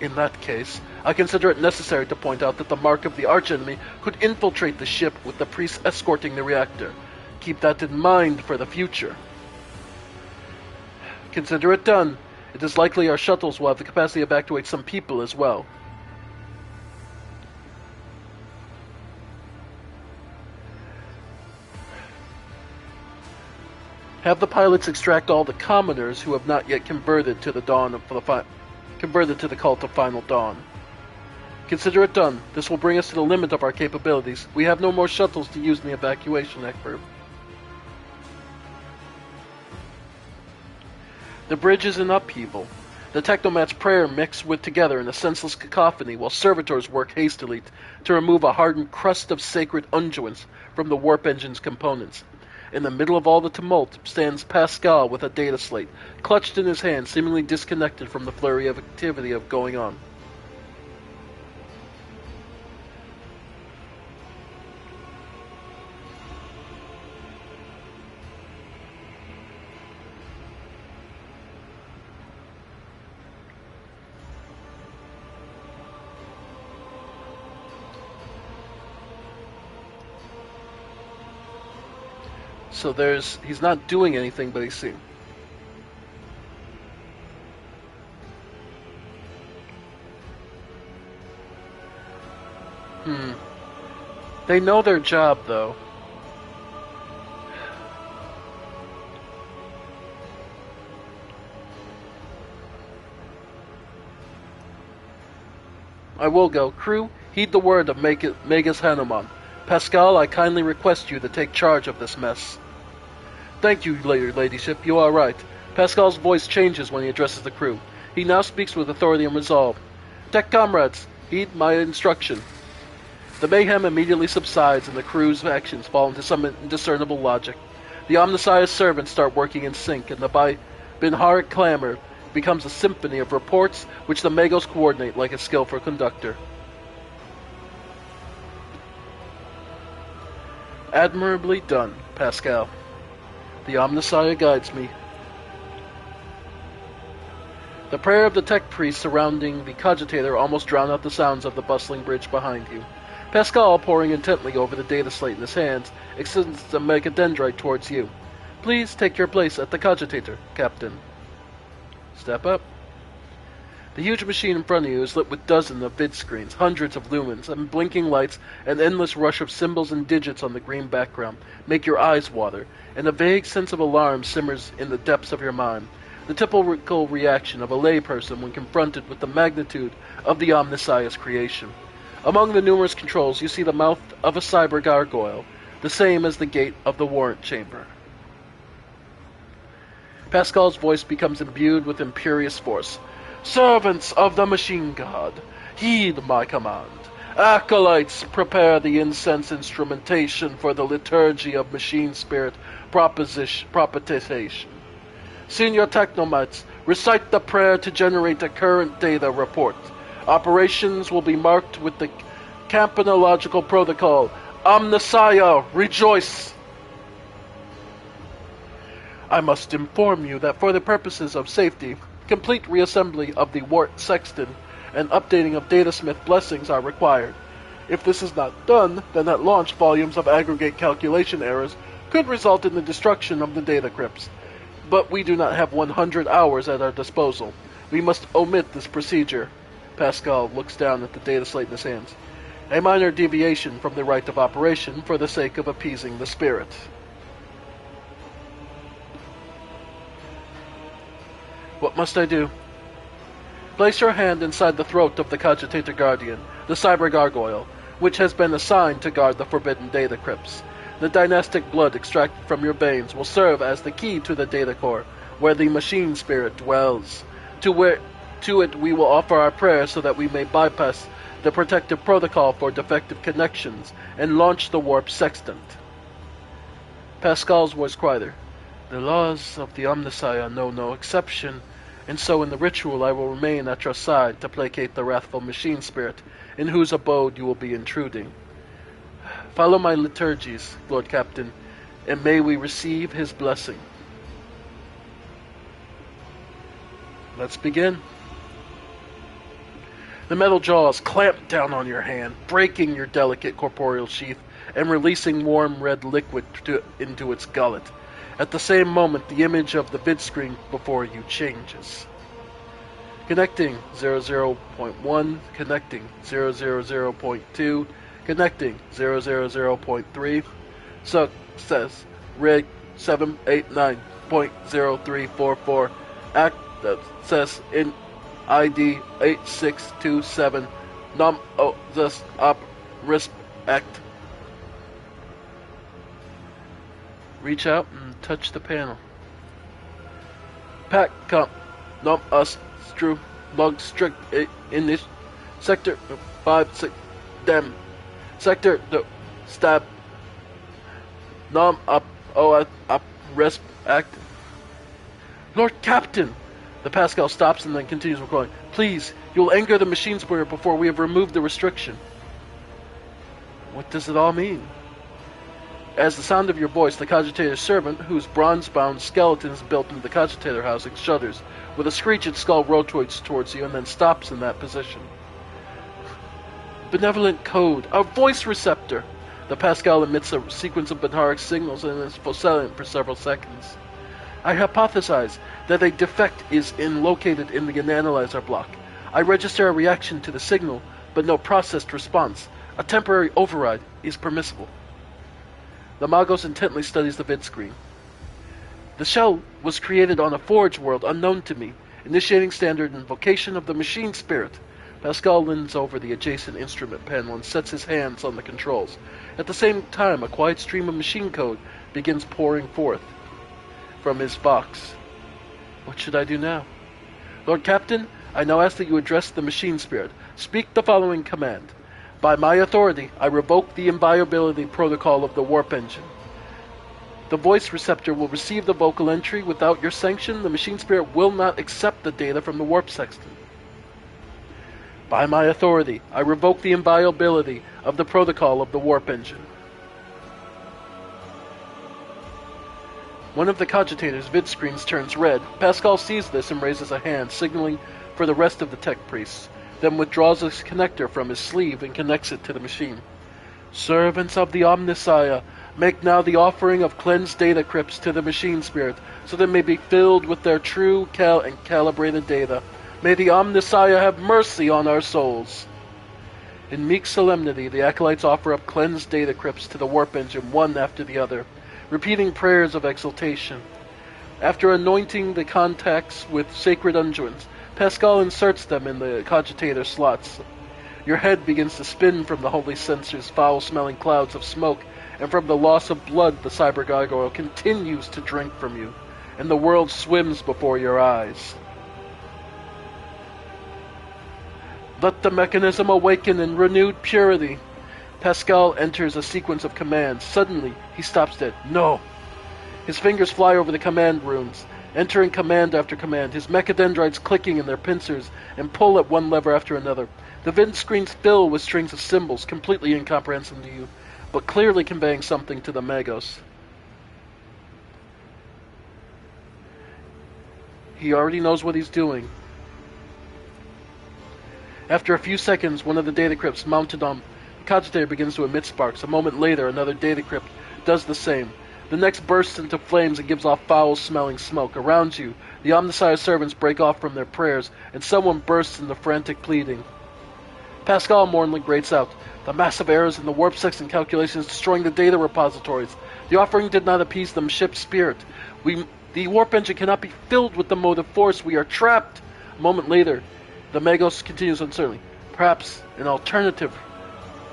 In that case, I consider it necessary to point out that the mark of the archenemy could infiltrate the ship with the priests escorting the reactor. Keep that in mind for the future. Consider it done. It is likely our shuttles will have the capacity to evacuate some people as well. Have the pilots extract all the commoners who have not yet converted to the cult of Final Dawn. Consider it done. This will bring us to the limit of our capabilities. We have no more shuttles to use in the evacuation effort. The bridge is in upheaval. The Technomat's prayer mixed together in a senseless cacophony while servitors work hastily to remove a hardened crust of sacred unguents from the warp engine's components. In the middle of all the tumult stands Pascal with a data slate, clutched in his hand, seemingly disconnected from the flurry of activity going on. So he's not doing anything, but he's seeing. They know their job, though. I will go. Crew, heed the word of Magus Hanuman. Pascal, I kindly request you to take charge of this mess. Thank you, your ladyship. You are right. Pascal's voice changes when he addresses the crew. He now speaks with authority and resolve. Tech comrades, heed my instruction. The mayhem immediately subsides and the crew's actions fall into some indiscernible logic. The Omnissiah's servants start working in sync, and the Binharic clamor becomes a symphony of reports which the Magos coordinate like a skillful conductor. Admirably done, Pascal. The Omnissiah guides me. The prayer of the tech priest surrounding the cogitator almost drowned out the sounds of the bustling bridge behind you. Pascal, poring intently over the data slate in his hands, extends the megadendrite towards you. Please take your place at the cogitator, Captain. Step up. The huge machine in front of you is lit with dozens of vid screens, hundreds of lumens, and blinking lights, an endless rush of symbols and digits on the green background make your eyes water, and a vague sense of alarm simmers in the depths of your mind. The typical reaction of a layperson when confronted with the magnitude of the Omnissiah's creation. Among the numerous controls, you see the mouth of a cyber gargoyle, the same as the gate of the warrant chamber. Pascal's voice becomes imbued with imperious force. Servants of the machine god, heed my command. Acolytes, prepare the incense instrumentation for the liturgy of machine spirit propitiation. Senior technomites, recite the prayer to generate a current data report. Operations will be marked with the campanological protocol. Omnissiah, rejoice! I must inform you that for the purposes of safety, complete reassembly of the wart sexton and updating of datasmith blessings are required. If this is not done, then at launch volumes of aggregate calculation errors could result in the destruction of the data crypts. But we do not have 100 hours at our disposal. We must omit this procedure. Pascal looks down at the data slate in his hands. A minor deviation from the rite of operation for the sake of appeasing the spirit. What must I do? Place your hand inside the throat of the Cogitator Guardian, the Cyber Gargoyle, which has been assigned to guard the forbidden data crypts. The dynastic blood extracted from your veins will serve as the key to the data core, where the machine spirit dwells. To it we will offer our prayers so that we may bypass the protective protocol for defective connections and launch the warp sextant. Pascal's voice quieter. The laws of the Omnissiah know no exception, and so in the ritual I will remain at your side to placate the wrathful machine spirit, in whose abode you will be intruding. Follow my liturgies, Lord Captain, and may we receive his blessing. Let's begin. The metal jaws clamp down on your hand, breaking your delicate corporeal sheath and releasing warm red liquid into its gullet. At the same moment, the image of the vid screen before you changes. Connecting 00.1, connecting 000.2, connecting 000.3, success, rig 789.0344, access in ID 8627, num this up respect. Reach out and touch the panel. Pack comp num us stru log strict in this sector 5 6 dem sector the stab num up up respect. Lord Captain! The Pascal stops and then continues recording. Please, you'll anger the machine spirit before we have removed the restriction. What does it all mean? As the sound of your voice, the Cogitator's servant, whose bronze-bound skeleton is built into the Cogitator housing, shudders. With a screech, its skull rotates towards you and then stops in that position. Benevolent code, a voice receptor! The Pascal emits a sequence of Benharic signals and is silent for several seconds. I hypothesize that a defect is located in the analyzer block. I register a reaction to the signal, but no processed response. A temporary override is permissible. The Magos intently studies the vid screen. The shell was created on a forge world unknown to me, initiating standard invocation of the machine spirit. Pascal leans over the adjacent instrument panel and sets his hands on the controls. At the same time, a quiet stream of machine code begins pouring forth from his box. What should I do now? Lord Captain, I now ask that you address the machine spirit. Speak the following command. By my authority, I revoke the inviolability protocol of the warp engine. The voice receptor will receive the vocal entry. Without your sanction, the machine spirit will not accept the data from the warp sextant. By my authority, I revoke the inviolability of the protocol of the warp engine. One of the Cogitator's vid screens turns red. Pascal sees this and raises a hand, signaling for the rest of the tech priests, then withdraws a connector from his sleeve and connects it to the machine. Servants of the Omnissiah, Make now the offering of cleansed data crypts to the machine spirit, so that it may be filled with their true and calibrated data. May the Omnissiah have mercy on our souls. In meek solemnity, the acolytes offer up cleansed data crypts to the warp engine one after the other, repeating prayers of exaltation. After anointing the contacts with sacred unguents, Pascal inserts them in the cogitator slots. Your head begins to spin from the holy sensor's foul-smelling clouds of smoke, and from the loss of blood the cyber gargoyle continues to drink from you, and the world swims before your eyes. Let the mechanism awaken in renewed purity. Pascal enters a sequence of commands. Suddenly, he stops dead. No! His fingers fly over the command runes, entering command after command, his mechadendrites clicking in their pincers and pull at one lever after another. The vid screens fill with strings of symbols, completely incomprehensible to you, but clearly conveying something to the Magos. He already knows what he's doing. After a few seconds, one of the data crypts mounted on the cogitator begins to emit sparks. A moment later, another data crypt does the same. The next bursts into flames and gives off foul-smelling smoke. Around you, the Omnissiah servants break off from their prayers, and someone bursts into frantic pleading. Pascal mournfully grates out, "The massive errors in the warp sextant calculations destroying the data repositories. The offering did not appease the ship's spirit. The warp engine cannot be filled with the motive force. We are trapped." A moment later, the Magos continues uncertainly. "Perhaps an alternative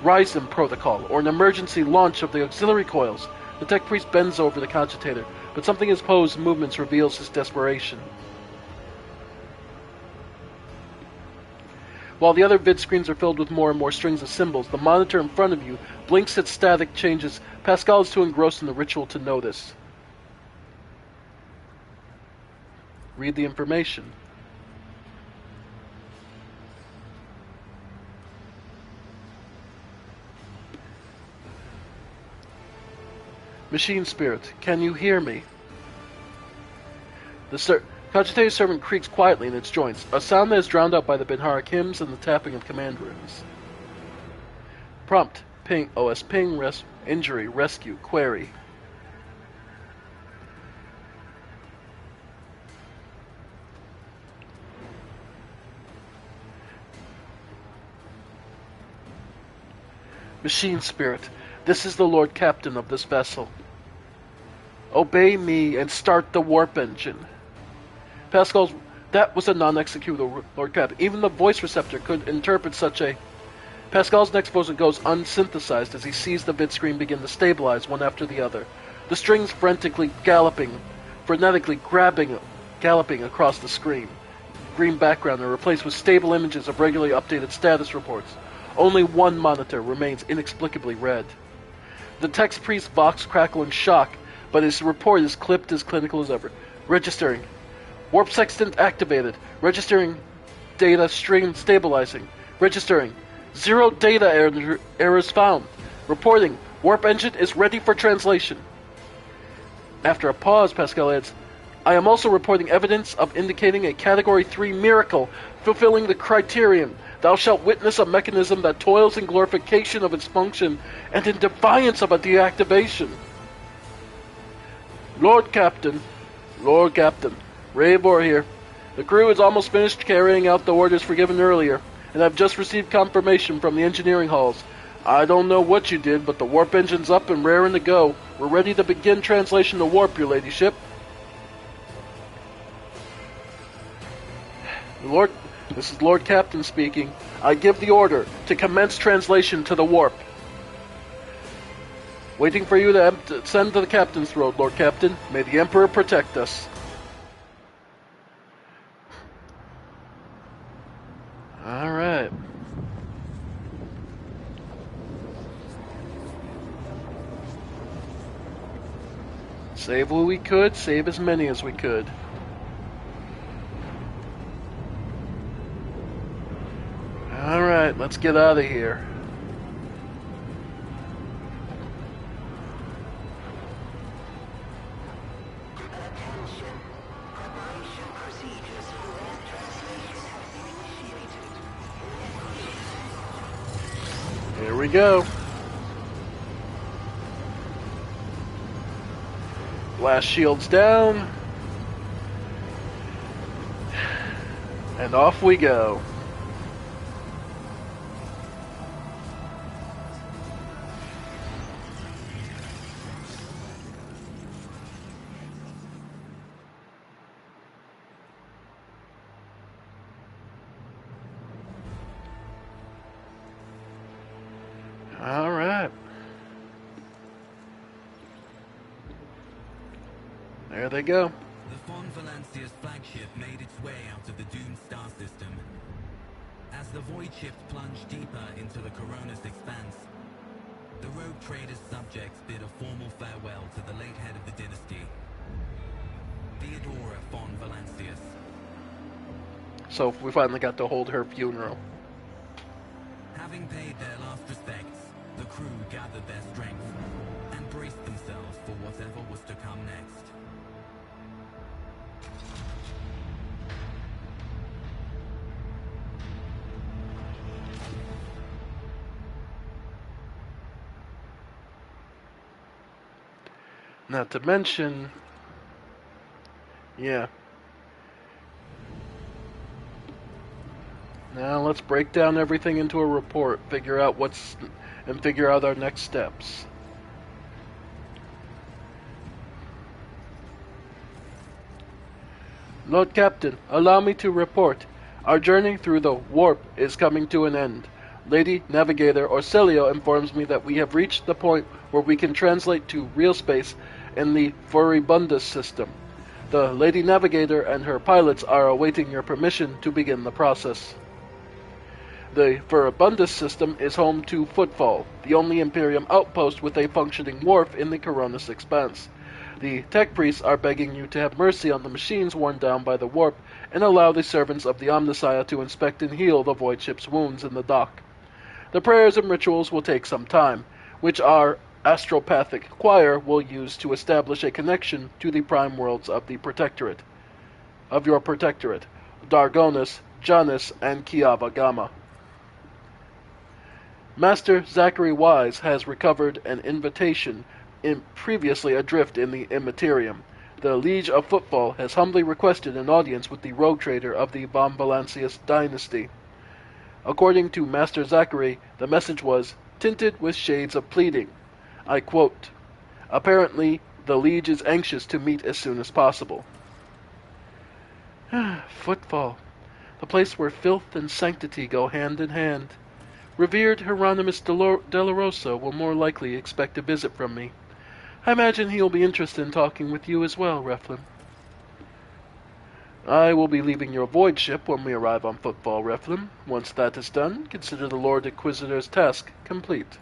Ryzen protocol, or an emergency launch of the auxiliary coils." The tech priest bends over the cogitator, but something in his pose and movements reveals his desperation. While the other vid screens are filled with more and more strings of symbols, the monitor in front of you blinks its static changes. Pascal is too engrossed in the ritual to notice. Read the information. Machine spirit, can you hear me? The cogitator servant creaks quietly in its joints, a sound that is drowned out by the Benharic hymns and the tapping of command runes. Prompt, ping, OS ping, injury, rescue, query. Machine spirit, this is the Lord Captain of this vessel. Obey me and start the warp engine. Pascal's... That was a non-executable, Lord Captain. Even the voice receptor could interpret such a... Pascal's next voice goes unsynthesized as he sees the vid screen begin to stabilize one after the other. The strings frenetically galloping across the screen. Green background are replaced with stable images of regularly updated status reports. Only one monitor remains inexplicably red. The text priest vox crackle in shock, but his report is clipped as clinical as ever. Registering. Warp sextant activated. Registering. Data stream stabilizing. Registering. 0 data errors found. Reporting. Warp engine is ready for translation. After a pause, Pascal adds, I am also reporting evidence of indicating a Category 3 miracle, fulfilling the criterion. Thou shalt witness a mechanism that toils in glorification of its function and in defiance of a deactivation. Lord Captain, Raybor here. The crew is almost finished carrying out the orders forgiven earlier, and I've just received confirmation from the engineering halls. I don't know what you did, but the warp engine's up and raring to go. We're ready to begin translation to warp, your ladyship. This is Lord Captain speaking. I give the order to commence translation to the warp. Waiting for you to send to the captain's throat, Lord Captain. May the Emperor protect us. Alright. Save what we could, save as many as we could. Alright, let's get out of here. Here we go. Blast shields down. And off we go. All right. There they go. The Von Valancia's flagship made its way out of the doomed star system. As the void ships plunged deeper into the Corona's expanse, the rogue trader's subjects bid a formal farewell to the late head of the dynasty, Theodora von Valancius. So we finally got to hold her funeral. Having paid their last respects, the crew gathered their strength and braced themselves for whatever was to come next. Not to mention, yeah. Now let's break down everything into a report, figure out our next steps. Lord Captain, allow me to report. Our journey through the warp is coming to an end. Lady Navigator Orcelio informs me that we have reached the point where we can translate to real space in the Furibundus system. The Lady Navigator and her pilots are awaiting your permission to begin the process. The Furibundus system is home to Footfall, the only Imperium outpost with a functioning wharf in the Coronis expanse. The tech priests are begging you to have mercy on the machines worn down by the warp and allow the servants of the Omnissiah to inspect and heal the void ship's wounds in the dock. The prayers and rituals will take some time, which our astropathic choir will use to establish a connection to the prime worlds of your protectorate, Dargonus, Janus, and Kiava Gamma. Master Zachary Wise has recovered an invitation previously adrift in the Immaterium. The Liege of Footfall has humbly requested an audience with the rogue trader of the Von Valancius dynasty. According to Master Zachary, the message was tinted with shades of pleading. I quote, "Apparently, the Liege is anxious to meet as soon as possible." Footfall, the place where filth and sanctity go hand in hand. Revered Hieronymus Delarosa will more likely expect a visit from me. I imagine he'll be interested in talking with you as well, Reflin. I will be leaving your void ship when we arrive on Footfall, Reflin. Once that is done, consider the Lord Inquisitor's task complete.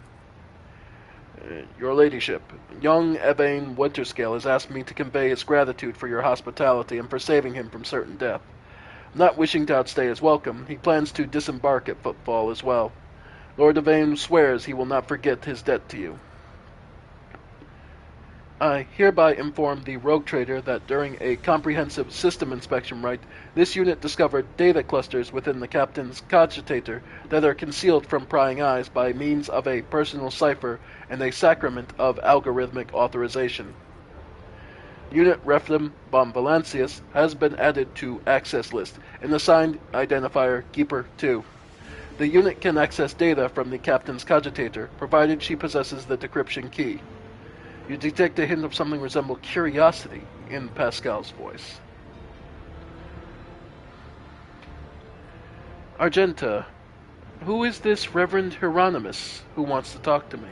Your Ladyship, young Evane Winterscale has asked me to convey his gratitude for your hospitality and for saving him from certain death. Not wishing to outstay his welcome, he plans to disembark at Footfall as well. Lord Evane swears he will not forget his debt to you. I hereby inform the rogue trader that during a comprehensive system inspection right, this unit discovered data clusters within the captain's cogitator that are concealed from prying eyes by means of a personal cipher and a sacrament of algorithmic authorization. Unit Reflem von Valancius has been added to access list and assigned identifier Keeper 2. The unit can access data from the captain's cogitator, provided she possesses the decryption key. You detect a hint of something resembling curiosity in Pascal's voice. Argenta, who is this Reverend Hieronymus who wants to talk to me?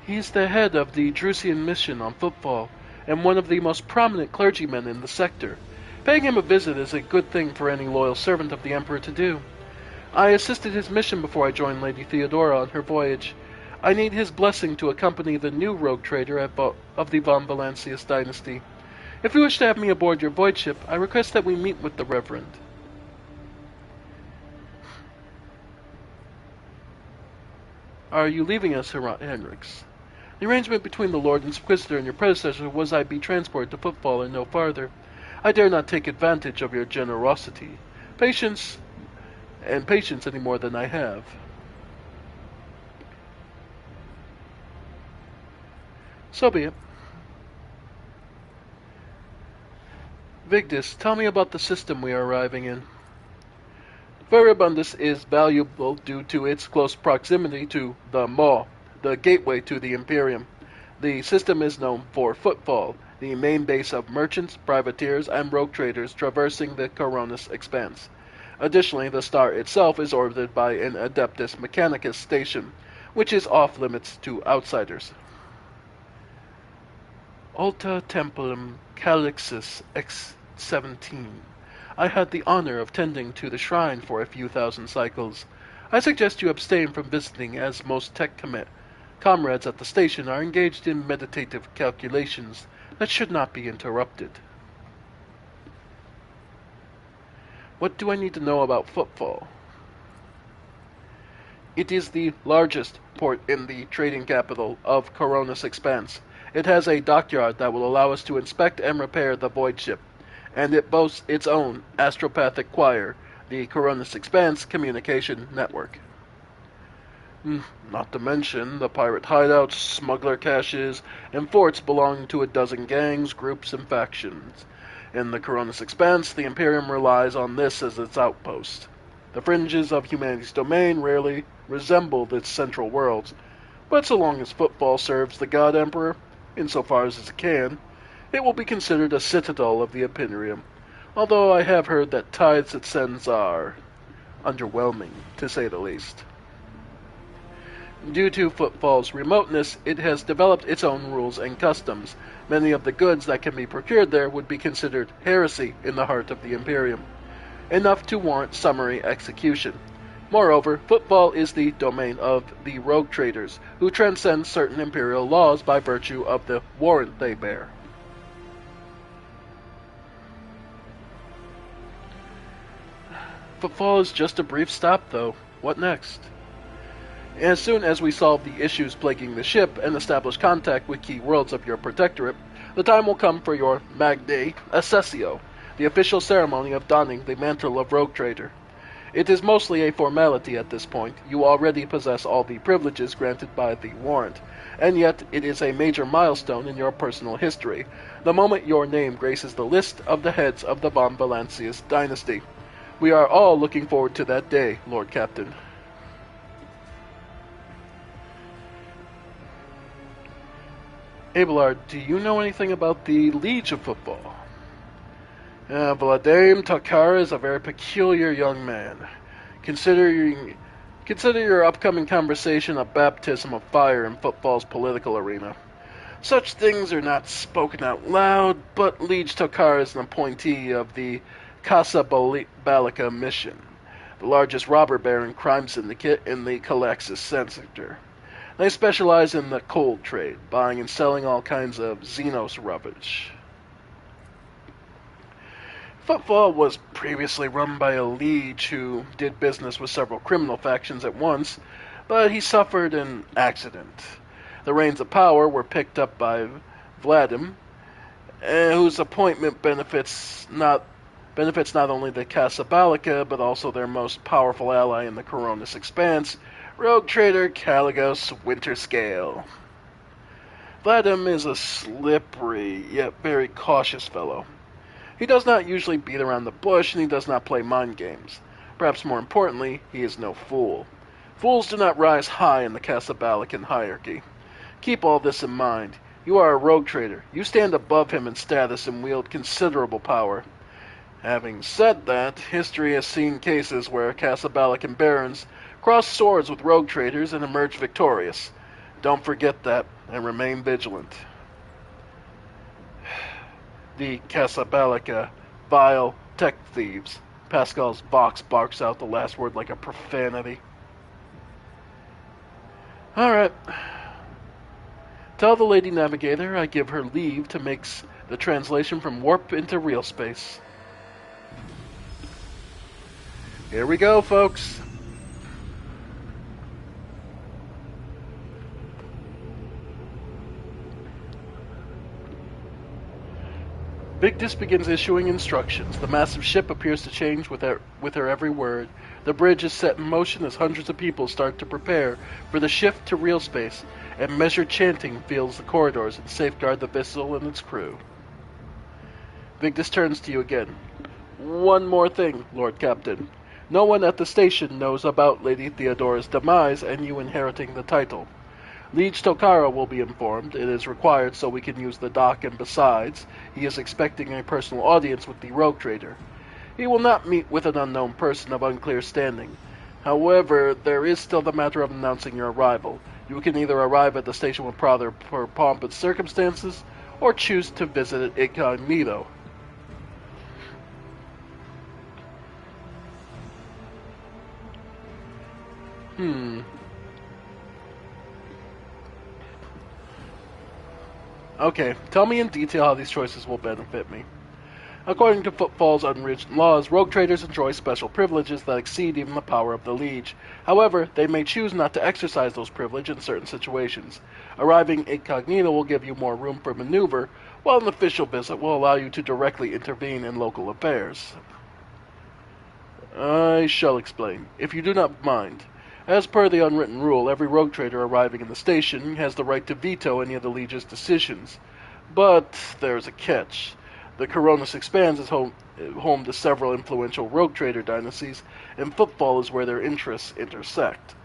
He's the head of the Drusian mission on Footfall, and one of the most prominent clergymen in the sector. Paying him a visit is a good thing for any loyal servant of the Emperor to do. I assisted his mission before I joined Lady Theodora on her voyage. I need his blessing to accompany the new rogue trader of the Von Valancius dynasty. If you wish to have me aboard your void ship, I request that we meet with the Reverend. Are you leaving us, Henrix? The arrangement between the Lord Inquisitor and your predecessor was I be transported to Footfall and no farther. I dare not take advantage of your generosity. Patience any more than I have. So be it. Vigdis, tell me about the system we are arriving in. Veribundus is valuable due to its close proximity to the Maw, the gateway to the Imperium. The system is known for Footfall, the main base of merchants, privateers, and rogue traders traversing the Coronis expanse. Additionally, the star itself is orbited by an Adeptus Mechanicus station, which is off-limits to outsiders. Alta Templum Calixis X-17. I had the honor of tending to the shrine for a few thousand cycles. I suggest you abstain from visiting, as most tech comrades at the station are engaged in meditative calculations that should not be interrupted. What do I need to know about Footfall? It is the largest port in the trading capital of Coronis Expanse. It has a dockyard that will allow us to inspect and repair the void ship, and it boasts its own astropathic choir, the Coronis Expanse Communication Network. Not to mention the pirate hideouts, smuggler caches, and forts belonging to a dozen gangs, groups, and factions. In the Coronis Expanse, the Imperium relies on this as its outpost. The fringes of humanity's domain rarely resemble its central worlds, but so long as Footfall serves the God Emperor, insofar as it can, it will be considered a citadel of the Imperium, although I have heard that tithes it sends are underwhelming, to say the least. Due to Footfall's remoteness, it has developed its own rules and customs. Many of the goods that can be procured there would be considered heresy in the heart of the Imperium, enough to warrant summary execution. Moreover, Footfall is the domain of the rogue traders, who transcend certain imperial laws by virtue of the warrant they bear. Footfall is just a brief stop, though. What next? As soon as we solve the issues plaguing the ship and establish contact with key worlds of your protectorate, the time will come for your Magnae Accessio, the official ceremony of donning the mantle of rogue trader. It is mostly a formality at this point. You already possess all the privileges granted by the warrant, and yet it is a major milestone in your personal history, the moment your name graces the list of the heads of the von Valancius dynasty. We are all looking forward to that day, Lord Captain. Abelard, do you know anything about the Liege of Footfall? Vladimir Takar is a very peculiar young man. Consider your upcoming conversation a baptism of fire in Footfall's political arena. Such things are not spoken out loud, but Liege Takar is an appointee of the Casa Balica mission, the largest robber baron crime syndicate in the Calaxis sector. They specialize in the cold trade, buying and selling all kinds of Xenos rubbish. Footfall was previously run by a liege who did business with several criminal factions at once, but he suffered an accident. The reins of power were picked up by Vladim, whose appointment benefits not only the Casa Balica, but also their most powerful ally in the Coronis Expanse, rogue trader Caligos Winterscale. Vladim is a slippery, yet very cautious fellow. He does not usually beat around the bush, and he does not play mind games. Perhaps more importantly, he is no fool. Fools do not rise high in the Casabalican hierarchy. Keep all this in mind. You are a rogue trader. You stand above him in status and wield considerable power. Having said that, history has seen cases where Casabalican barons cross swords with rogue traders and emerge victorious. Don't forget that, and remain vigilant. The Casabalica, vile tech thieves. Pascal's Vox barks out the last word like a profanity. Alright. Tell the Lady Navigator I give her leave to make the translation from warp into real space. Here we go, folks. Vigdis begins issuing instructions. The massive ship appears to change with her every word. The bridge is set in motion as hundreds of people start to prepare for the shift to real space, and measured chanting fills the corridors and safeguard the vessel and its crew. Victus turns to you again. One more thing, Lord Captain. No one at the station knows about Lady Theodora's demise and you inheriting the title. Liege Tokara will be informed. It is required so we can use the dock, and besides, he is expecting a personal audience with the rogue trader. He will not meet with an unknown person of unclear standing. However, there is still the matter of announcing your arrival. You can either arrive at the station with proper pomp and circumstances, or choose to visit it incognito. Okay, tell me in detail how these choices will benefit me. According to Footfall's unwritten laws, rogue traders enjoy special privileges that exceed even the power of the Liege. However, they may choose not to exercise those privileges in certain situations. Arriving incognito will give you more room for maneuver, while an official visit will allow you to directly intervene in local affairs. I shall explain, if you do not mind. As per the unwritten rule, every rogue trader arriving in the station has the right to veto any of the Liege's decisions. But there's a catch. The Coronis Expanse is home to several influential rogue trader dynasties, and Footfall is where their interests intersect.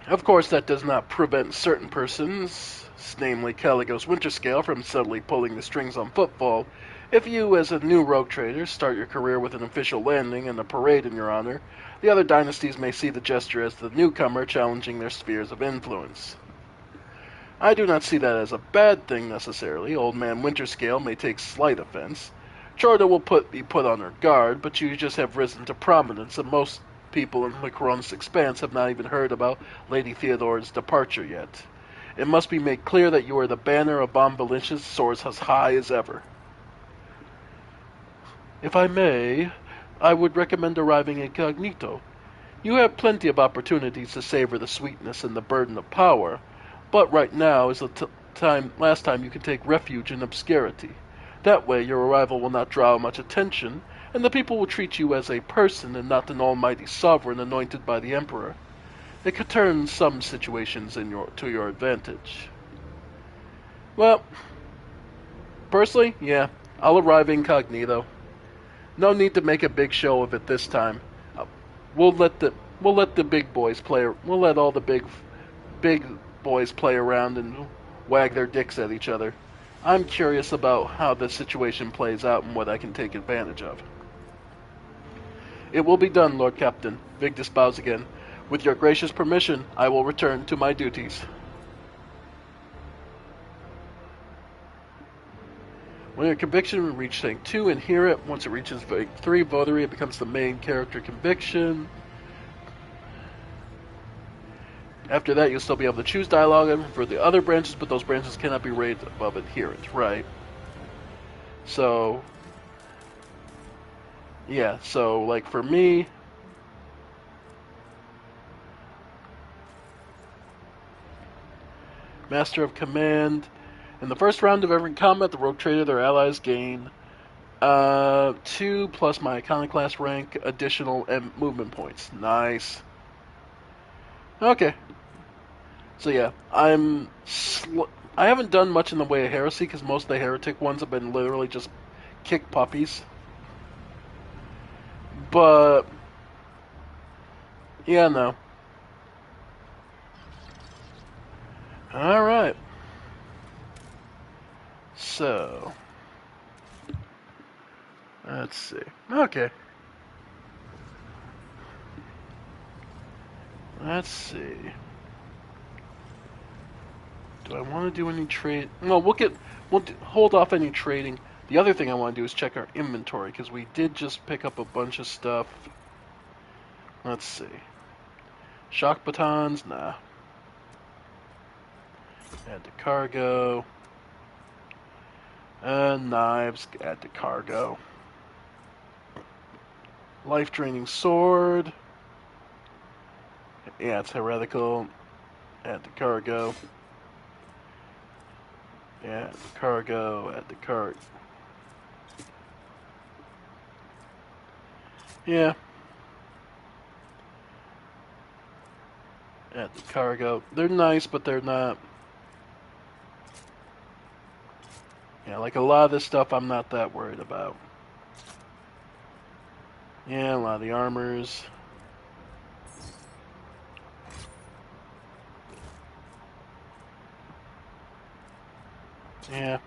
Of course, that does not prevent certain persons, namely Caligos Winterscale, from subtly pulling the strings on Footfall. If you, as a new rogue trader, start your career with an official landing and a parade in your honor, the other dynasties may see the gesture as the newcomer challenging their spheres of influence. I do not see that as a bad thing necessarily. Old Man Winterscale may take slight offense. Chorda will be put on her guard, but you just have risen to prominence, and most people in the Coronis Expanse have not even heard about Lady Theodora's departure yet. It must be made clear that you are the banner of Bon Valentius soars as high as ever. If I may, I would recommend arriving incognito. You have plenty of opportunities to savor the sweetness and the burden of power, but right now is the last time you can take refuge in obscurity. That way your arrival will not draw much attention, and the people will treat you as a person and not an almighty sovereign anointed by the Emperor. It could turn some situations to your advantage. Well, personally, yeah, I'll arrive incognito. No need to make a big show of it this time. We'll let the big boys play. We'll let all the big boys play around and wag their dicks at each other. I'm curious about how the situation plays out and what I can take advantage of. It will be done, Lord Captain. Victus bows again. With your gracious permission, I will return to my duties. When your conviction reaches rank 2, inherit it. Once it reaches rank 3, votary, it becomes the main character conviction. After that, you'll still be able to choose dialogue for the other branches, but those branches cannot be rated above adherent, right? So, yeah, so, like, for me, Master of Command. In the first round of every combat, the rogue trader, their allies gain 2 plus my iconoclast rank, additional movement points. Nice. Okay. So yeah, I haven't done much in the way of heresy because most of the heretic ones have been literally just kick puppies. But yeah, no. All right. So let's see. Okay. Let's see. Do I want to do any trade? No, we'll hold off any trading. The other thing I want to do is check our inventory because we did just pick up a bunch of stuff. Let's see. Shock batons, nah. Add to cargo. Knives, add to cargo. Life draining sword. Yeah, it's heretical. Add to cargo. Add to cargo. Add to cart. Yeah. Add to cargo. They're nice, but they're not. Yeah, Yeah, like a lot of this stuff I'm not that worried about. Yeah, a lot of the armors. Yeah.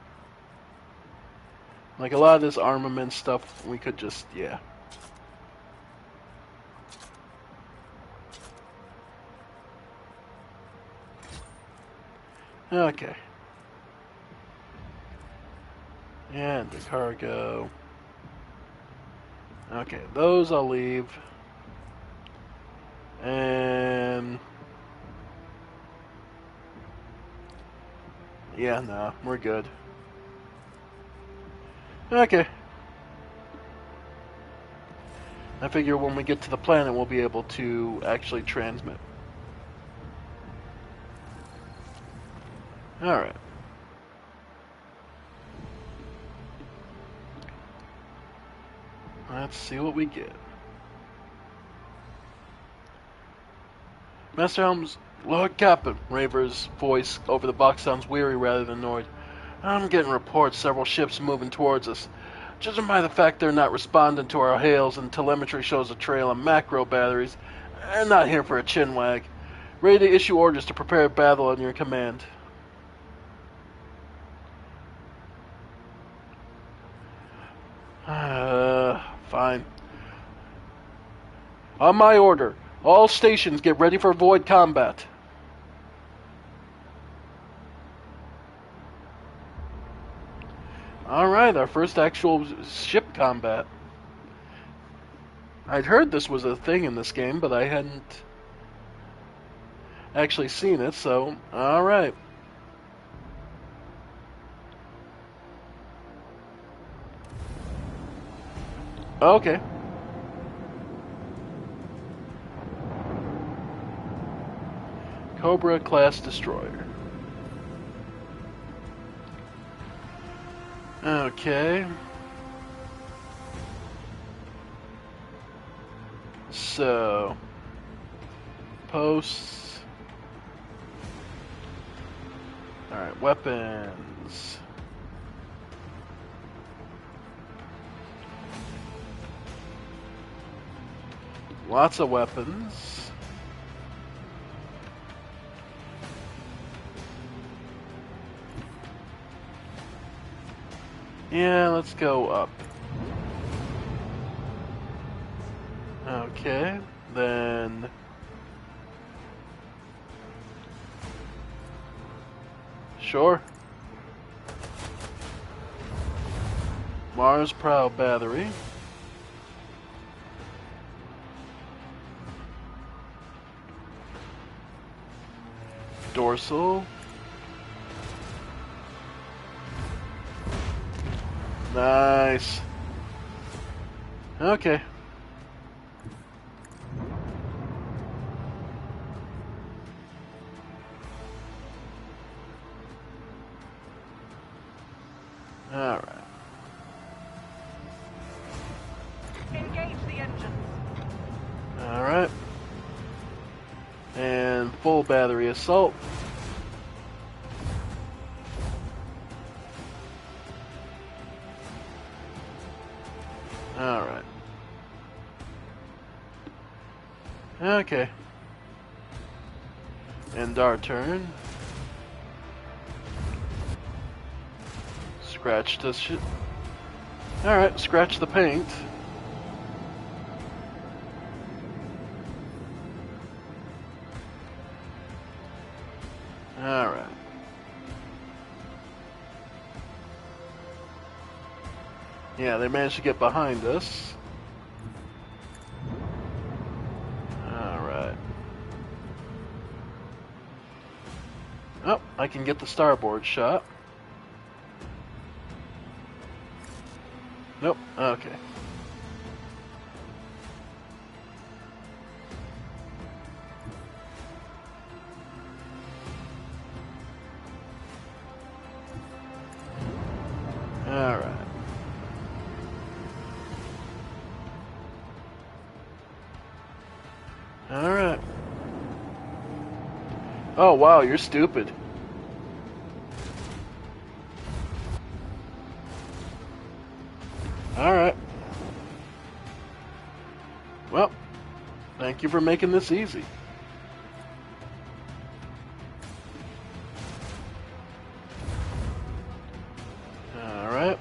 Like a lot of this armament stuff, we could just, yeah. Okay. And the cargo. Okay, those I'll leave. And yeah, no, we're good. Okay. I figure when we get to the planet, we'll be able to actually transmit. Alright. Let's see what we get. Master Helms, Lord Captain. Raver's voice over the box sounds weary rather than annoyed. I'm getting reports several ships moving towards us. Judging by the fact they're not responding to our hails and telemetry shows a trail of macro batteries, they're not here for a chinwag. Ready to issue orders to prepare battle on your command. Fine. On my order, all stations get ready for void combat. Alright, our first actual ship combat. I'd heard this was a thing in this game, but I hadn't actually seen it, so alright. Okay. Cobra class destroyer. Okay. So, posts. Alright, weapons. Lots of weapons. Yeah, let's go up. Okay, then... Sure. Mars Prow Battery. Dorsal. Nice. Okay. Alright. Engage the engines. Alright. And full battery assault. Alright. Okay. End our turn. Scratch this shit. Alright, scratch the paint. Alright. Yeah, they managed to get behind us. Alright. Oh, I can get the starboard shot. Nope, okay. Alright. Alright. Oh wow, you're stupid. Well, thank you for making this easy. Alright.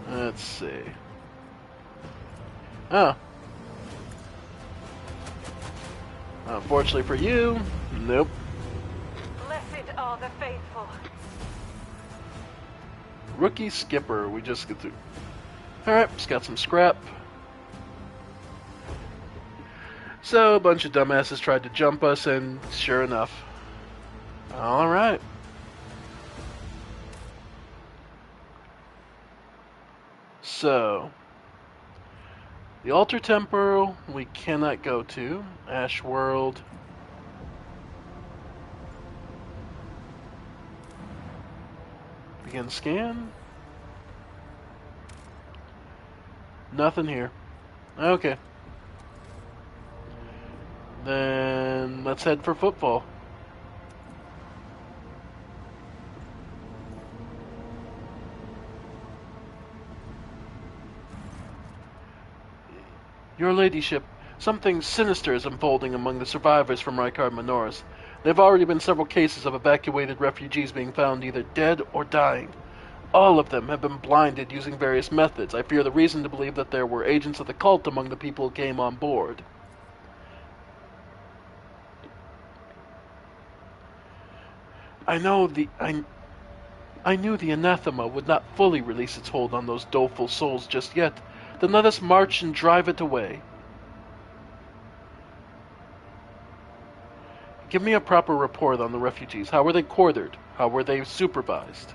Let's see. Oh. Unfortunately for you, nope. Blessed are the faithful. Rookie skipper, we just get through. Alright, just got some scrap. So, a bunch of dumbasses tried to jump us, and sure enough. Alright. So, the Altar Temple we cannot go to. Ash World. Begin scan. Nothing here. Okay. Then let's head for football. Your ladyship, something sinister is unfolding among the survivors from Rykard Minoris. There have already been several cases of evacuated refugees being found either dead or dying. All of them have been blinded using various methods. I fear the reason to believe that there were agents of the cult among the people who came on board. I knew the anathema would not fully release its hold on those doleful souls just yet. Then let us march and drive it away. Give me a proper report on the refugees. How were they quartered? How were they supervised?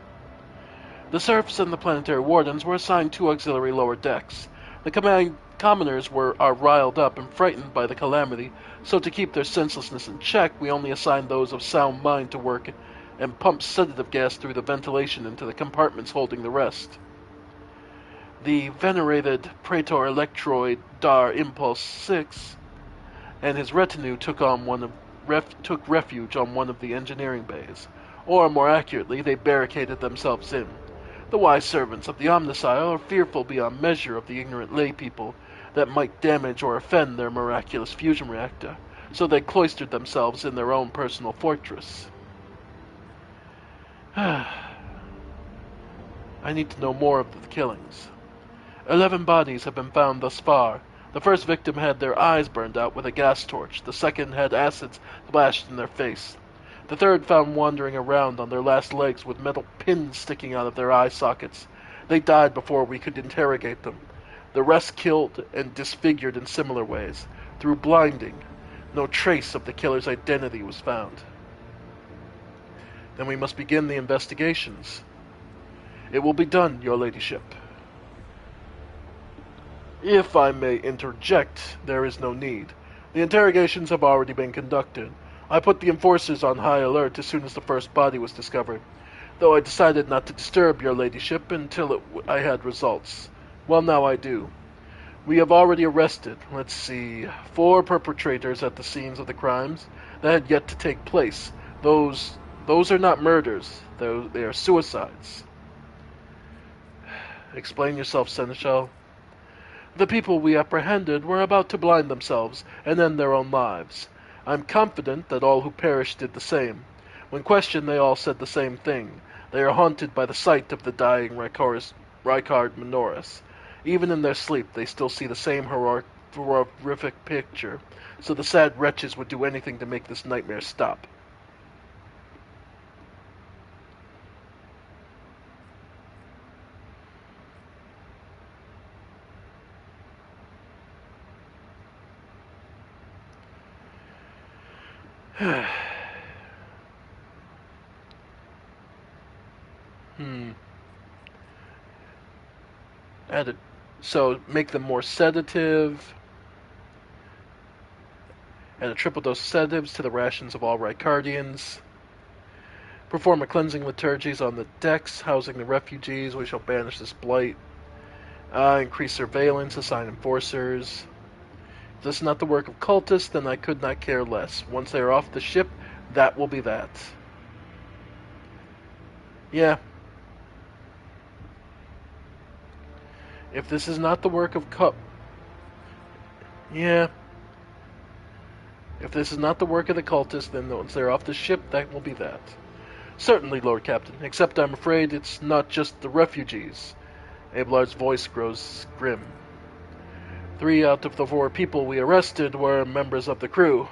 The serfs and the planetary wardens were assigned 2 auxiliary lower decks. The commoners are riled up and frightened by the calamity, so to keep their senselessness in check, we only assigned those of sound mind to work and pump sedative gas through the ventilation into the compartments holding the rest. The venerated Praetor Electroid Dar Impulse 6 and his retinue took refuge on one of the engineering bays, or more accurately, they barricaded themselves in. The wise servants of the Omnicile are fearful beyond measure of the ignorant lay people that might damage or offend their miraculous fusion reactor, so they cloistered themselves in their own personal fortress. I need to know more of the killings. 11 bodies have been found thus far. The first victim had their eyes burned out with a gas torch. The second had acids splashed in their face. The third found wandering around on their last legs with metal pins sticking out of their eye sockets. They died before we could interrogate them. The rest killed and disfigured in similar ways. Through blinding, no trace of the killer's identity was found. Then we must begin the investigations. It will be done, your ladyship. If I may interject, there is no need. The interrogations have already been conducted. I put the enforcers on high alert as soon as the first body was discovered, though I decided not to disturb your ladyship until I had results. Well, now I do. We have already arrested, 4 perpetrators at the scenes of the crimes that had yet to take place. Those are not murders, though they are suicides. Explain yourself, Seneschal. The people we apprehended were about to blind themselves and end their own lives. I'm confident that all who perished did the same. When questioned, they all said the same thing. They are haunted by the sight of the dying Rykard Minoris. Even in their sleep, they still see the same horrific picture, so the sad wretches would do anything to make this nightmare stop. So make them more sedative. Add a triple dose of sedatives to the rations of all Rykardians. Perform a cleansing liturgies on the decks housing the refugees. We shall banish this blight. Increase surveillance. Assign enforcers. If this is not the work of cultists, then I could not care less. Once they are off the ship, that will be that. Yeah. If this is not the work of Yeah. If this is not the work of the cultists, then once they're off the ship, that will be that. Certainly, Lord Captain, except I'm afraid it's not just the refugees. Abelard's voice grows grim. 3 out of the 4 people we arrested were members of the crew.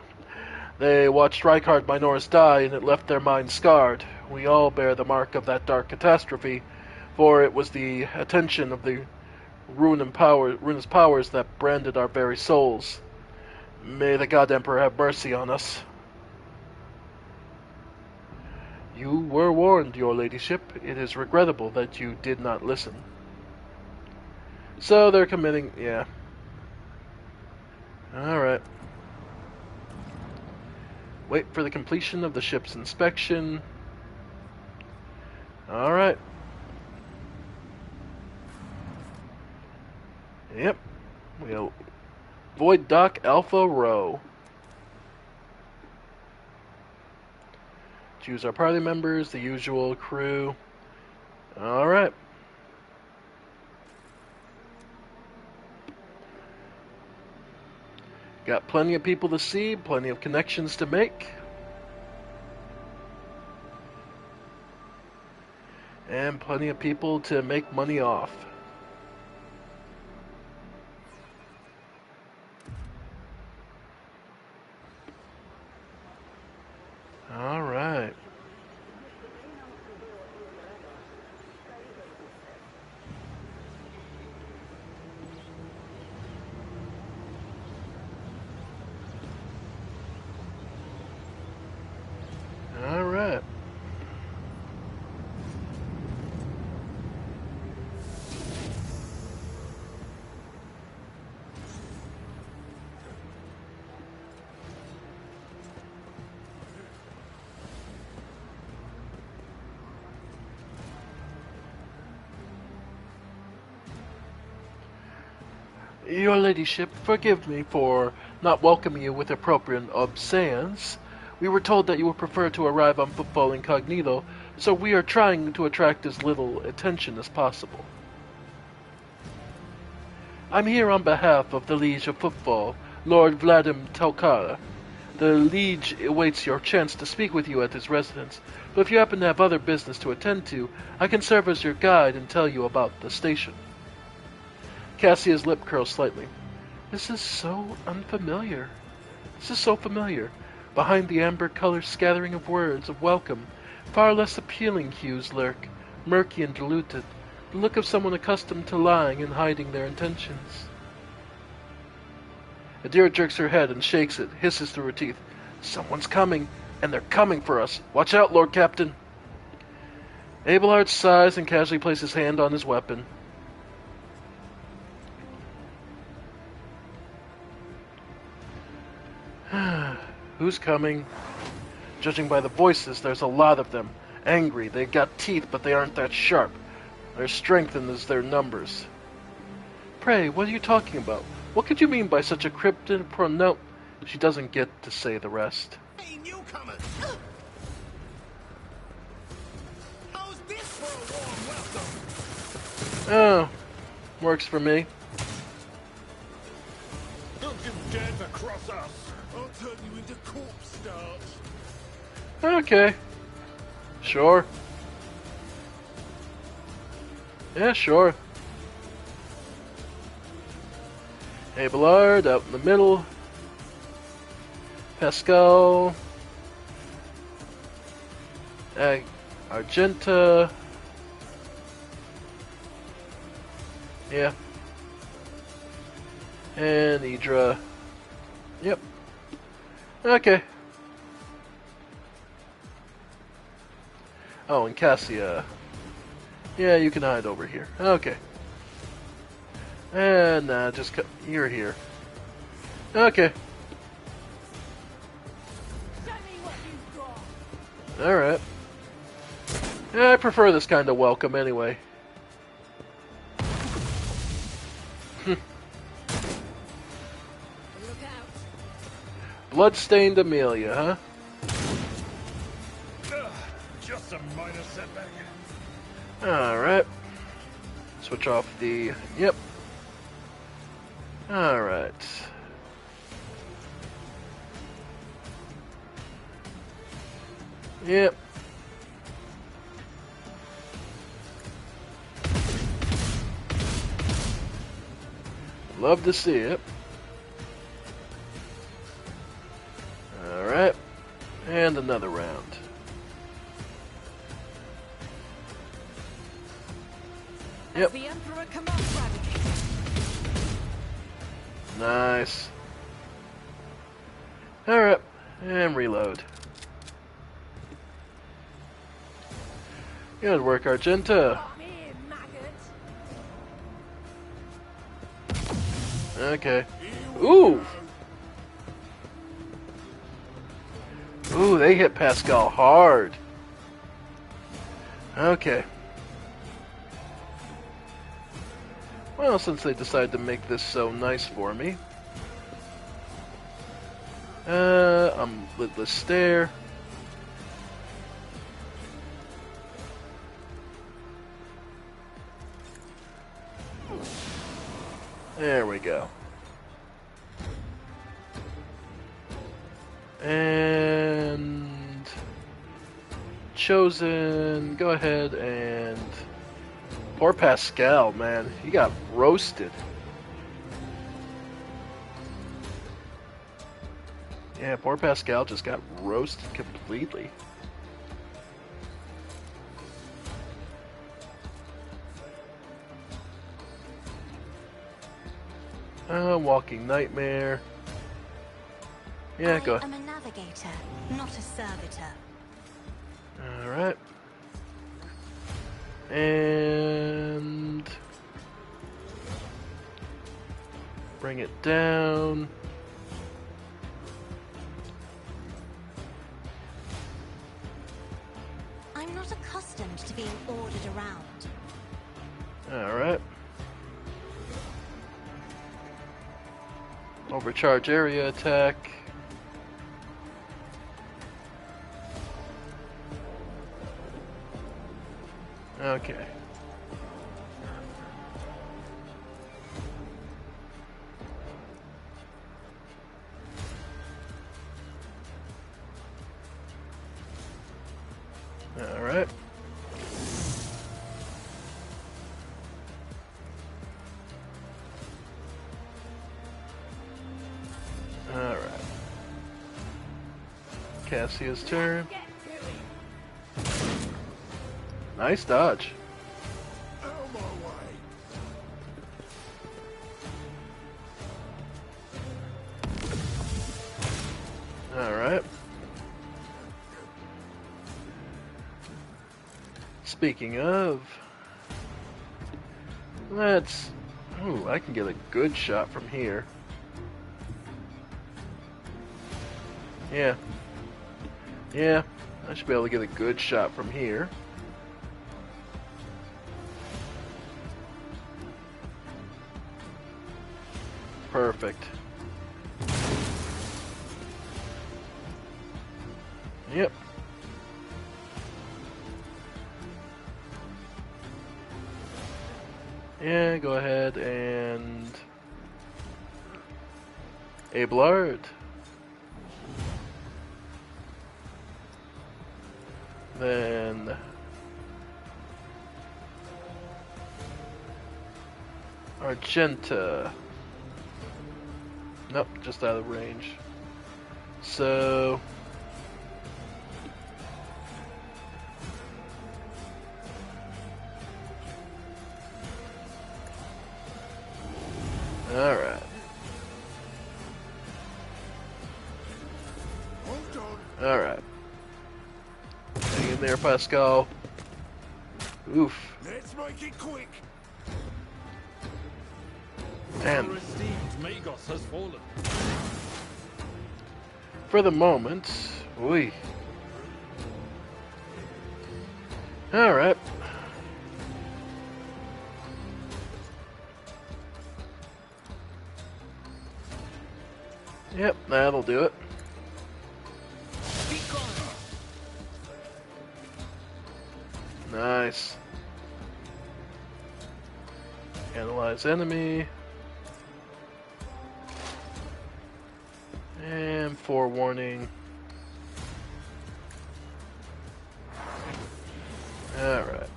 They watched Reinhardt Minoris die, and it left their minds scarred. We all bear the mark of that dark catastrophe, for it was the attention of the ruinous powers that branded our very souls. May the God Emperor have mercy on us. You were warned, your ladyship. It is regrettable that you did not listen. So they're committing... yeah. Alright. Wait for the completion of the ship's inspection. Alright. Yep. We'll... Void Dock Alpha Row. Choose our party members, the usual crew. Alright. Got plenty of people to see, plenty of connections to make. And plenty of people to make money off. Alright. Alright. Your ladyship, forgive me for not welcoming you with appropriate obeisance. We were told that you would prefer to arrive on football incognito, so we are trying to attract as little attention as possible. I'm here on behalf of the Liege of Football, Lord Vladim Telkara. The Liege awaits your chance to speak with you at his residence, but if you happen to have other business to attend to, I can serve as your guide and tell you about the station. Cassia's lip curls slightly. This is so unfamiliar. This is so familiar. Behind the amber-colored scattering of words of welcome, far less appealing hues lurk, murky and diluted, the look of someone accustomed to lying and hiding their intentions. Adira jerks her head and shakes it, hisses through her teeth. Someone's coming, and they're coming for us. Watch out, Lord Captain. Abelard sighs and casually places his hand on his weapon. Who's coming? Judging by the voices, there's a lot of them. Angry, they've got teeth, but they aren't that sharp. Their strength is their numbers. Pray, what are you talking about? What could you mean by such a cryptic pronoun? She doesn't get to say the rest. Hey, newcomers! How's this for a warm welcome? Oh, works for me. Don't you dare to cross us! I'll turn you into corpse starch. Okay. Sure. Yeah, sure. Abelard out in the middle. Pascal. Argenta. Yeah. And Idra. Yep. Okay. Oh, and Cassia. Yeah, you can hide over here. Okay. And you're here. Okay. Alright. Yeah, I prefer this kind of welcome anyway. Look Bloodstained Amelia, huh? Just a minor setback. Alright. Switch off the... Yep. Alright. Yep. Love to see it. Alright. And another round. Yep. As the Emperor commands, Ravage. Nice. Alright. And reload. Good work, Argenta. Come here, maggot. Okay. Ooh! Ooh, they hit Pascal hard. Okay. Well, since they decided to make this so nice for me. Lidless Stare. There we go. And Chosen, go ahead and poor Pascal, man, he got roasted. Yeah, poor Pascal just got roasted completely. Walking Nightmare. Yeah, go ahead. I'm a navigator, not a servitor. Alright. And bring it down. I'm not accustomed to being ordered around. Alright. Overcharge area attack. Okay. Alright. Alright. Cassia's turn. Nice dodge. Alright. Speaking of, let's... Ooh, I can get a good shot from here. Yeah. Yeah, I should be able to get a good shot from here. Perfect. Yep. Yeah, go ahead and Ablard. Then Argenta. Nope, just out of range. So alright. Alright. Hang in there, Pascal. Oof. Let's make it quick. And Our esteemed Magos has fallen. for the moment, we. Alright. Yep, that'll do it. Nice. Analyze enemy. And forewarning. Alright.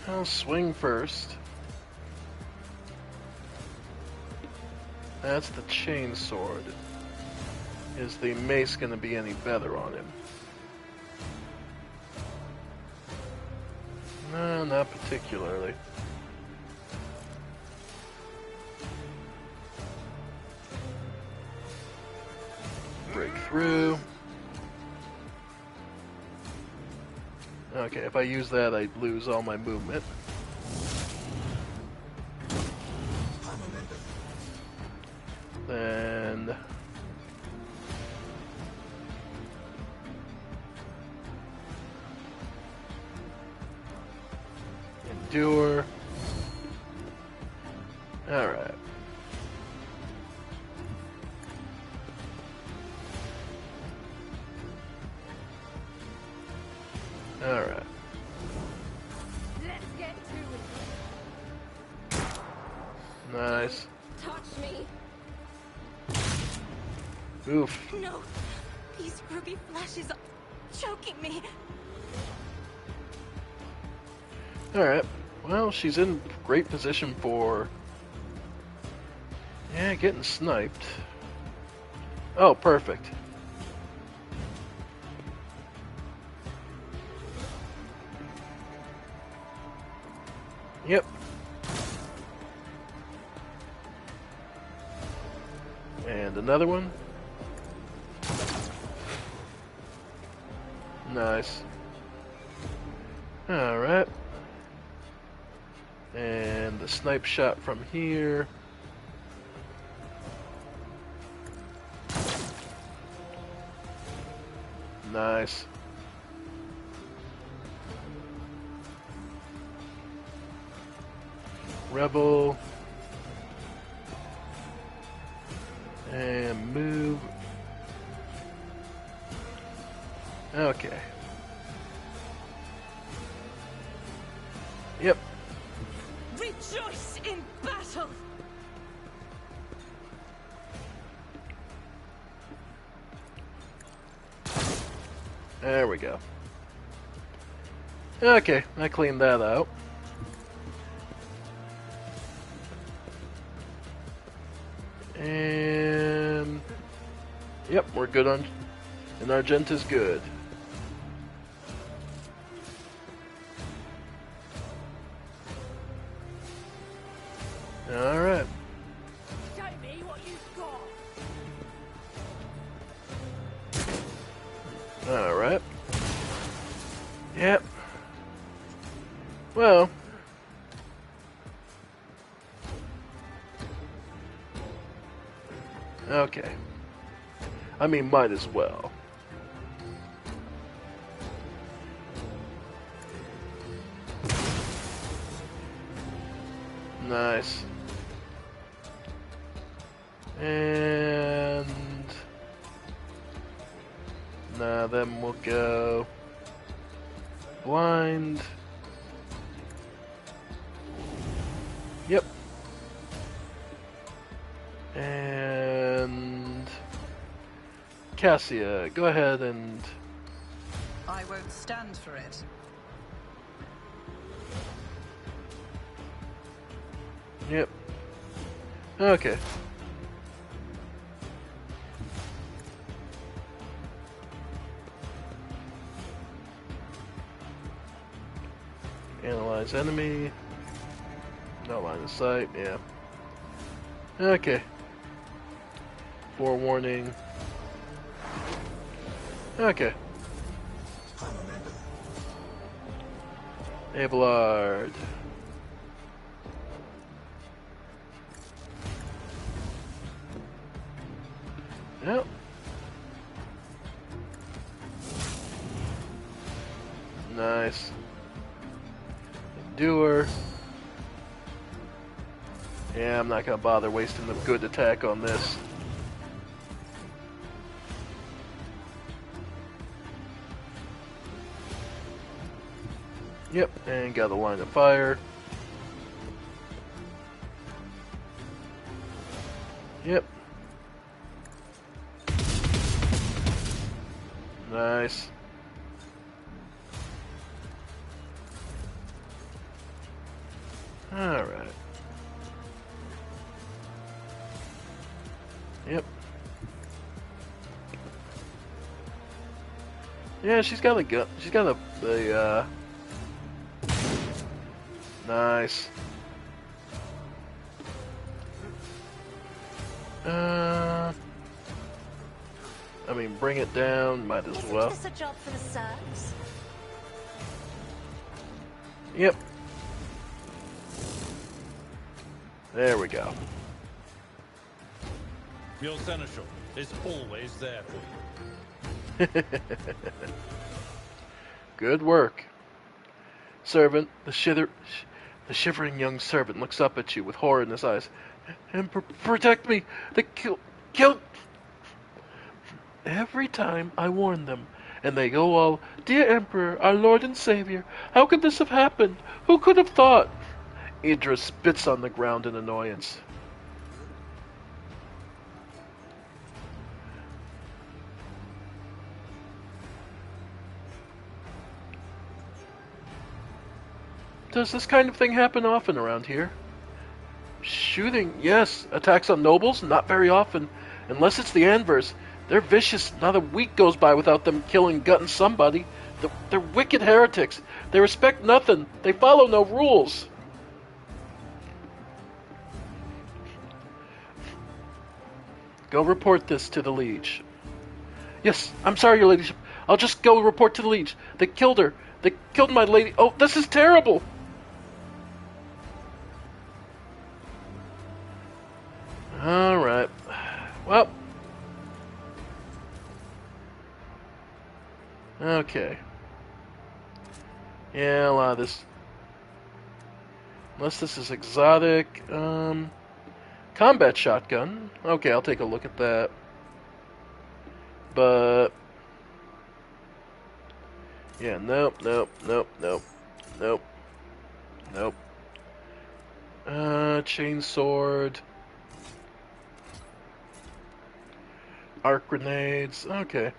I'll swing first. That's the chainsword. Is the mace going to be any better on him? No, not particularly. Break through. Okay, if I use that, I lose all my movement. Then endure. Alright. Alright. Let's get to it. Nice. Touch me. Oof. No. These ruby flashes are choking me. Alright. Well, she's in great position for... Yeah, getting sniped. Oh, perfect. Yep. And another one. Nice. Alright. And the snipe shot from here. Nice. Rebel. And move. Okay. Yep. Rejoice in battle! There we go. Okay, I cleaned that out. And... Yep, we're good on... And Argenta's good. Alright. Show me what you've got! Alright. Yep. Well. Okay. I mean, might as well. Nice. And... Nah, then we'll go... Blind. Yep. And... Cassia, go ahead and... I won't stand for it. Yep. Okay. Analyze enemy. No line of sight, yeah. Okay. Forewarning. Okay. Abelard. Yep. Nice. Endure. Yeah, I'm not gonna bother wasting the good attack on this. Yep, and got a line of fire. Yep. Nice. Alright. Yep. Yeah, she's got a gun. She's got a nice. I mean, bring it down. Might as well. Isn't this a job for the Serfs? Yep. There we go. Your seneschal is always there for you. Good work. Servant, the shivering young servant looks up at you with horror in his eyes. And protect me! They kill... Every time I warn them, and they go all, Dear Emperor, our Lord and Savior, how could this have happened? Who could have thought? Idris spits on the ground in annoyance. Does this kind of thing happen often around here? Shooting, yes. Attacks on nobles, not very often. Unless it's the Anvers. They're vicious. Not a week goes by without them killing, gutting somebody. They're wicked heretics. They respect nothing. They follow no rules. Go report this to the liege. Yes, I'm sorry, your ladyship. I'll just go report to the liege. They killed her. They killed my lady. Oh, this is terrible. Alright. Well. Okay. Yeah, a lot of this. Unless this is exotic. Combat shotgun. Okay, I'll take a look at that. But. Yeah, nope. Chainsword. Arc grenades. Okay.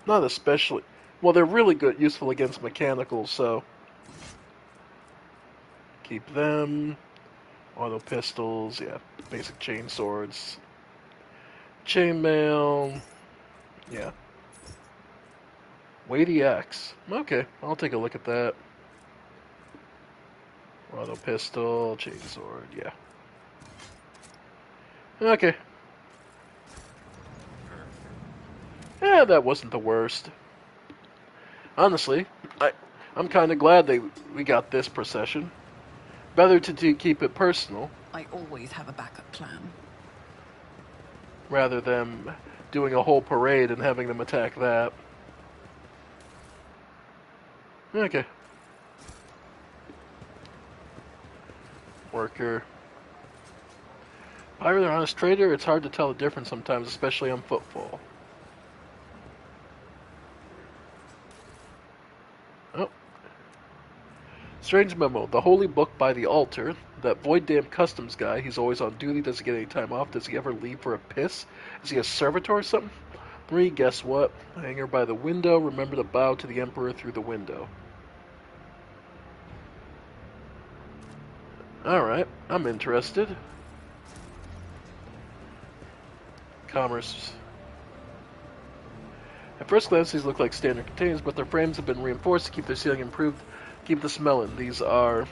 Not especially. Well, they're really good, useful against mechanicals, so. Keep them. Auto pistols, yeah. Basic chain swords. Chainmail. Yeah. Weighty axe. Okay, I'll take a look at that. Auto pistol, chainsword, yeah. Okay. Yeah, that wasn't the worst. Honestly, I'm kind of glad we got this procession. Better to keep it personal. I always have a backup plan. Rather than doing a whole parade and having them attack that. Okay. Worker. Pirate or honest trader, it's hard to tell the difference sometimes, especially on footfall. Oh. Strange memo. The holy book by the altar. That void damn customs guy, he's always on duty. Does he get any time off? Does he ever leave for a piss? Is he a servitor or something? 3, guess what? Hanger by the window. Remember to bow to the emperor through the window. Alright, I'm interested. Commerce. At first glance, these look like standard containers, but their frames have been reinforced to keep their sealing improved, keep the smell in. These are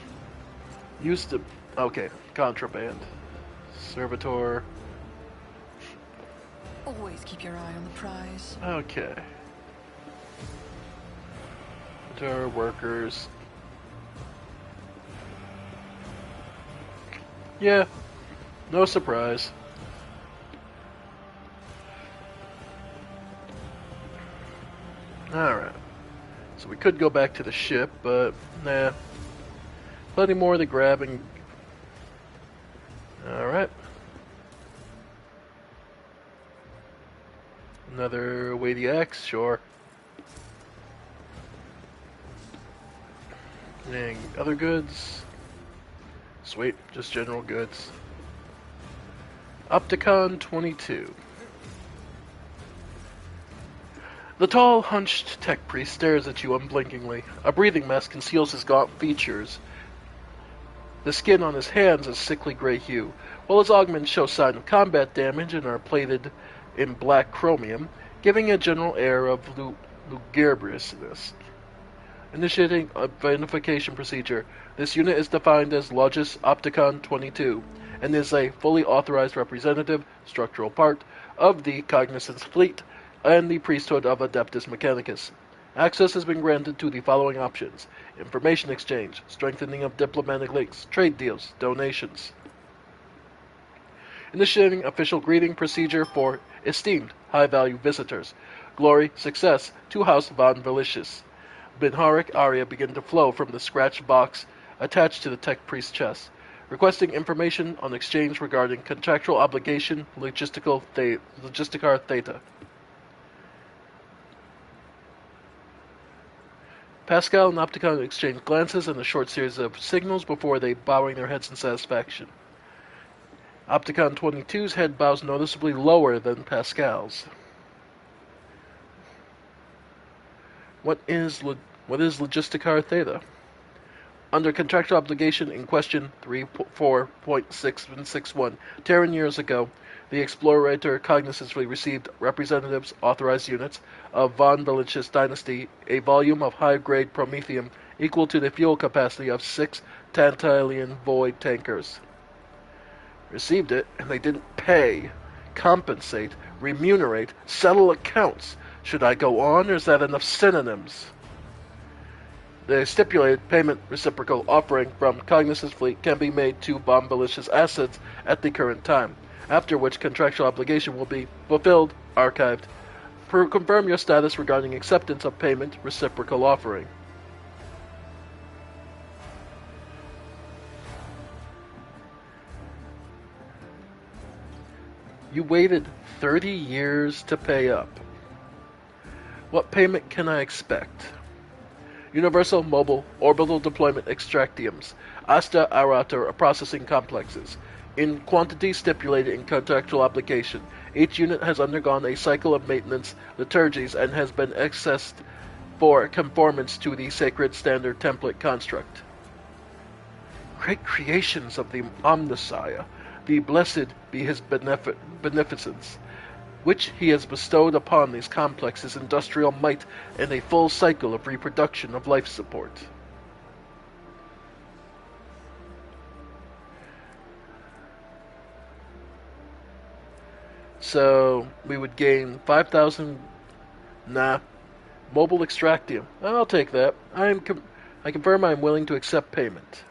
used to... Okay, contraband. Servitor. Always keep your eye on the prize. Okay. Servitor, workers. Yeah, no surprise. Alright. So we could go back to the ship, but nah. Plenty more of the grabbing. Alright. Another weighty axe, sure. Any other goods? Sweet, just general goods. Opticon 22. The tall, hunched tech priest stares at you unblinkingly. A breathing mask conceals his gaunt features. The skin on his hands is sickly gray hue, while his augments show sign of combat damage and are plated in black chromium, giving a general air of lugubriousness. Initiating identification procedure. This unit is defined as Logis Opticon 22 and is a fully authorized representative, structural part, of the Cognizance Fleet and the priesthood of Adeptus Mechanicus. Access has been granted to the following options: information exchange, strengthening of diplomatic links, trade deals, donations. Initiating official greeting procedure for esteemed, high-value visitors. Glory, success, to House von Velicious. Binharic aria begin to flow from the scratch box attached to the tech priest's chest, requesting information on exchange regarding contractual obligation, logisticar theta. Pascal and Opticon exchange glances and a short series of signals before they bowing their heads in satisfaction. Opticon 22's head bows noticeably lower than Pascal's. What is Logisticar Theta? Under contractual obligation in question 34.661, Terran years ago, the Explorator cognitively received representatives, authorized units, of von Velicious dynasty, a volume of high-grade promethium equal to the fuel capacity of 6 Tantalian void tankers. Received it, and they didn't pay, compensate, remunerate, settle accounts. Should I go on, or is that enough synonyms? The stipulated payment reciprocal offering from Cognizance Fleet can be made to von Velicious assets at the current time, after which contractual obligation will be fulfilled, archived. Confirm your status regarding acceptance of payment reciprocal offering. You waited 30 years to pay up. What payment can I expect? Universal Mobile Orbital Deployment Extractiums, Asta Arator processing complexes. In quantity stipulated in contractual obligation, each unit has undergone a cycle of maintenance liturgies and has been accessed for conformance to the sacred standard template construct. Great creations of the Omnissiah, the blessed be his beneficence, which he has bestowed upon these complexes industrial might and a full cycle of reproduction of life support. So we would gain 5,000. Mobile extractium. I'll take that. I confirm I am willing to accept payment.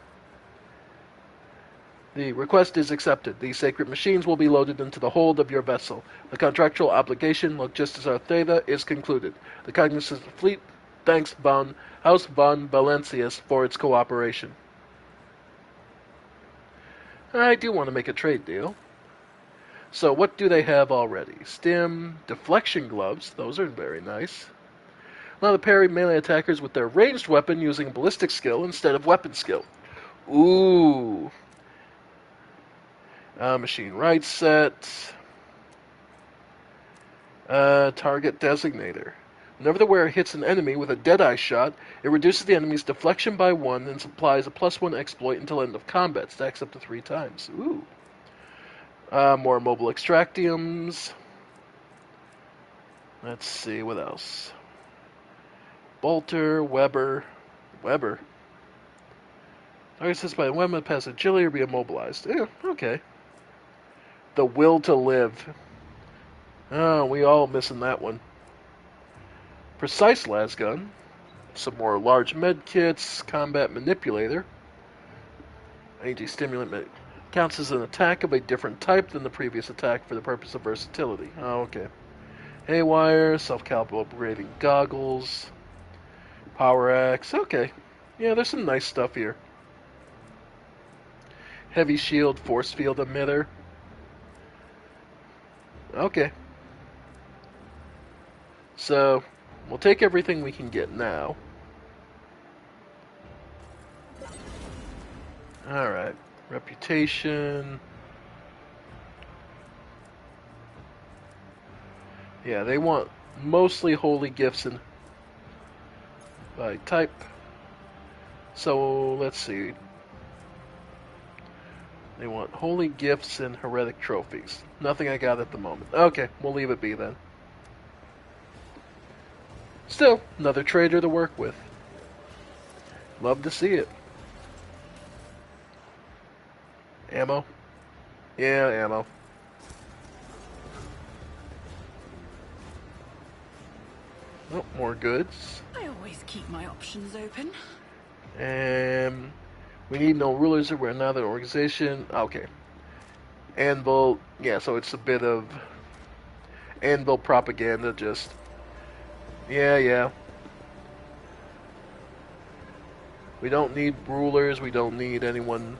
The request is accepted. The sacred machines will be loaded into the hold of your vessel. The contractual obligation, Logistis Theta, is concluded. The Cognizance Fleet thanks House von Valencius for its cooperation. I do want to make a trade deal. So what do they have already? Stim, deflection gloves. Those are very nice. Allow the parry melee attackers with their ranged weapon using ballistic skill instead of weapon skill. Ooh. Machine right set. Target designator. Whenever the wearer hits an enemy with a Deadeye shot, it reduces the enemy's deflection by 1 and supplies a +1 exploit until end of combat. Stacks up to 3 times. Ooh. More mobile extractiums. Let's see, what else? Bolter, Weber. Target assist by a weapon pass agility or be immobilized. Yeah, okay. The will to live. Oh, we all missing that one. Precise lasgun. Some more large med kits. Combat manipulator. AG stimulant counts as an attack of a different type than the previous attack for the purpose of versatility. Oh, okay. Haywire, self-calibrating goggles, power axe. Okay. Yeah, there's some nice stuff here. Heavy shield, force field emitter. Okay. So, we'll take everything we can get now. Alright. Reputation. Yeah, they want mostly holy gifts and by type. So let's see. They want holy gifts and heretic trophies. Nothing I got at the moment. Okay, we'll leave it be then. Still, another trader to work with. Love to see it. Ammo? Yeah, ammo. Oh, more goods. I always keep my options open. And we need no rulers. We're another organization. Okay. Anvil. Yeah, so it's a bit of Anvil propaganda. Just yeah. We don't need rulers. We don't need anyone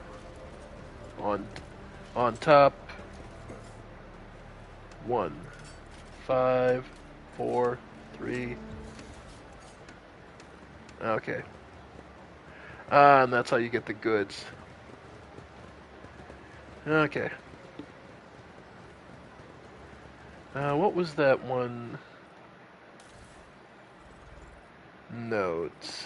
on top. 1, 5, 4, 3. Okay. And that's how you get the goods. Okay. What was that one? Notes.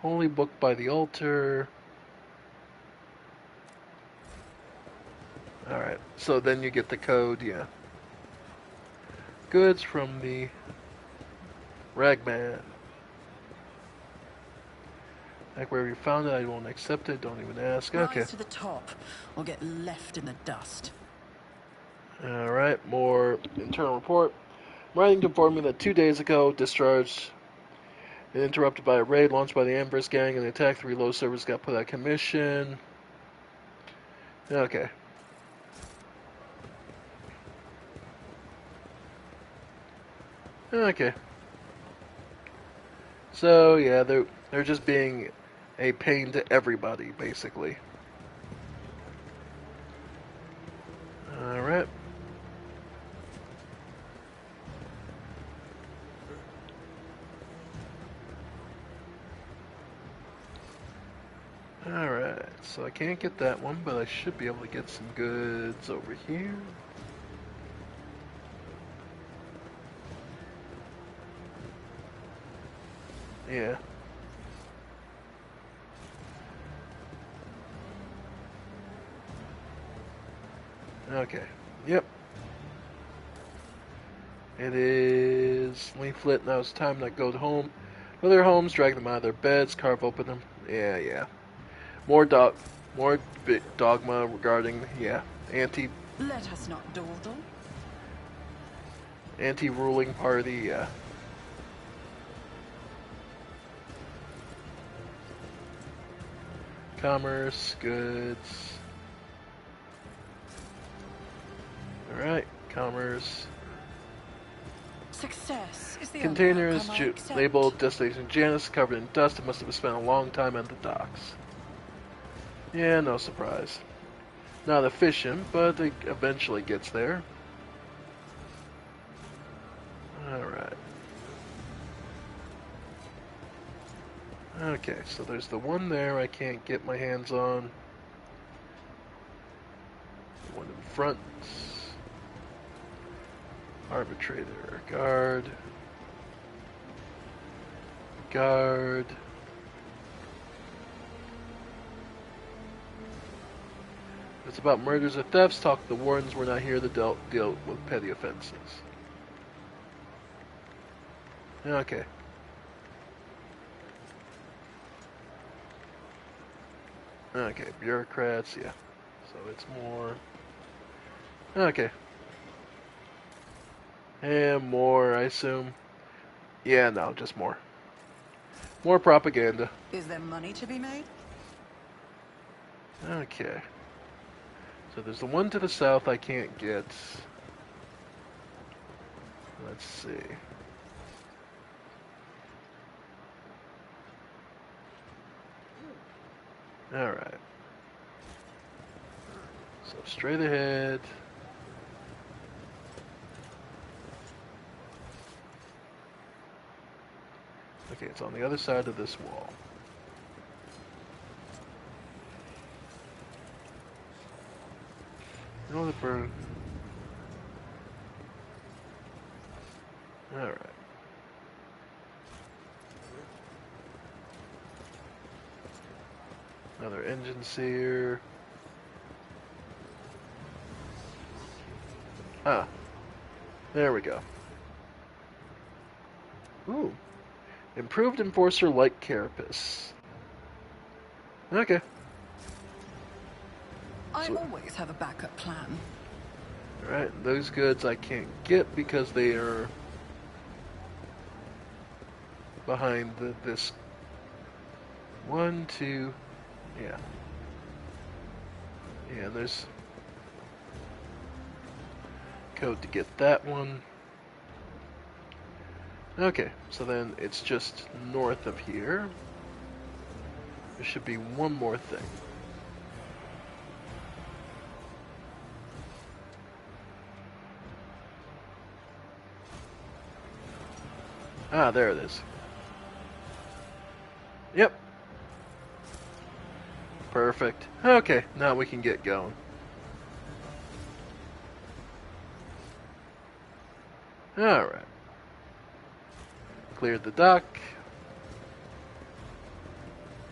Holy book by the altar. Alright, so then you get the code, yeah. Goods from the Ragman. Like wherever you found it, I won't accept it, don't even ask. Okay. Rise to the top, or get left in the dust. Alright, more internal report. I'm writing to inform me that 2 days ago, discharged and interrupted by a raid launched by the Ambrose gang and the attack. 3 low servers got put out of commission. Okay. Okay. So yeah, they're just being a pain to everybody, basically. Alright. Alright, so I can't get that one, but I should be able to get some goods over here. Yeah. Okay. Yep. It is leaflet. Now it's time to go home. Go to their homes, drag them out of their beds, carve open them. Yeah. More dogma regarding anti Let us not dawdle. ruling party. Yeah. Commerce, goods. Alright, commerce. Success is the Containers only outcome I accept. labeled Destination Janus, covered in dust. It must have spent a long time at the docks. Yeah, no surprise. Not efficient, but it eventually gets there. Alright. Okay, so there's the one there I can't get my hands on. The one in front. Arbitrator. Guard. If it's about murders or thefts, talk to the wardens. We're not here to deal with petty offenses. Okay. Okay, bureaucrats, yeah. So it's more... Okay. And more, I assume. Yeah, no, just more. More propaganda. Is there money to be made? Okay. So there's the one to the south I can't get. Let's see. Alright. So straight ahead. Okay, it's on the other side of this wall. No, the burn. Alright. Another engine sear. Ah. There we go. Ooh. Improved Enforcer like Carapace. Okay. I always have a backup plan. Alright, those goods I can't get because they are behind this 1, 2, yeah. Yeah, there's code to get that one. Okay, so then it's just north of here. There should be one more thing. Ah, there it is. Yep. Perfect. Okay, now we can get going. Alright. Cleared the dock.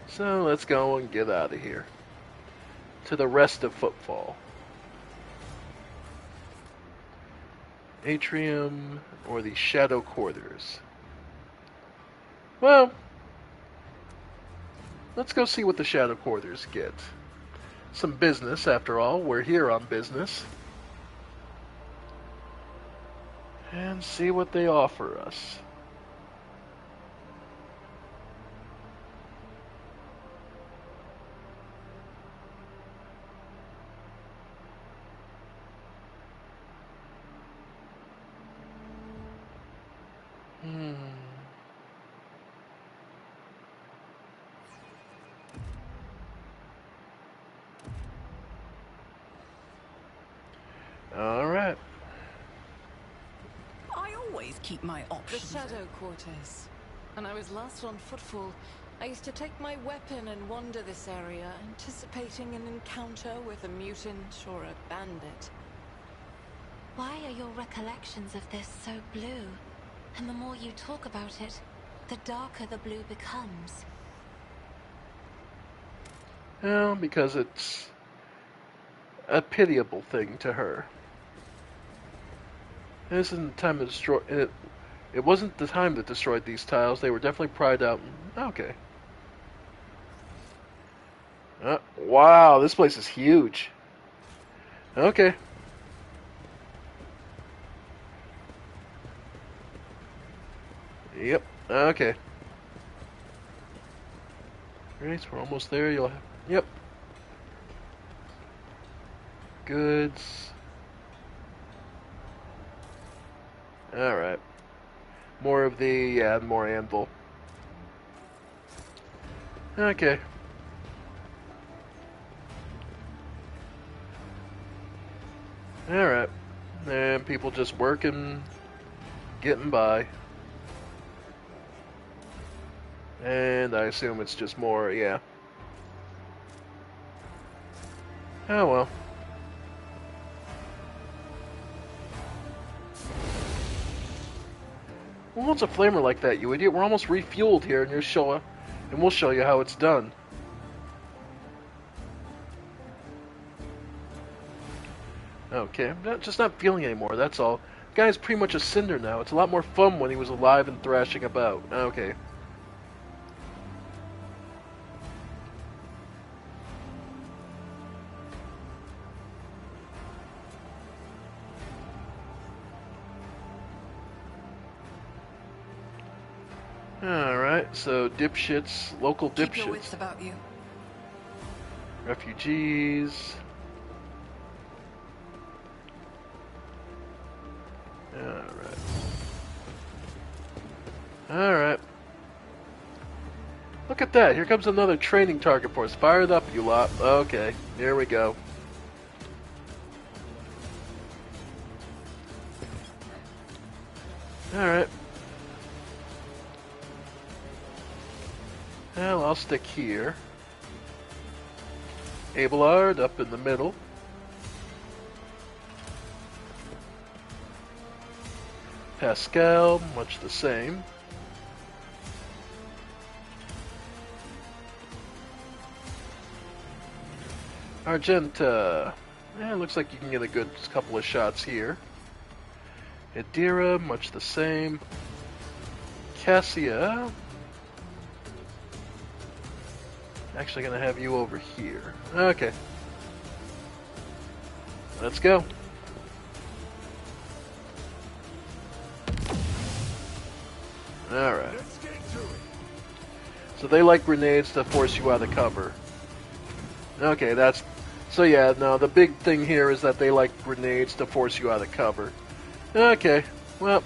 So let's go and get out of here. To the rest of Footfall. Atrium or the Shadow Quarters. Well, let's go see what the Shadow Quarters get. Some business, after all. We're here on business. And see what they offer us. Alright. I always keep my The options. Shadow Quarters. When I was last on Footfall, I used to take my weapon and wander this area, anticipating an encounter with a mutant or a bandit. Why are your recollections of this so blue? And the more you talk about it, the darker the blue becomes. Well, because it's a pitiable thing to her. This isn't the time to destroy it. It wasn't the time that destroyed these tiles. They were definitely pried out. Okay. Wow, this place is huge. Okay. Yep. Okay. Great, we're almost there. You'll have. Yep. Goods. Alright. More of the, yeah, more anvil. Okay. Alright. And people just working, getting by. And I assume it's just more, yeah. Oh well. Well, what's a flamer like that, you idiot? We're almost refueled here, and and we'll show you how it's done. Okay, I'm just not feeling anymore, that's all. The guy's pretty much a cinder now. It's a lot more fun when he was alive and thrashing about. Okay. Alright, so dipshits, local Keep your wits dipshits. about you. Refugees. Alright. Alright. Look at that, here comes another training target for us. Fire it up, you lot. Okay, here we go. Well, I'll stick here. Abelard up in the middle. Pascal, much the same. Argenta. Yeah, looks like you can get a good couple of shots here. Adira, much the same. Cassia. Actually gonna have you over here. Okay. Let's go. Alright. So they like grenades to force you out of cover. Okay, that's... So yeah, no, the big thing here is that they like grenades to force you out of cover. Okay, well...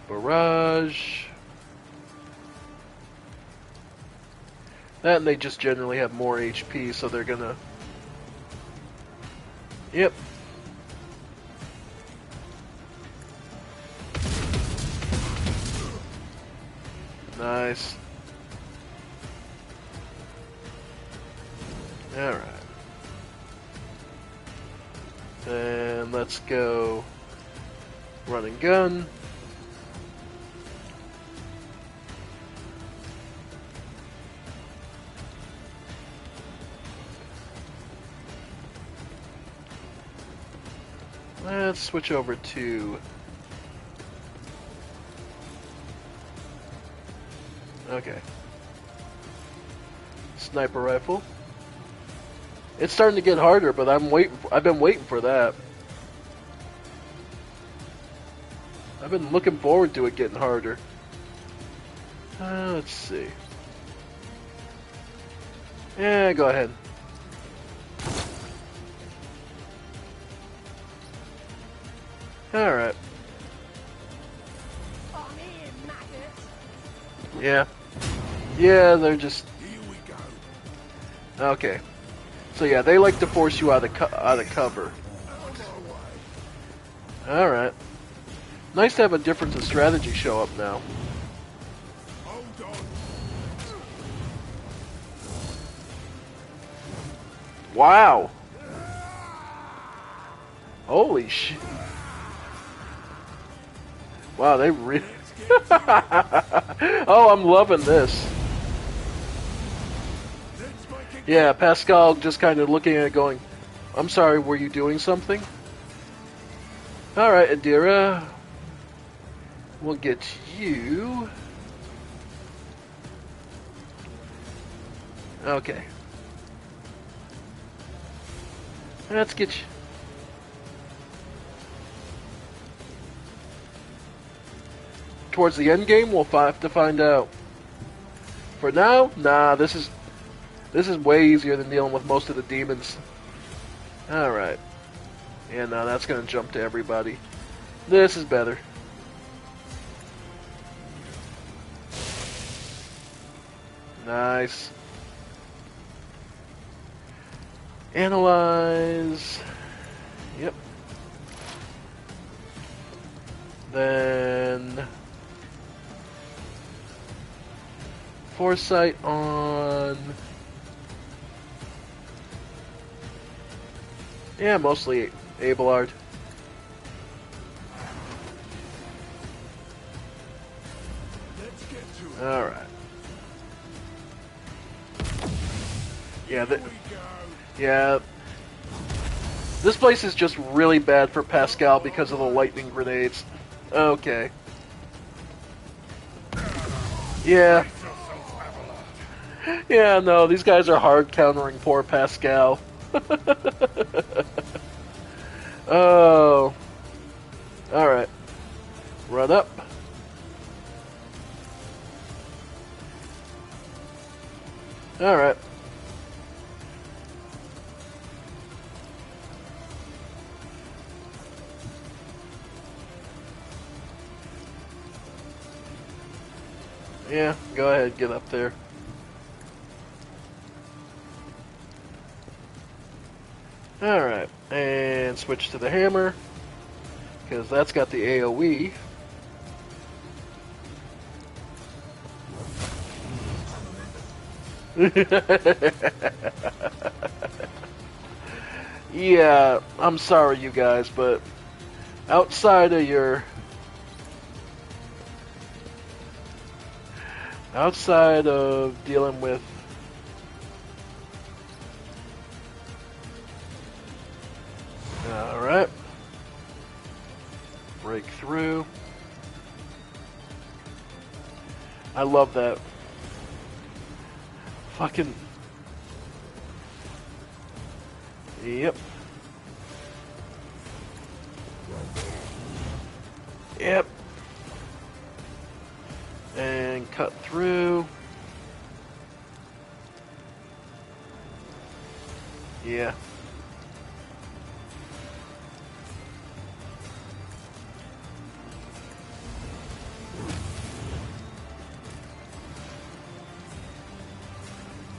Barrage... That and they just generally have more HP, so they're gonna... Yep. Nice. Alright. Then let's go run and gun. Let's switch over to... Okay. Sniper rifle. It's starting to get harder, but I've been waiting for that. I've been looking forward to it getting harder. Let's see. Yeah, go ahead. Alright. Yeah. Yeah, they're just... Okay. So yeah, they like to force you out of cover. Alright. Nice to have a difference of strategy show up now. Wow! Holy shit. Wow, they really... Oh, I'm loving this. Yeah, Pascal just kind of looking at it going, I'm sorry, were you doing something? Alright, Adira. We'll get you. Okay. Let's get you. Towards the end game, we'll have to find out. For now, nah, this is way easier than dealing with most of the demons. Alright. Yeah, no, that's gonna jump to everybody. This is better. Nice. Analyze. Yep. Then... Foresight on... Yeah, mostly Abelard. Alright. Yeah, yeah. This place is just really bad for Pascal because of the lightning grenades. Okay. Yeah. Yeah, no, these guys are hard countering poor Pascal. Oh. Alright. Run up. Alright. Yeah, go ahead, get up there. Alright, and switch to the hammer, because that's got the AoE. Yeah, I'm sorry, you guys, but outside of your... outside of dealing with... Alright. Break through. I love that. Fucking... Yep. Yep. And cut through. Yeah.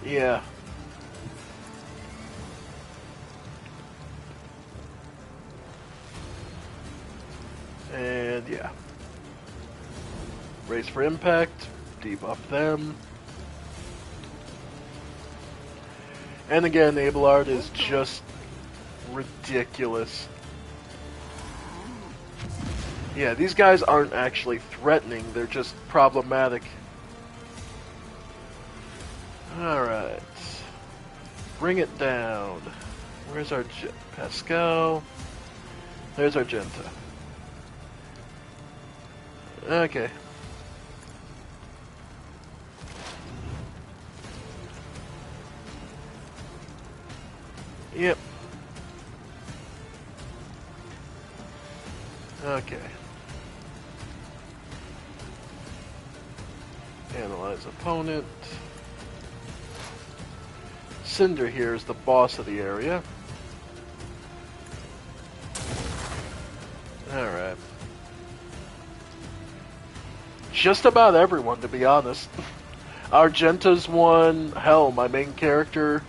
Yeah. And yeah. Race for impact, debuff them. And again, Abelard is just ridiculous. Yeah, these guys aren't actually threatening, they're just problematic. Alright. Bring it down. Where's our Pascal? There's Argenta. Okay. Yep. Okay. Analyze opponent. Cinder here is the boss of the area. Alright. Just about everyone, to be honest. Argenta's one. Hell, my main character.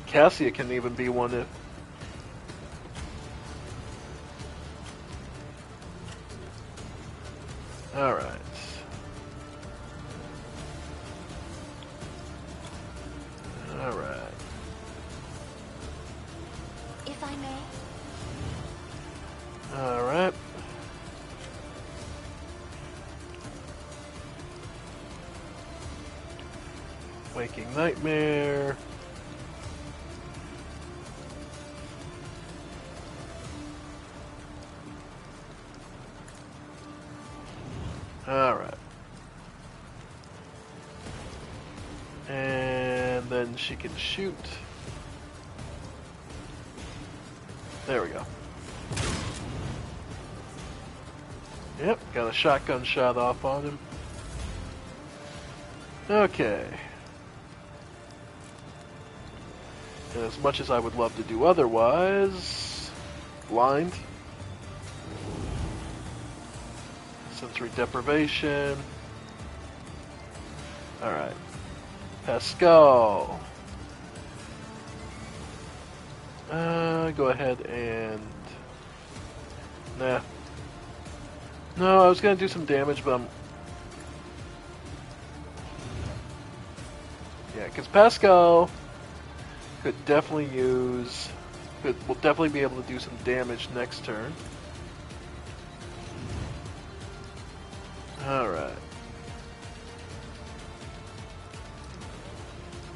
Cassia can even be one if... Alright. Alright. If I may. Alright. Waking Nightmare. Alright. And then she can shoot. There we go. Yep, got a shotgun shot off on him. Okay. And as much as I would love to do otherwise, blind. Sensory deprivation. Alright. Pascal. Go ahead and... Nah. No, I was gonna do some damage, but I'm... Yeah, because Pascal could definitely use... will definitely be able to do some damage next turn. Alright.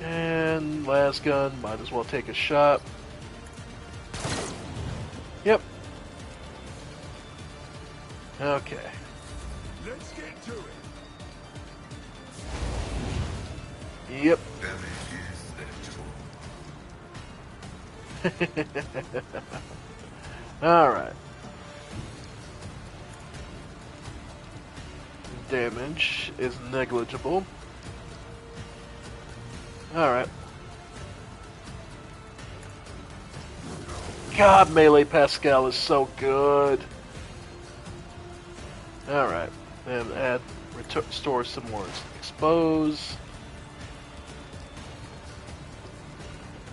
And last gun, might as well take a shot. Yep. Okay. Let's get to it. Yep. Alright. Damage is negligible. Alright. God, Melee Pascal is so good. Alright. And add, restore some more expose.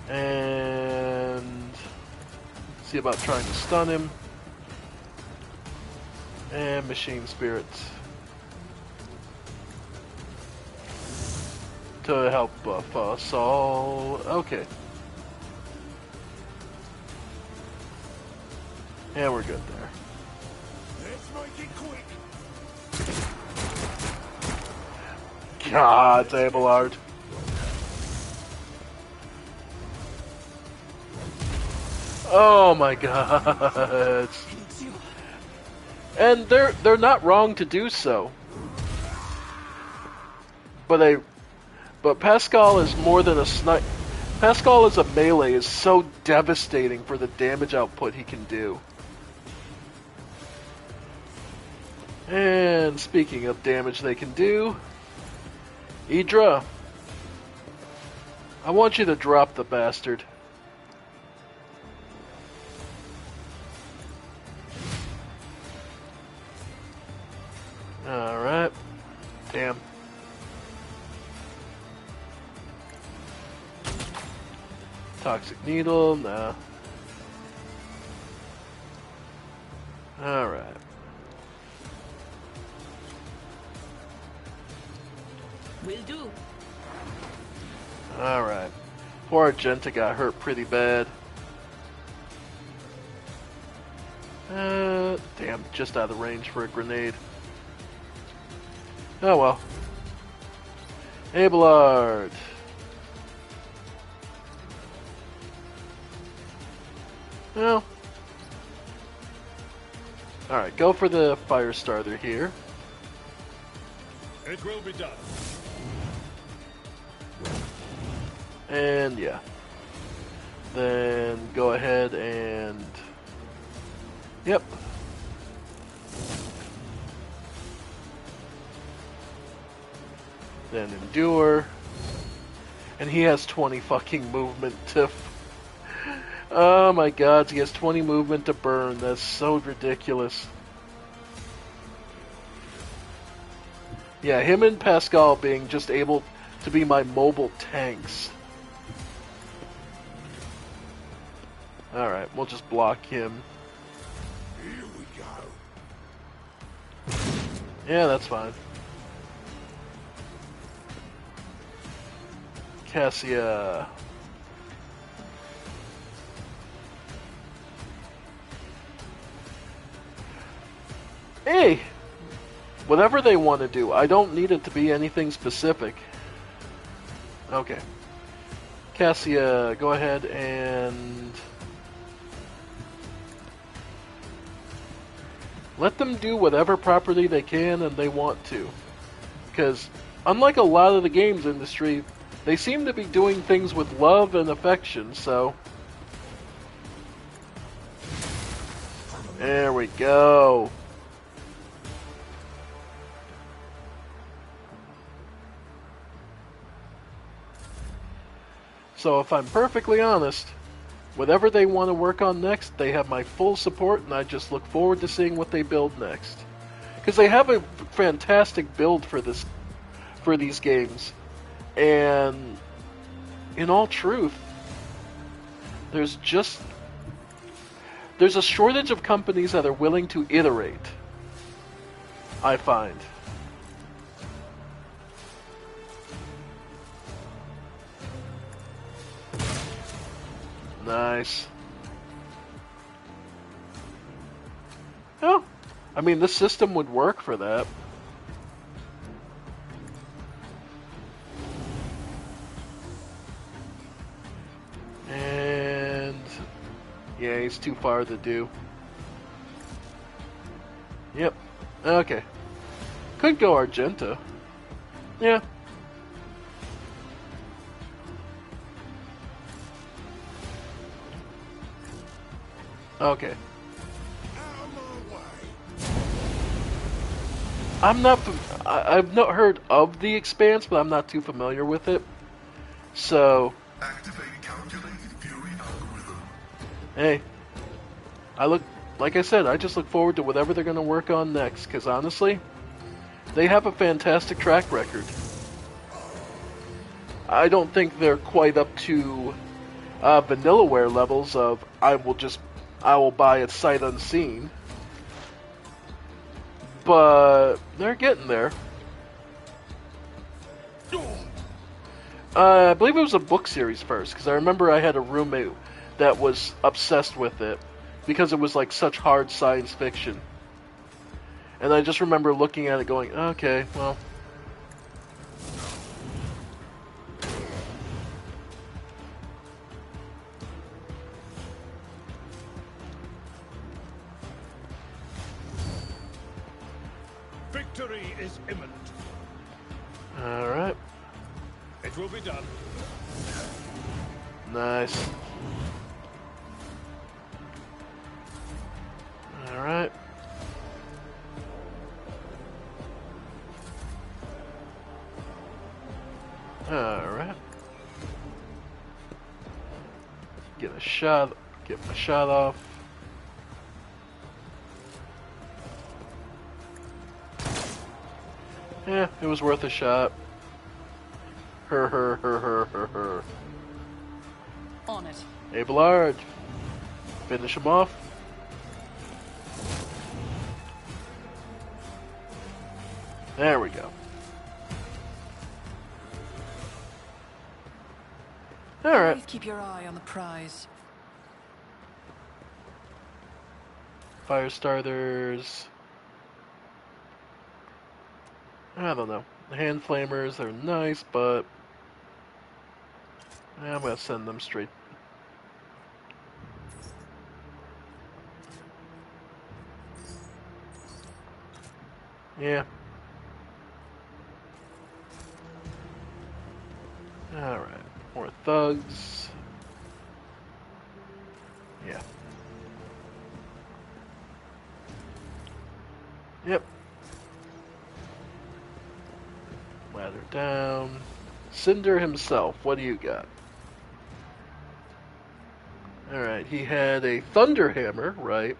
And see about trying to stun him. And Machine Spirit. to help buff us all. Okay. Yeah, we're good there. Let's make it quick. God, Abelard. Oh my god. And they're not wrong to do so. But Pascal is more than a sniper. Pascal as a melee is so devastating for the damage output he can do. And speaking of damage they can do, Idra, I want you to drop the bastard. Alright. Damn. Toxic needle, nah. Alright. Will do. Alright. Poor Argenta got hurt pretty bad. Damn, just out of range for a grenade. Oh well. Abelard. Well. Alright, go for the fire starter here. It will be done. And yeah. Then go ahead and... Yep. Then endure. And he has 20 fucking movement to... Oh my god, he has 20 movement to burn. That's so ridiculous. Yeah, him and Pascal being just able to be my mobile tanks. Alright, we'll just block him. Here we go. Yeah, that's fine. Cassia. Hey! Whatever they want to do, I don't need it to be anything specific. Okay. Cassia, go ahead and... let them do whatever property they can and they want to. Because, unlike a lot of the games industry, they seem to be doing things with love and affection, so... There we go. So if I'm perfectly honest, whatever they want to work on next, they have my full support, and I just look forward to seeing what they build next. Because they have a fantastic build for these games. And in all truth, there's a shortage of companies that are willing to iterate, I find. Nice. Oh, I mean, this system would work for that. And yeah, he's too far to do. Yep. Okay. Could go Argenta. Yeah. Okay. I've not heard of the Expanse, but I'm not too familiar with it. So. Activating calculated fury algorithm. Hey. Like I said, I just look forward to whatever they're going to work on next, because honestly, they have a fantastic track record. I don't think they're quite up to Vanillaware levels of I will buy it sight unseen. But they're getting there. I believe it was a book series first, because I remember I had a roommate that was obsessed with it, because it was like such hard science fiction. And I just remember looking at it going, okay, well. Victory is imminent. Alright. It will be done. Nice. Alright. Alright. Get my shot off. Yeah, it was worth a shot. Her. On it. Abelard. Finish him off. There we go. Alright. Always keep your eye on the prize. Fire starters. I don't know. The hand flamers are nice, but I'm gonna send them straight. Yeah. Alright. More thugs. Yeah. Yep. Ladder down. Cinder himself, what do you got? Alright, he had a Thunder Hammer, right?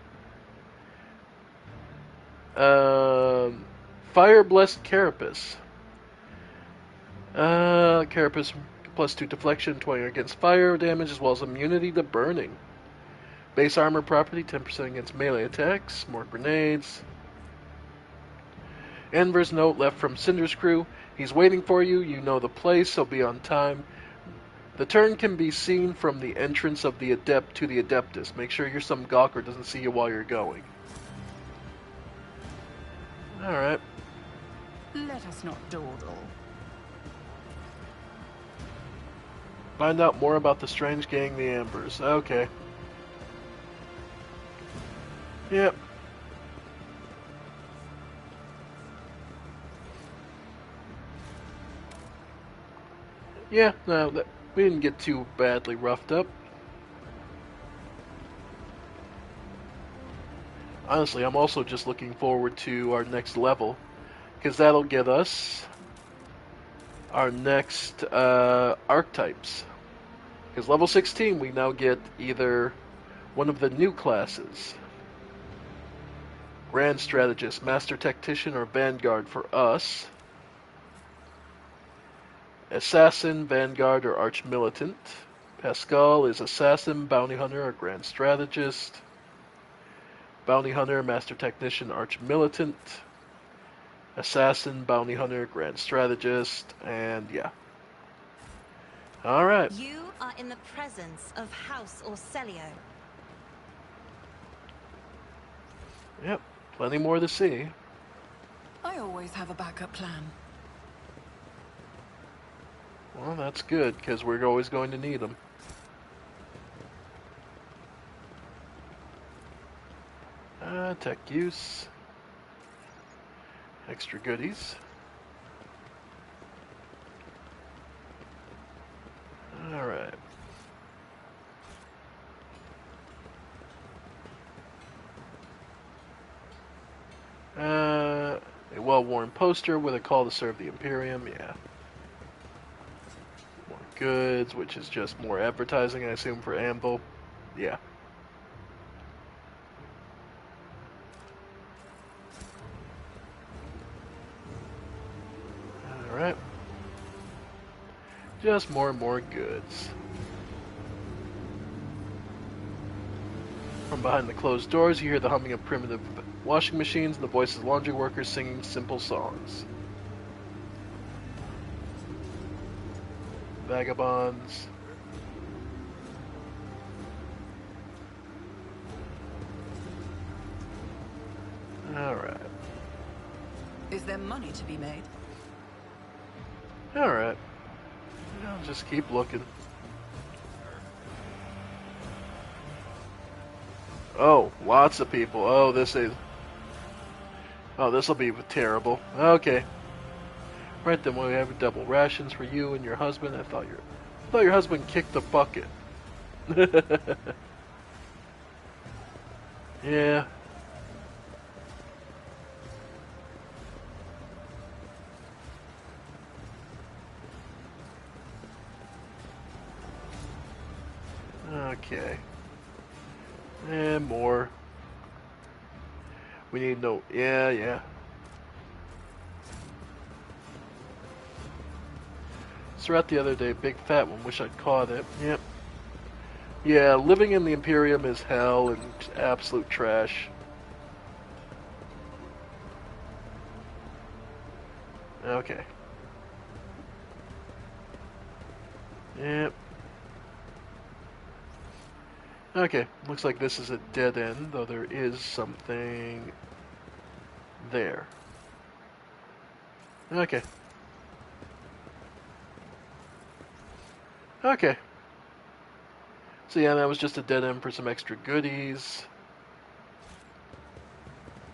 Fire Blessed Carapace. Carapace plus 2 deflection, 20 against fire damage, as well as immunity to burning. Base armor property, 10% against melee attacks. More grenades. Enver's note left from Cinder's crew. He's waiting for you. You know the place. He'll be on time. The turn can be seen from the entrance of the Adept to the Adeptus. Make sure you're some gawker doesn't see you while you're going. Alright. Let us not dawdle. Find out more about the strange gang, the Ambers. Okay. Yep. Yeah, no, we didn't get too badly roughed up. Honestly, I'm also just looking forward to our next level, because that'll get us our next archetypes. Because level 16, we now get either one of the new classes. Grand Strategist, Master Tactician, or Vanguard for us. Assassin, Vanguard, or Arch Militant. Pascal is Assassin, Bounty Hunter, or Grand Strategist. Bounty Hunter, Master Technician, Arch Militant. Assassin, Bounty Hunter, Grand Strategist, and yeah. Alright. You are in the presence of House Orcelio. Yep, plenty more to see. I always have a backup plan. Well, that's good, because we're always going to need them. Tech use. Extra goodies. Alright. A well-worn poster with a call to serve the Imperium, yeah. More goods, which is just more advertising, I assume, for Anvil. Yeah. Alright. Just more and more goods. From behind the closed doors, you hear the humming of primitive washing machines and the voices of laundry workers singing simple songs. Vagabonds. Alright. Is there money to be made? Alright. I'll just keep looking. Oh, lots of people. Oh, this is... Oh, this'll be terrible. Okay. Right then, we have double rations for you and your husband. I thought your husband kicked the bucket. Yeah. Okay. And more. We need no... Yeah. Throughout the other day, big fat one. Wish I'd caught it. Yep. Yeah, living in the Imperium is hell and absolute trash. Okay. Yep. Okay, looks like this is a dead end, though there is something there. Okay. Okay. So yeah, that was just a dead end for some extra goodies.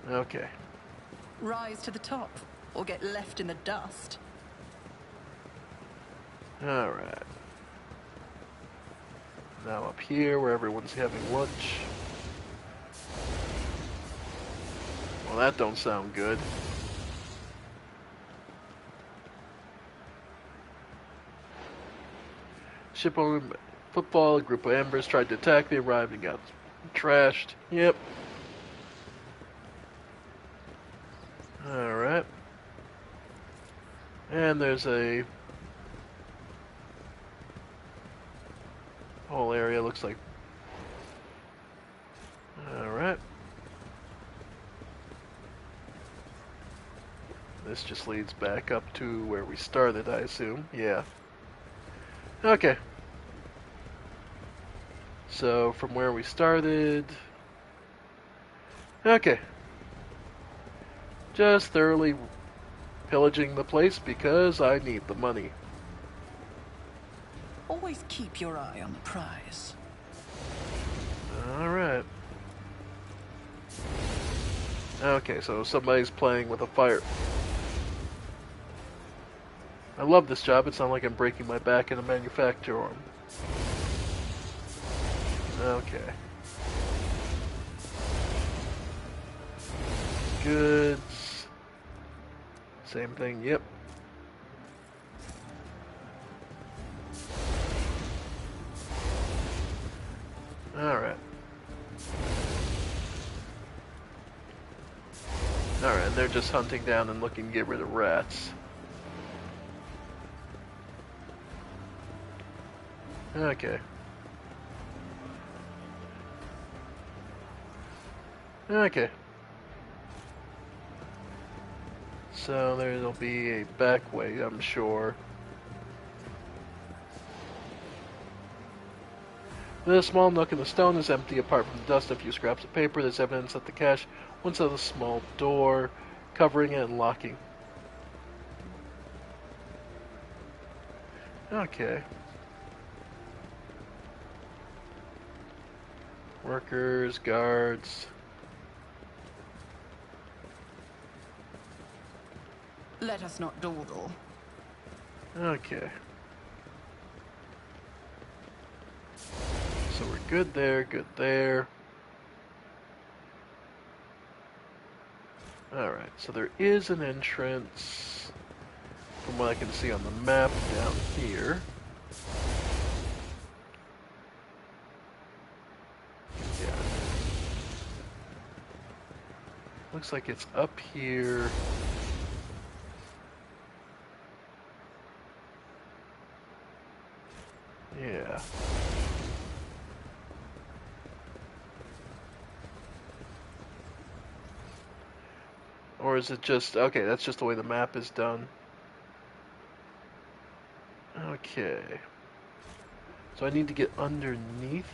Okay. Rise to the top, or get left in the dust. Alright. Now up here, where everyone's having lunch. Well, that don't sound good. Ship on football, a group of embers tried to attack. They arrived and got trashed. Yep. Alright. And there's a whole area, looks like. Alright. This just leads back up to where we started, I assume. Yeah. Okay. So, from where we started... Okay. Just thoroughly pillaging the place because I need the money. Always keep your eye on the prize. Alright. Okay, so somebody's playing with a fire. I love this job. It's not like I'm breaking my back in a manufacturer. Okay. Goods. Same thing, yep. Alright. Alright, they're just hunting down and looking to get rid of rats. Okay. Okay. So there'll be a back way, I'm sure. The small nook in the stone is empty apart from the dust and a few scraps of paper. There's evidence that the cache once had a small door covering it and locking. Okay. Workers, guards. Let us not dawdle. Okay. So we're good there, good there. Alright, so there is an entrance, from what I can see on the map, down here. Yeah. Looks like it's up here. Yeah. Or is it just... Okay, that's just the way the map is done. Okay. So I need to get underneath.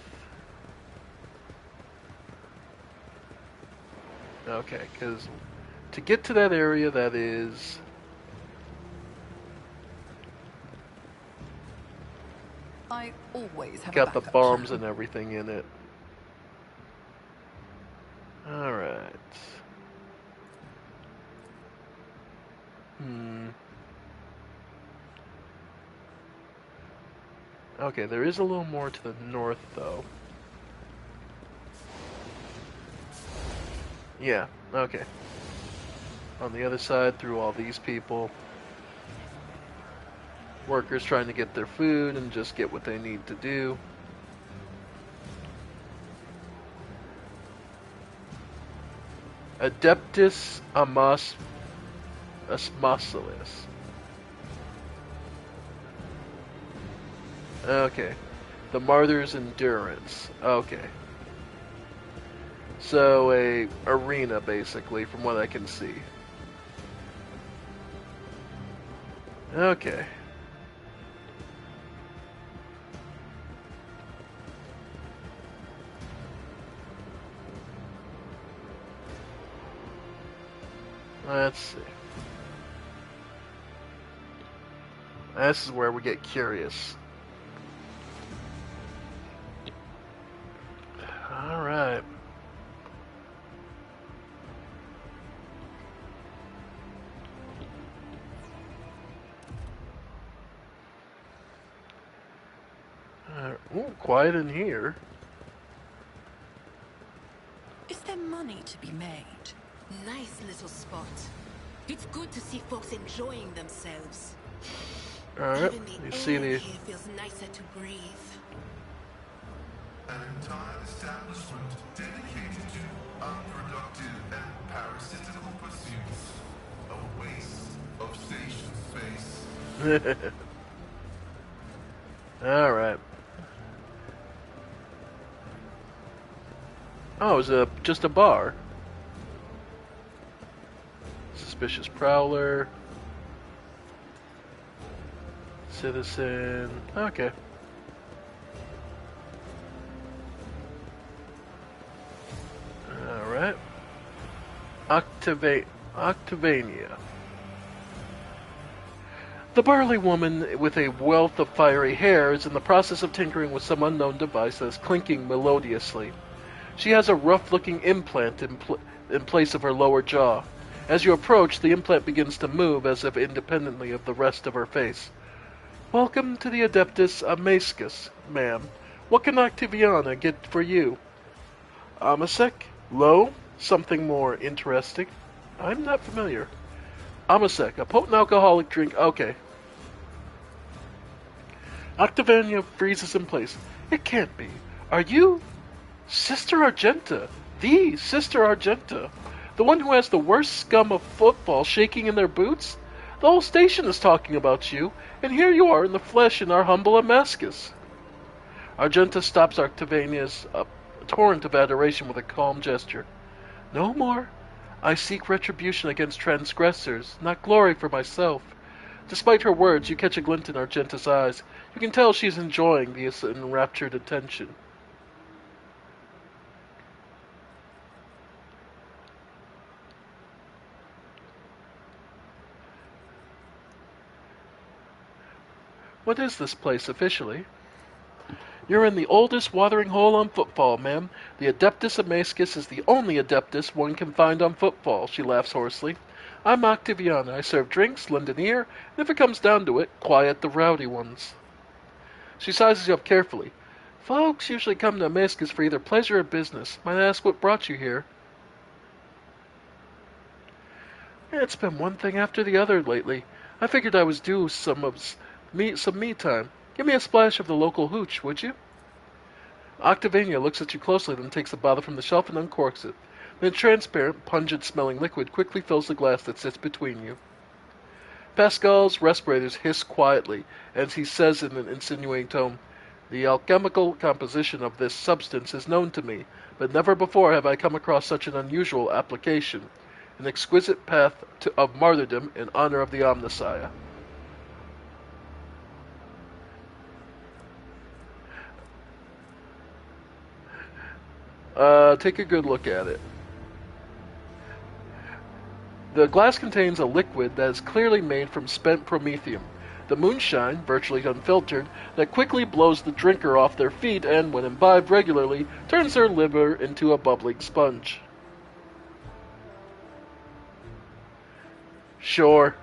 Okay, because to get to that area that is... I always have a got the backup bombs plan. and everything in it. Alright. Okay, there is a little more to the north, though. Yeah, okay. On the other side, through all these people. Workers trying to get their food and just get what they need to do. Adeptus Asmoceles. Okay. The Martyr's Endurance. Okay. So a arena, basically, from what I can see. Okay. Let's see. This is where we get curious. Alright. Ooh, quiet in here. Is there money to be made? Nice little spot. It's good to see folks enjoying themselves. Alright, Even the you see air the... here feels nicer to breathe. An entire establishment dedicated to unproductive and parasitical pursuits. A waste of station space. Alright. Oh, it was just a bar. Suspicious prowler. Citizen. Okay. Alright. Octavania. The burly woman with a wealth of fiery hair is in the process of tinkering with some unknown device that is clinking melodiously. She has a rough-looking implant in place of her lower jaw. As you approach, the implant begins to move as if independently of the rest of her face. Welcome to the Adeptus Amascus, ma'am. What can Octaviana get for you? Amasec? Low? Something more interesting? I'm not familiar. Amasec, a potent alcoholic drink. Okay. Octavania freezes in place. It can't be. Are you... Sister Argenta? The Sister Argenta? The one who has the worst scum of football shaking in their boots? The whole station is talking about you, and here you are in the flesh in our humble Damascus. Argenta stops Octaviania's torrent of adoration with a calm gesture. No more. I seek retribution against transgressors, not glory for myself. Despite her words, you catch a glint in Argenta's eyes. You can tell she is enjoying this enraptured attention. What is this place officially? You're in the oldest watering hole on football, ma'am. The Adeptus Amascus is the only Adeptus one can find on football, she laughs hoarsely. I'm Octaviana. I serve drinks, lend an ear, and if it comes down to it, quiet the rowdy ones. She sizes you up carefully. Folks usually come to Amascus for either pleasure or business. Might I ask what brought you here? It's been one thing after the other lately. I figured I was due some me time. Give me a splash of the local hooch, would you? Octavania looks at you closely, then takes the bottle from the shelf and uncorks it. Then a transparent, pungent-smelling liquid quickly fills the glass that sits between you. Pascal's respirators hiss quietly as he says in an insinuating tone, The alchemical composition of this substance is known to me, but never before have I come across such an unusual application. An exquisite path of martyrdom in honor of the Omnissiah. Take a good look at it. The glass contains a liquid that is clearly made from spent promethium. The moonshine, virtually unfiltered, that quickly blows the drinker off their feet and, when imbibed regularly, turns their liver into a bubbling sponge. Sure.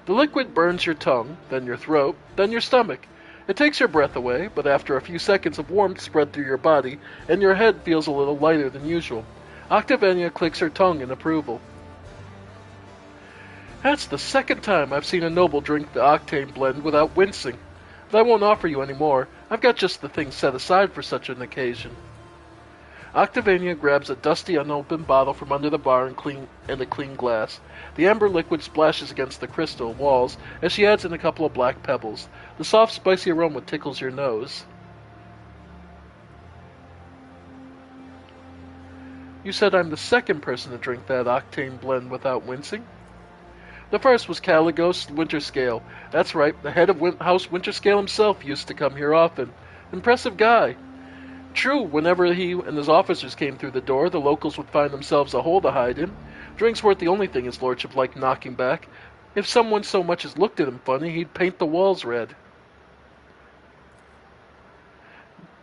The liquid burns your tongue, then your throat, then your stomach. It takes your breath away, but after a few seconds of warmth spread through your body, and your head feels a little lighter than usual. Octavenia clicks her tongue in approval. That's the second time I've seen a noble drink the octane blend without wincing. But I won't offer you any more. I've got just the thing set aside for such an occasion. Octavania grabs a dusty, unopened bottle from under the bar and a clean glass. The amber liquid splashes against the crystal walls as she adds in a couple of black pebbles. The soft, spicy aroma tickles your nose. You said I'm the second person to drink that octane blend without wincing? The first was Caligos Winterscale. That's right, the head of House Winterscale himself used to come here often. Impressive guy. True, whenever he and his officers came through the door, the locals would find themselves a hole to hide in. Drinks weren't the only thing his lordship liked knocking back. If someone so much as looked at him funny, he'd paint the walls red.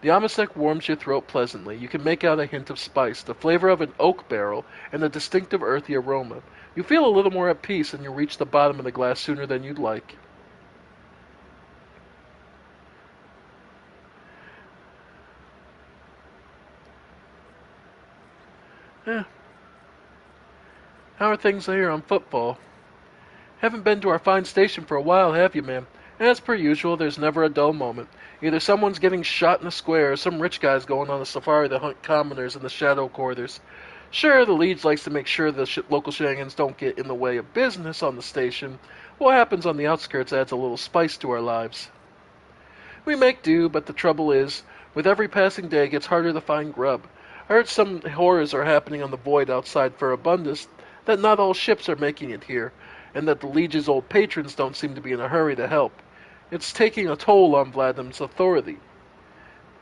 The amasec warms your throat pleasantly. You can make out a hint of spice, the flavor of an oak barrel, and a distinctive earthy aroma. You feel a little more at peace, and you reach the bottom of the glass sooner than you'd like. Eh. How are things here on football? Haven't been to our fine station for a while, have you, ma'am? As per usual, there's never a dull moment. Either someone's getting shot in a square, or some rich guy's going on a safari to hunt commoners in the shadow quarters. Sure, the Legion likes to make sure the local shenanigans don't get in the way of business on the station. What happens on the outskirts adds a little spice to our lives. We make do, but the trouble is, with every passing day it gets harder to find grub. I heard some horrors are happening on the void outside for Abundus, that not all ships are making it here, and that the Legion's old patrons don't seem to be in a hurry to help. It's taking a toll on Vladim's authority.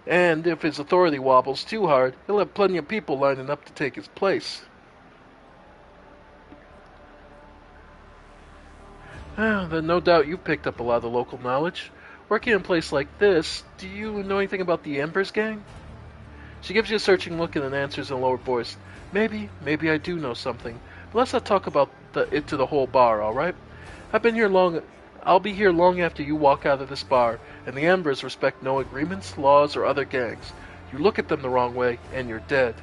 And if his authority wobbles too hard, he'll have plenty of people lining up to take his place. Then no doubt you've picked up a lot of local knowledge. Working in a place like this, do you know anything about the Embers gang? She gives you a searching look and then answers in a lower voice. Maybe I do know something. But let's not talk about it to the whole bar, alright? I'll be here long after you walk out of this bar, and the Embers respect no agreements, laws, or other gangs. You look at them the wrong way, and you're dead.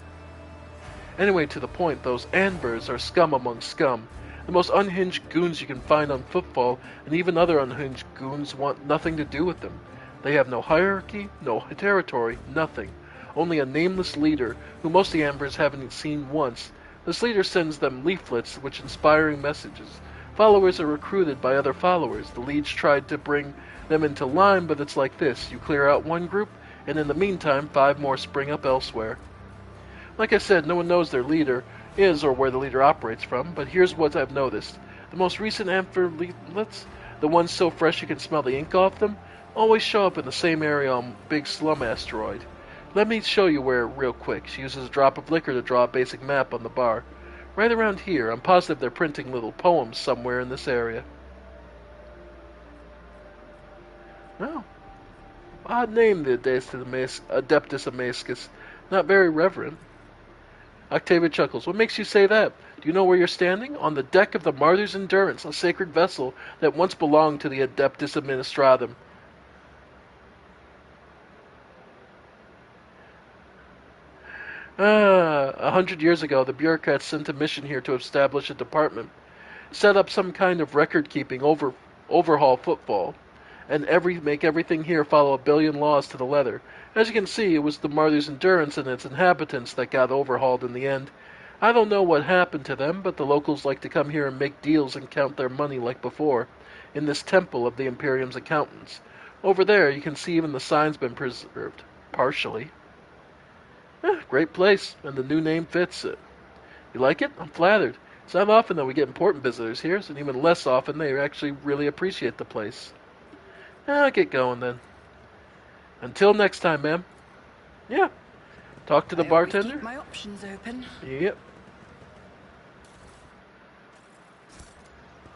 Anyway, to the point, those Embers are scum among scum. The most unhinged goons you can find on football, and even other unhinged goons want nothing to do with them. They have no hierarchy, no territory, nothing. Only a nameless leader, who most of the Ambers haven't seen once. This leader sends them leaflets which inspiring messages. Followers are recruited by other followers. The Legion tried to bring them into line, but it's like this. You clear out one group, and in the meantime, 5 more spring up elsewhere. Like I said, no one knows their leader is or where the leader operates from, but here's what I've noticed. The most recent Amber leaflets, the ones so fresh you can smell the ink off them, always show up in the same area on Big Slum Asteroid. Let me show you where real quick. She uses a drop of liquor to draw a basic map on the bar. Right around here. I'm positive they're printing little poems somewhere in this area. Oh. Odd name, the Adeptus Amascus. Not very reverent. Octavia chuckles. What makes you say that? Do you know where you're standing? On the deck of the Martyr's Endurance, a sacred vessel that once belonged to the Adeptus Administratum. 100 years ago, the bureaucrats sent a mission here to establish a department, set up some kind of record-keeping overhaul football, and make everything here follow a billion laws to the letter. As you can see, it was the Martyr's Endurance and its inhabitants that got overhauled in the end. I don't know what happened to them, but the locals like to come here and make deals and count their money like before, in this temple of the Imperium's accountants. Over there, you can see even the sign's been preserved, partially. Great place, and the new name fits it. You like it? I'm flattered. It's not often that we get important visitors here, and even less often they actually really appreciate the place. I'll get going then. Until next time, ma'am. Yeah, Talk to the I always bartender? keep my options open. Yep.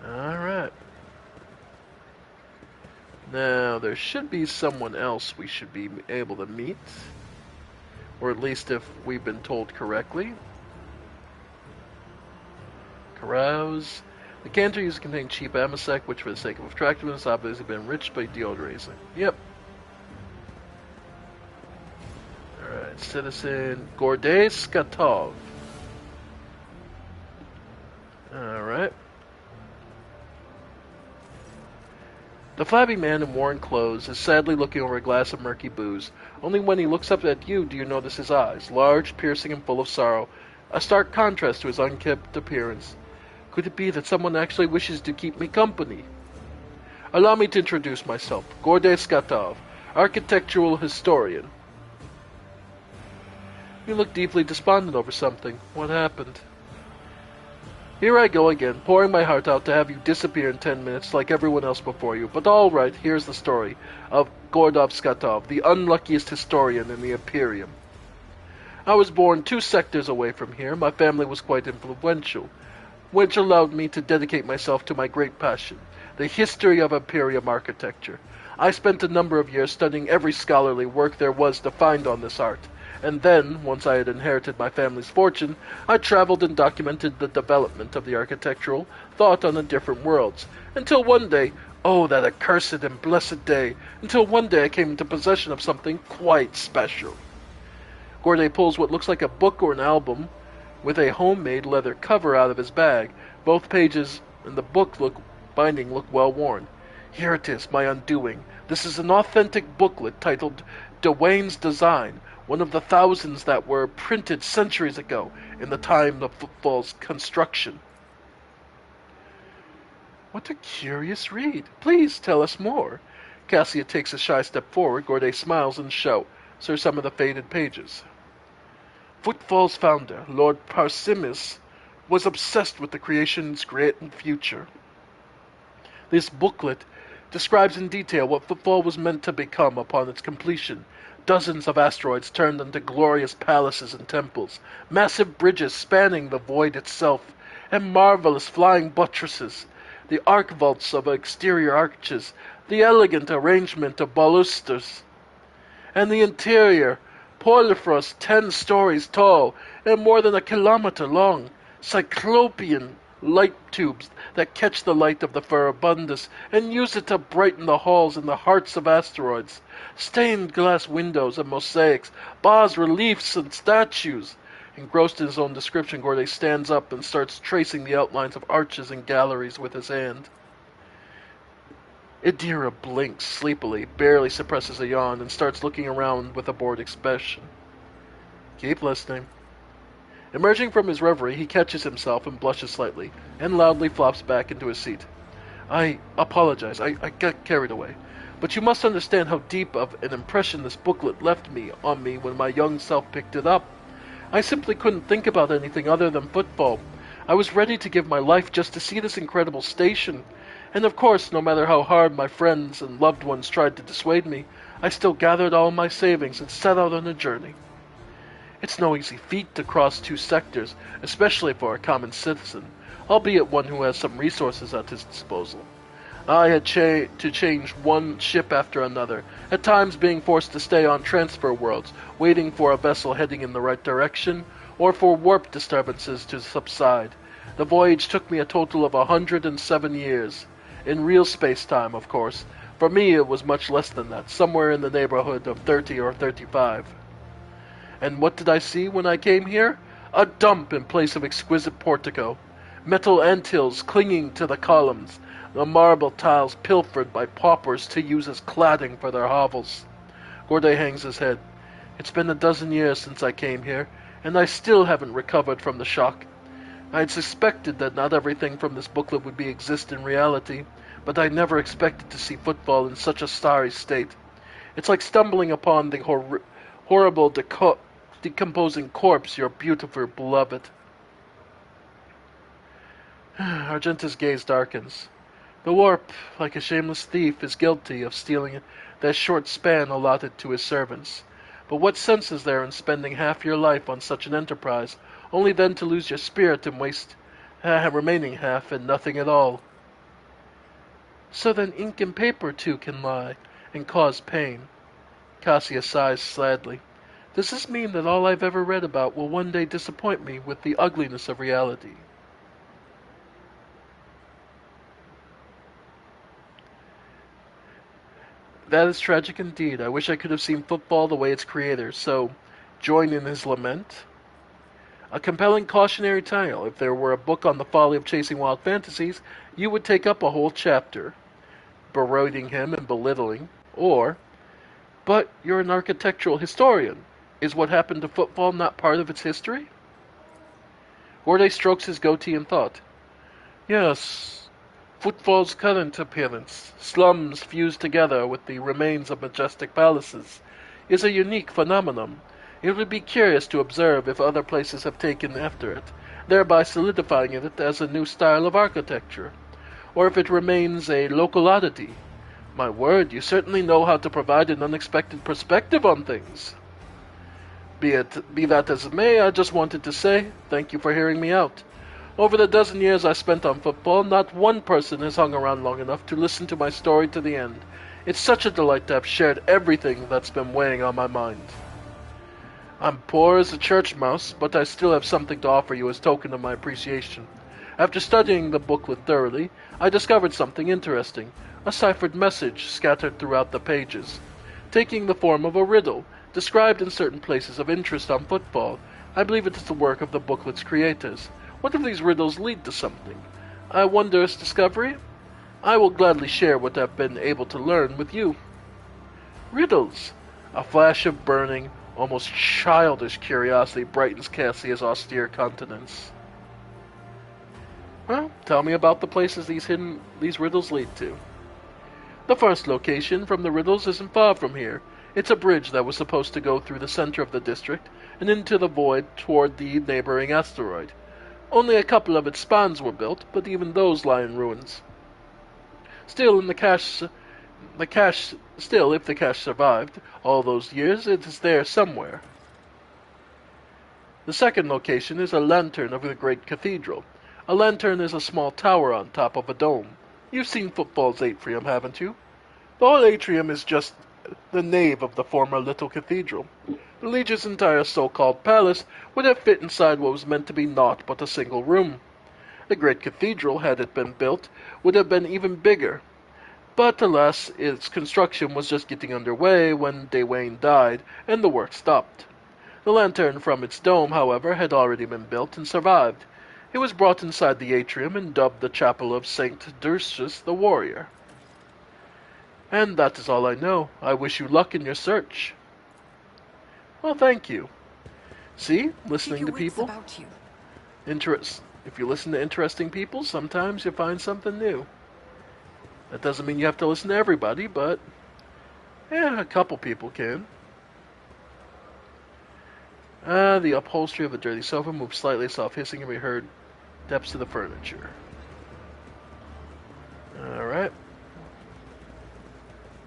Alright. Now, there should be someone else we should be able to meet. Or at least if we've been told correctly. Carouse. The canter used to contain cheap amasec, which for the sake of attractiveness obviously been enriched by deodorizing. Yep. Alright, Citizen Gorday Skatov. Alright. The flabby man in worn clothes is sadly looking over a glass of murky booze. Only when he looks up at you do you notice his eyes, large, piercing, and full of sorrow, a stark contrast to his unkempt appearance. Could it be that someone actually wishes to keep me company? Allow me to introduce myself, Gorday Skatov, architectural historian. You look deeply despondent over something. What happened? Here I go again, pouring my heart out to have you disappear in 10 minutes like everyone else before you. But all right, here's the story of Gordov Skatov, the unluckiest historian in the Imperium. I was born 2 sectors away from here. My family was quite influential, which allowed me to dedicate myself to my great passion, the history of Imperium architecture. I spent a number of years studying every scholarly work there was to find on this art. And then, once I had inherited my family's fortune, I traveled and documented the development of the architectural thought on the different worlds, until one day, oh, that accursed and blessed day, until one day I came into possession of something quite special. Gorday pulls what looks like a book or an album with a homemade leather cover out of his bag. Both pages in the book binding look well worn. Here it is, my undoing. This is an authentic booklet titled Dwayne's Design, one of the thousands that were printed centuries ago in the time of footfall's construction. What a curious read. Please tell us more. Cassia takes a shy step forward. Gorday smiles and shows her some of the faded pages. Footfall's founder, Lord Parsimis, was obsessed with the creation's great future. This booklet describes in detail what Footfall was meant to become upon its completion. Dozens of asteroids turned into glorious palaces and temples, massive bridges spanning the void itself, and marvelous flying buttresses, the arc vaults of exterior arches, the elegant arrangement of balusters, and the interior, Polyphros 10 stories tall and more than a kilometer long, cyclopean light tubes that catch the light of the Farabundus and use it to brighten the halls and the hearts of asteroids, stained glass windows and mosaics, bas-reliefs and statues. Engrossed in his own description, Gorday stands up and starts tracing the outlines of arches and galleries with his hand. Idira blinks sleepily, barely suppresses a yawn, and starts looking around with a bored expression. Keep listening. Emerging from his reverie, he catches himself and blushes slightly, and loudly flops back into his seat. I apologize, I got carried away. But you must understand how deep of an impression this booklet left on me when my young self picked it up. I simply couldn't think about anything other than football. I was ready to give my life just to see this incredible station. And of course, no matter how hard my friends and loved ones tried to dissuade me, I still gathered all my savings and set out on a journey. It's no easy feat to cross 2 sectors, especially for a common citizen, albeit one who has some resources at his disposal. I had to change one ship after another, at times being forced to stay on transfer worlds, waiting for a vessel heading in the right direction, or for warp disturbances to subside. The voyage took me a total of 107 years. In real space-time, of course. For me, it was much less than that, somewhere in the neighborhood of 30 or 35. And what did I see when I came here? A dump in place of exquisite portico. Metal anthills clinging to the columns, the marble tiles pilfered by paupers to use as cladding for their hovels. Gorday hangs his head. It's been a dozen years since I came here, and I still haven't recovered from the shock. I had suspected that not everything from this booklet would exist in reality, but I never expected to see Footfall in such a starry state. It's like stumbling upon the horrible decomposing corpse, your beautiful beloved. Argenta's gaze darkens. The warp, like a shameless thief, is guilty of stealing that short span allotted to his servants. But what sense is there in spending half your life on such an enterprise, only then to lose your spirit and waste remaining half in nothing at all? So then ink and paper too can lie, and cause pain. Cassia sighs sadly. Does this mean that all I've ever read about will one day disappoint me with the ugliness of reality? That is tragic indeed. I wish I could have seen football the way its creator, so join in his lament. A compelling cautionary tale. If there were a book on the folly of chasing wild fantasies, you would take up a whole chapter, berating him and belittling. Or, but you're an architectural historian. Is what happened to football not part of its history? Horde strokes his goatee in thought. Yes, football's current appearance, slums fused together with the remains of majestic palaces, is a unique phenomenon. It would be curious to observe if other places have taken after it, thereby solidifying it as a new style of architecture, or if it remains a local oddity. My word, you certainly know how to provide an unexpected perspective on things. Be that as it may, I just wanted to say thank you for hearing me out. Over the dozen years I spent on football, not one person has hung around long enough to listen to my story to the end. It's such a delight to have shared everything that's been weighing on my mind. I'm poor as a church mouse, but I still have something to offer you as token of my appreciation. After studying the booklet thoroughly, I discovered something interesting, a ciphered message scattered throughout the pages, taking the form of a riddle, described in certain places of interest on football. I believe it is the work of the booklet's creators. What if these riddles lead to something? A wondrous discovery? I will gladly share what I've been able to learn with you. Riddles! A flash of burning, almost childish curiosity brightens Cassia's austere countenance. Well, tell me about the places these riddles lead to. The first location from the riddles isn't far from here. It's a bridge that was supposed to go through the center of the district and into the void toward the neighboring asteroid. Only a couple of its spans were built, but even those lie in ruins. Still, if the cache survived all those years, it is there somewhere. The second location is a lantern of the great cathedral. A lantern is a small tower on top of a dome. You've seen football's atrium, haven't you? The whole atrium is just the nave of the former little cathedral. The Legion's entire so-called palace would have fit inside what was meant to be naught but a single room. The great cathedral, had it been built, would have been even bigger. But alas, its construction was just getting underway when Dwayne died, and the work stopped. The lantern from its dome, however, had already been built and survived. It was brought inside the atrium and dubbed the Chapel of St. Drusus the Warrior. And that is all I know. I wish you luck in your search. Well, thank you. See, listening to people. About you. If you listen to interesting people, sometimes you find something new. That doesn't mean you have to listen to everybody, but a couple people can. The upholstery of a dirty sofa moved slightly, soft hissing can be heard depths of the furniture. Alright.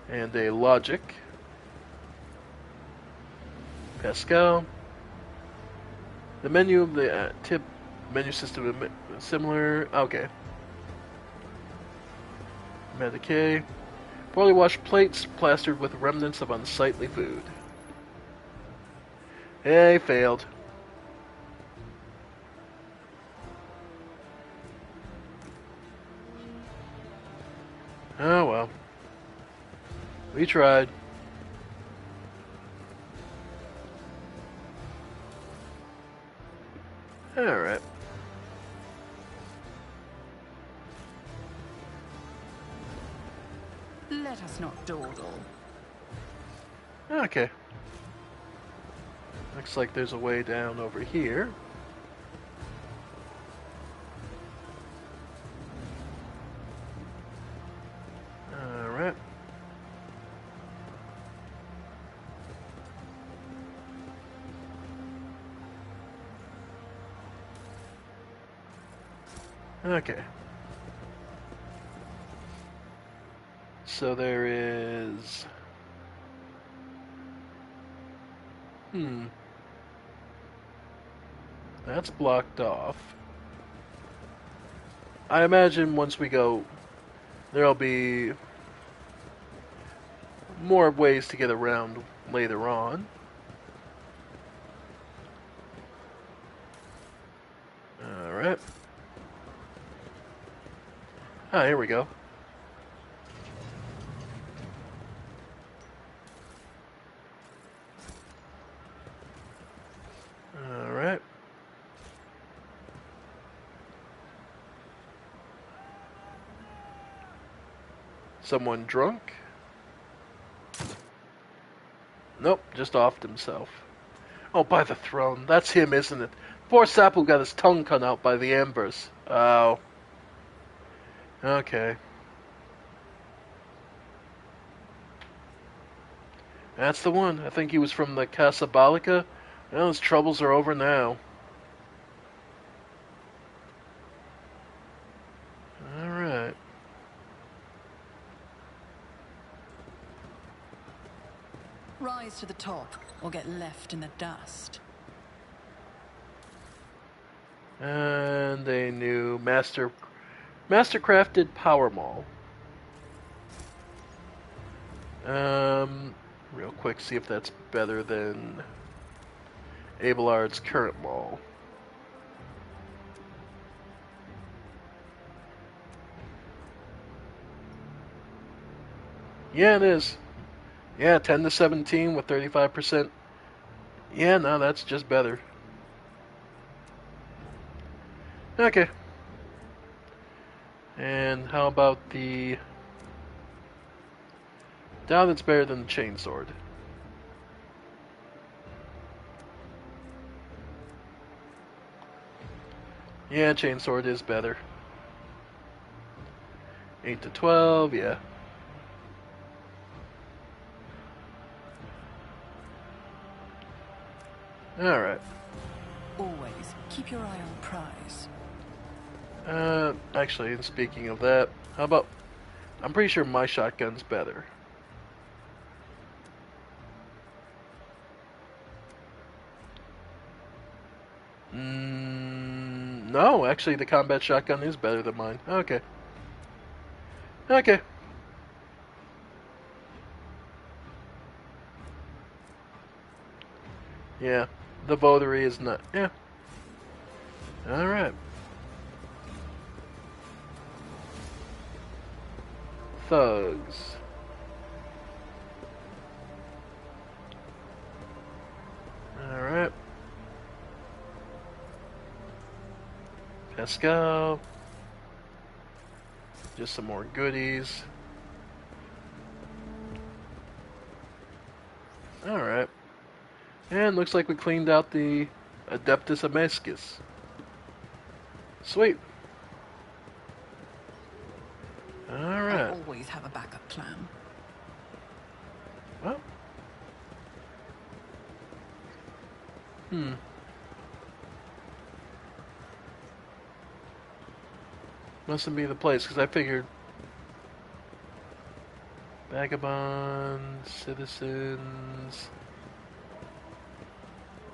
And a logic. Pascal. The menu of the tip menu system is similar. Okay. Medicaid. Poorly washed plates plastered with remnants of unsightly food. Hey, failed. Oh well. We tried. Alright. Let us not dawdle. Okay. Looks like there's a way down over here. Alright. Okay. So there is That's blocked off. I imagine once we go, there'll be more ways to get around later on. Alright. Ah, here we go. Alright. Someone drunk? Nope, just offed himself. Oh, by the throne. That's him, isn't it? Poor Sapu got his tongue cut out by the embers. Oh. Okay. That's the one. I think he was from the Casablanca. Well, his troubles are over now. Alright. Rise to the top, or get left in the dust. And a new mastercrafted power maul. Real quick, see if that's better than Abelard's current maul. Yeah, it is. Yeah, 10 to 17 with 35%. Yeah, no, that's just better. Okay. And how about the... Doubt it's better than the chainsword. Yeah, chainsword is better. 8 to 12, yeah. Alright. Always keep your eye on prize. Actually, and speaking of that, how about... I'm pretty sure my shotgun's better. No, actually the combat shotgun is better than mine. Okay. Okay. Yeah, the votary is not... Yeah. Alright. Thugs. Alright. Pascal. Just some more goodies. Alright. And looks like we cleaned out the Adeptus Amescus. Sweet. Alright. I always have a backup plan. Well. Mustn't be the place, because I figured vagabonds, citizens.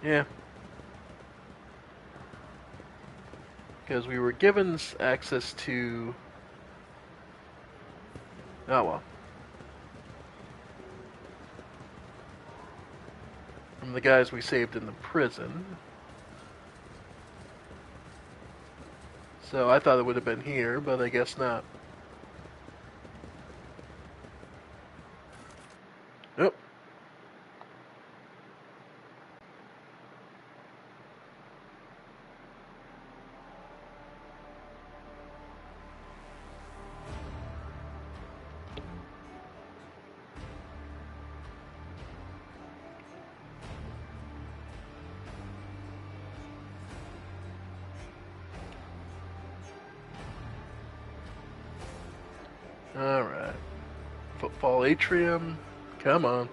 Yeah. Because we were given access to... Oh well. From the guys we saved in the prison. So I thought it would have been here, but I guess not. Nope. Alright. Footfall Atrium. Come on.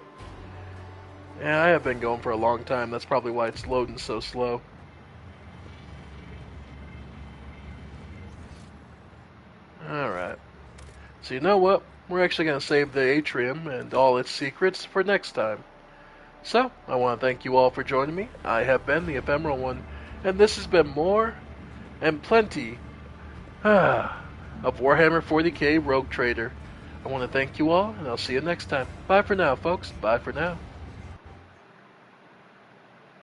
Yeah, I have been going for a long time. That's probably why it's loading so slow. Alright. So you know what? We're actually going to save the Atrium and all its secrets for next time. So, I want to thank you all for joining me. I have been the Ephemeral One, and this has been more and plenty of Warhammer 40k Rogue Trader. I want to thank you all, and I'll see you next time. Bye for now, folks. Bye for now.